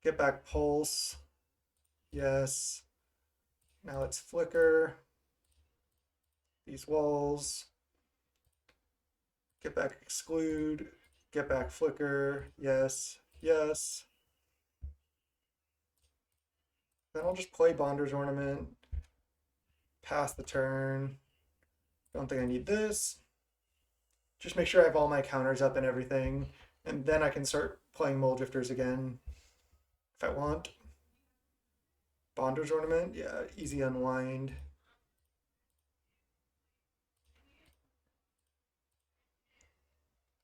Get back Pulse. Yes. Now let's flicker these walls. Get back Exclude. Get back Flicker. Yes. Yes. Then I'll just play Bonder's Ornament. Pass the turn. Don't think I need this. Just make sure I have all my counters up and everything. And then I can start playing Mulldrifters again if I want. Bonder's Ornament, yeah, easy unwind.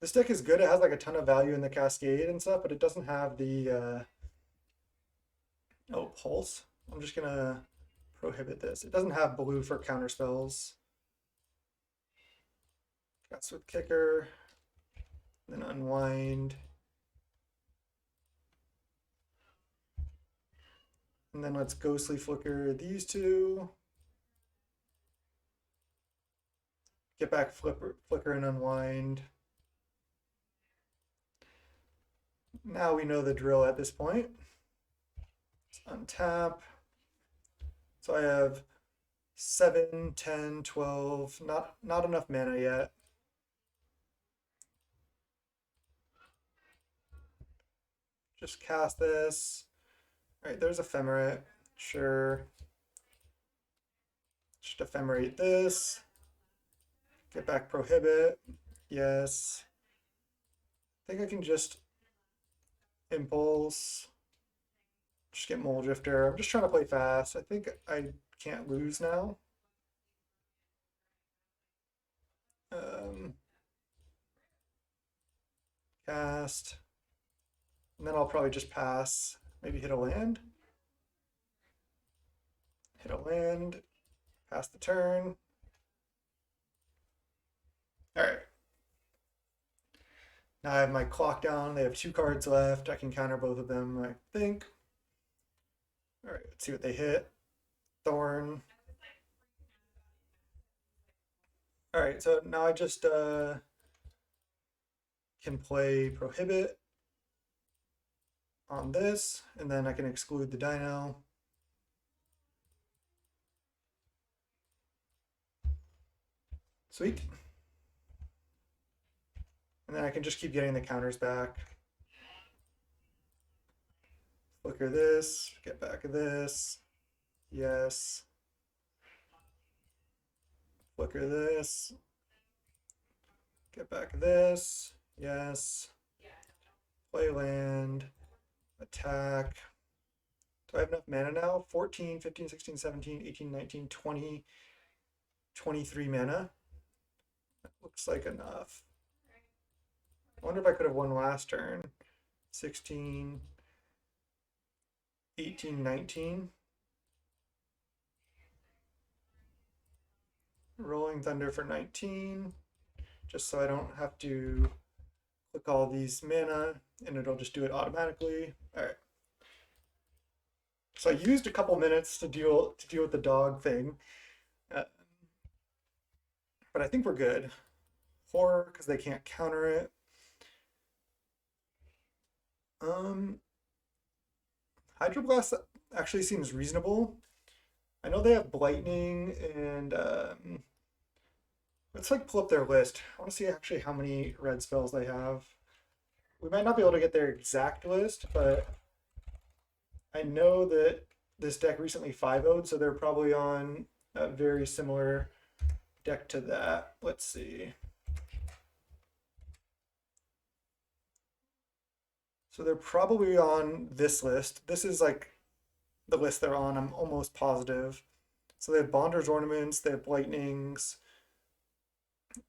This deck is good. It has like a ton of value in the Cascade and stuff, but it doesn't have the oh, Pulse. I'm just gonna prohibit this. It doesn't have blue for counter spells. Guts with Kicker, then Unwind. And then let's Ghostly Flicker these two. Get back Flicker and Unwind. Now we know the drill at this point. Let's untap. So I have 7, 10, 12, not enough mana yet. Just cast this. All right, there's Ephemerate. Sure. Just Ephemerate this. Get back Prohibit. Yes. I think I can just Impulse. Just get Mulldrifter. I'm just trying to play fast. I think I can't lose now. Cast. And then I'll probably just pass. Maybe hit a land. Hit a land. Pass the turn. All right. Now I have my clock down. They have 2 cards left. I can counter both of them, I think. All right, let's see what they hit. Thorn. All right, so now I just can play Prohibit on this, and then I can exclude the Dino. Sweet. And then I can just keep getting the counters back. Flicker this, get back this. Yes. Flicker this. Get back this. Yes. Play land. Attack. Do I have enough mana now? 14, 15, 16, 17, 18, 19, 20, 23 mana. That looks like enough. I wonder if I could have won last turn. 16, 18, 19. Rolling Thunder for 19, just so I don't have to click all these mana, and it'll just do it automatically. All right. So I used a couple minutes to deal with the dog thing, but I think we're good. Horror, because they can't counter it. Hydroblast actually seems reasonable. I know they have Blightning and let's like pull up their list. I want to see actually how many red spells they have. We might not be able to get their exact list, but I know that this deck recently 5-0'd, so they're probably on a very similar deck to that. Let's see. So they're probably on this list. This is like the list they're on, I'm almost positive. So they have Bonder's Ornaments, they have Lightnings,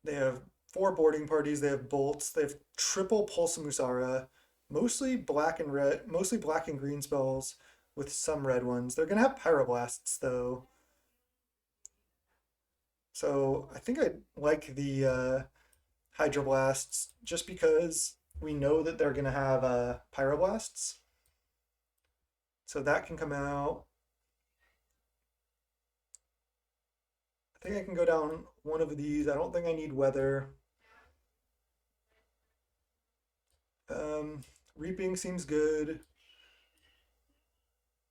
they have 4 boarding parties, they have bolts, they have triple Pulse of Murasa, Mostly black and red, mostly black and green spells with some red ones. They're gonna have Pyroblasts though. So I think I like the Hydroblasts just because we know that they're gonna have Pyroblasts. So that can come out. I think I can go down one of these. I don't think I need weather. Um, Reaping seems good.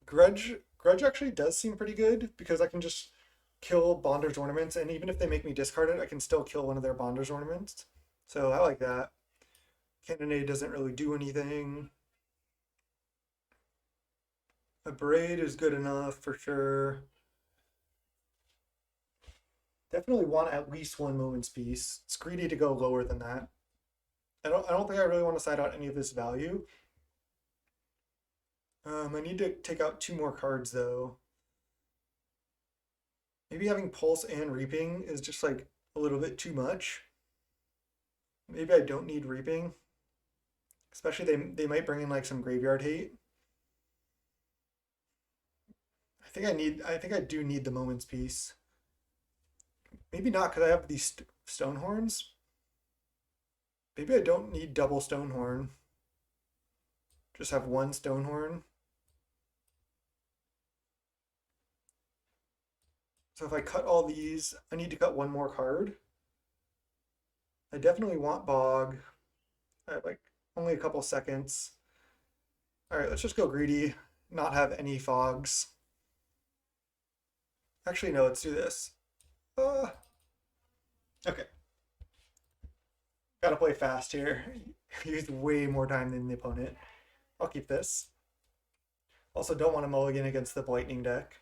Grudge actually does seem pretty good because I can just kill Bonder's Ornaments, and even if they make me discard it, I can still kill one of their Bonder's Ornaments. So I like that. Cannonade doesn't really do anything. Abrade is good enough for sure. Definitely want at least one Moment's Peace. It's greedy to go lower than that. I don't think I really want to side out any of this value. I need to take out two more cards though. Maybe having Pulse and Reaping is just like a little bit too much. Maybe I don't need Reaping. Especially they might bring in like some graveyard hate. I think I do need the Moment's Peace. Maybe not because I have these Stonehorns. Maybe I don't need double Stonehorn. Just have one Stonehorn. So if I cut all these, I need to cut one more card. I definitely want Bog. I have like only a couple seconds. All right, let's just go greedy, not have any fogs. Actually, no, let's do this. Okay. Gotta play fast here. Used way more time than the opponent. I'll keep this. Also, don't want to mulligan against the Lightning deck.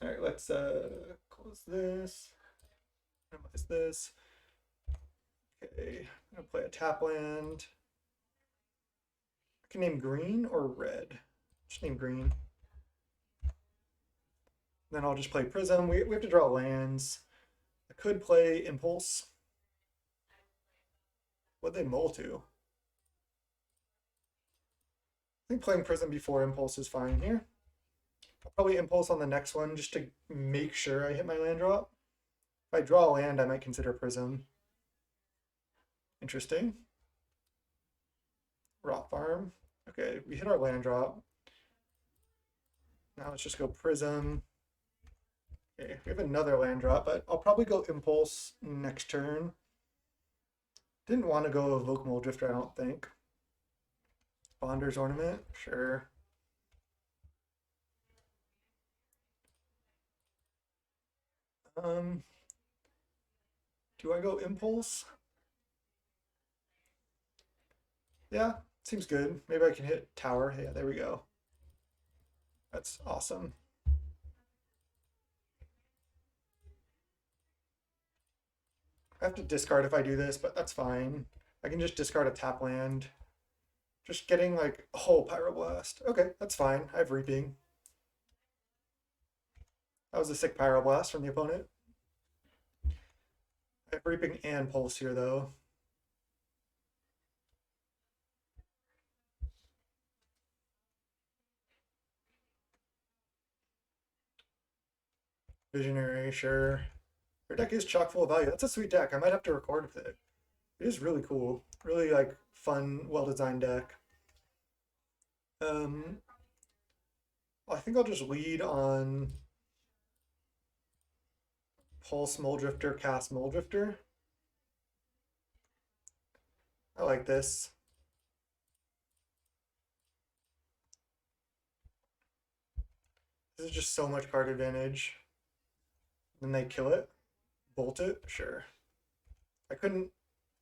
All right, let's close this. Minimize this. Okay, I'm gonna play a tap land. I can name green or red. Just name green. Then I'll just play Prism. We have to draw lands. I could play Impulse. What'd they mull to? I think playing Prism before Impulse is fine here. I'll probably Impulse on the next one just to make sure I hit my land drop. If I draw a land, I might consider Prism. Interesting. Rot Farm. Okay, we hit our land drop. Now let's just go Prism. Okay, we have another land drop, but I'll probably go Impulse next turn. Didn't want to go Evoke Mulldrifter, I don't think. Bonder's Ornament, sure. Do I go Impulse? Yeah, seems good. Maybe I can hit Tower. Yeah, there we go. That's awesome. I have to discard if I do this, but that's fine. I can just discard a tap land. Just getting like a whole Pyroblast. Okay, that's fine. I have Reaping. That was a sick Pyroblast from the opponent. I have Reaping and Pulse here though. Visionary, sure. Your deck is chock full of value. That's a sweet deck. I might have to record with it. It is really cool. Really like fun, well-designed deck. I think I'll just lead on Pulse Mulldrifter, cast Mulldrifter. I like this. This is just so much card advantage. Then they kill it, bolt it, sure. I couldn't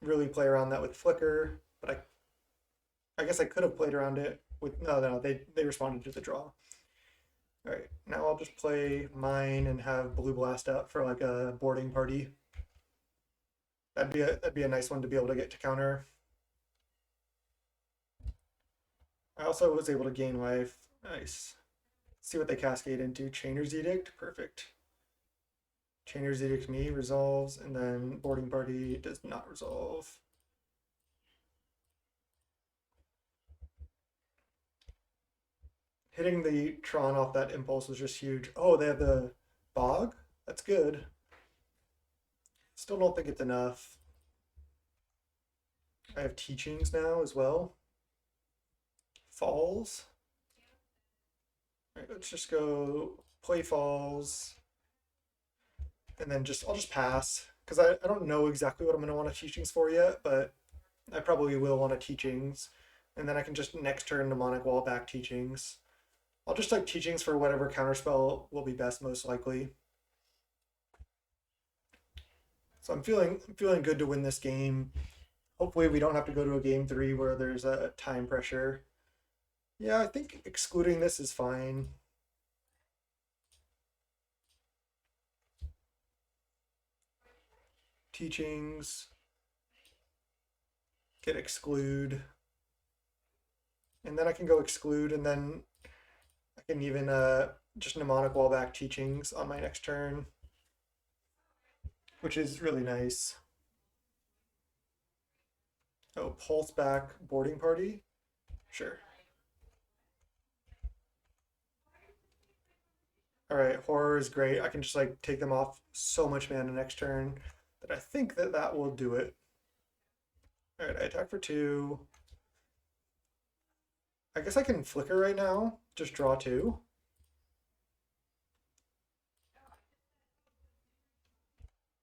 really play around that with Flicker, but I guess I could have played around it with no, they responded to the draw. All right, now I'll just play mine and have Blue Blast out for like a boarding party. That'd be a nice one to be able to get to counter. I also was able to gain life. Nice. Let's see what they cascade into. Chainer's Edict, perfect. Chainer's Edict Me resolves, and then Boarding Party does not resolve. Hitting the Tron off that impulse was just huge. Oh, they have the Bog? That's good. Still don't think it's enough. I have Teachings now as well. Falls. All right, let's just go play Falls. And then I'll just pass. Because I don't know exactly what I'm going to want a Teachings for yet, but I probably will want a Teachings. And then I can just next turn Mnemonic Wall back Teachings. I'll just like Teachings for whatever counterspell will be best most likely. So I'm feeling good to win this game. Hopefully we don't have to go to a game 3 where there's a time pressure. Yeah, I think excluding this is fine. Teachings. Get Exclude. And then I can go Exclude, and then I can even just Mnemonic Wall back Teachings on my next turn, which is really nice. Oh, Pulse back Boarding Party? Sure. Alright, Horror is great. I can just like take them off so much mana next turn that I think that will do it. Alright, I attack for 2. I guess I can Flicker right now. Just draw 2.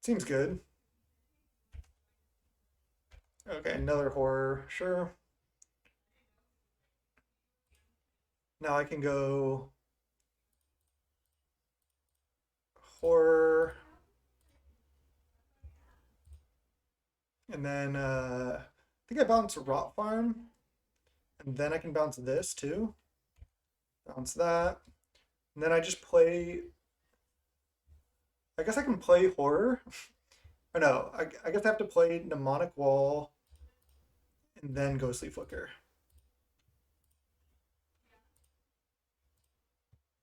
Seems good. Okay, another Horror. Sure. Now I can go Horror. And then I think I bounce Rot Farm. And then I can bounce this too. Bounce that. And then I just play. I guess I can play Horror. Or no, I guess I have to play Mnemonic Wall and then Ghostly Flicker.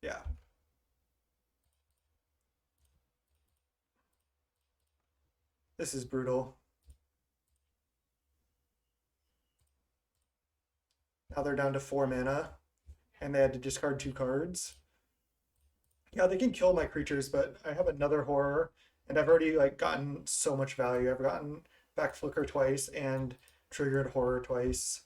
Yeah. This is brutal. Now they're down to 4 mana, and they had to discard 2 cards. Yeah, they can kill my creatures, but I have another Horror, and I've already like gotten so much value. I've gotten back Flicker twice and triggered Horror twice.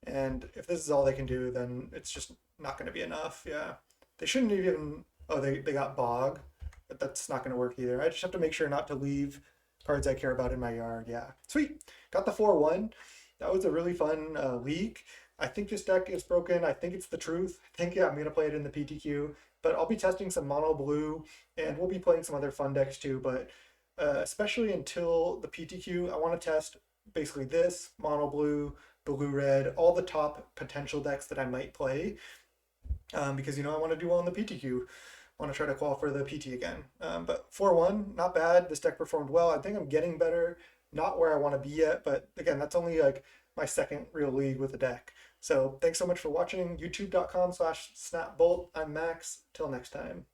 And if this is all they can do, then it's just not going to be enough. Yeah, they shouldn't even. Oh, they got Bog, but that's not going to work either. I just have to make sure not to leave cards I care about in my yard. Yeah, sweet. Got the 4-1. That was a really fun league. I think this deck is broken. I think it's the truth. I think, yeah, I'm going to play it in the PTQ. But I'll be testing some mono blue, and we'll be playing some other fun decks too. But especially until the PTQ, I want to test basically this, mono blue, blue red, all the top potential decks that I might play. Because, you know, I want to do well in the PTQ. I want to try to qualify for the PT again. But 4-1, not bad. This deck performed well. I think I'm getting better. Not where I want to be yet, but again, that's only like my second real league with the deck. So thanks so much for watching. YouTube.com/snapbolt. I'm Max. Till next time.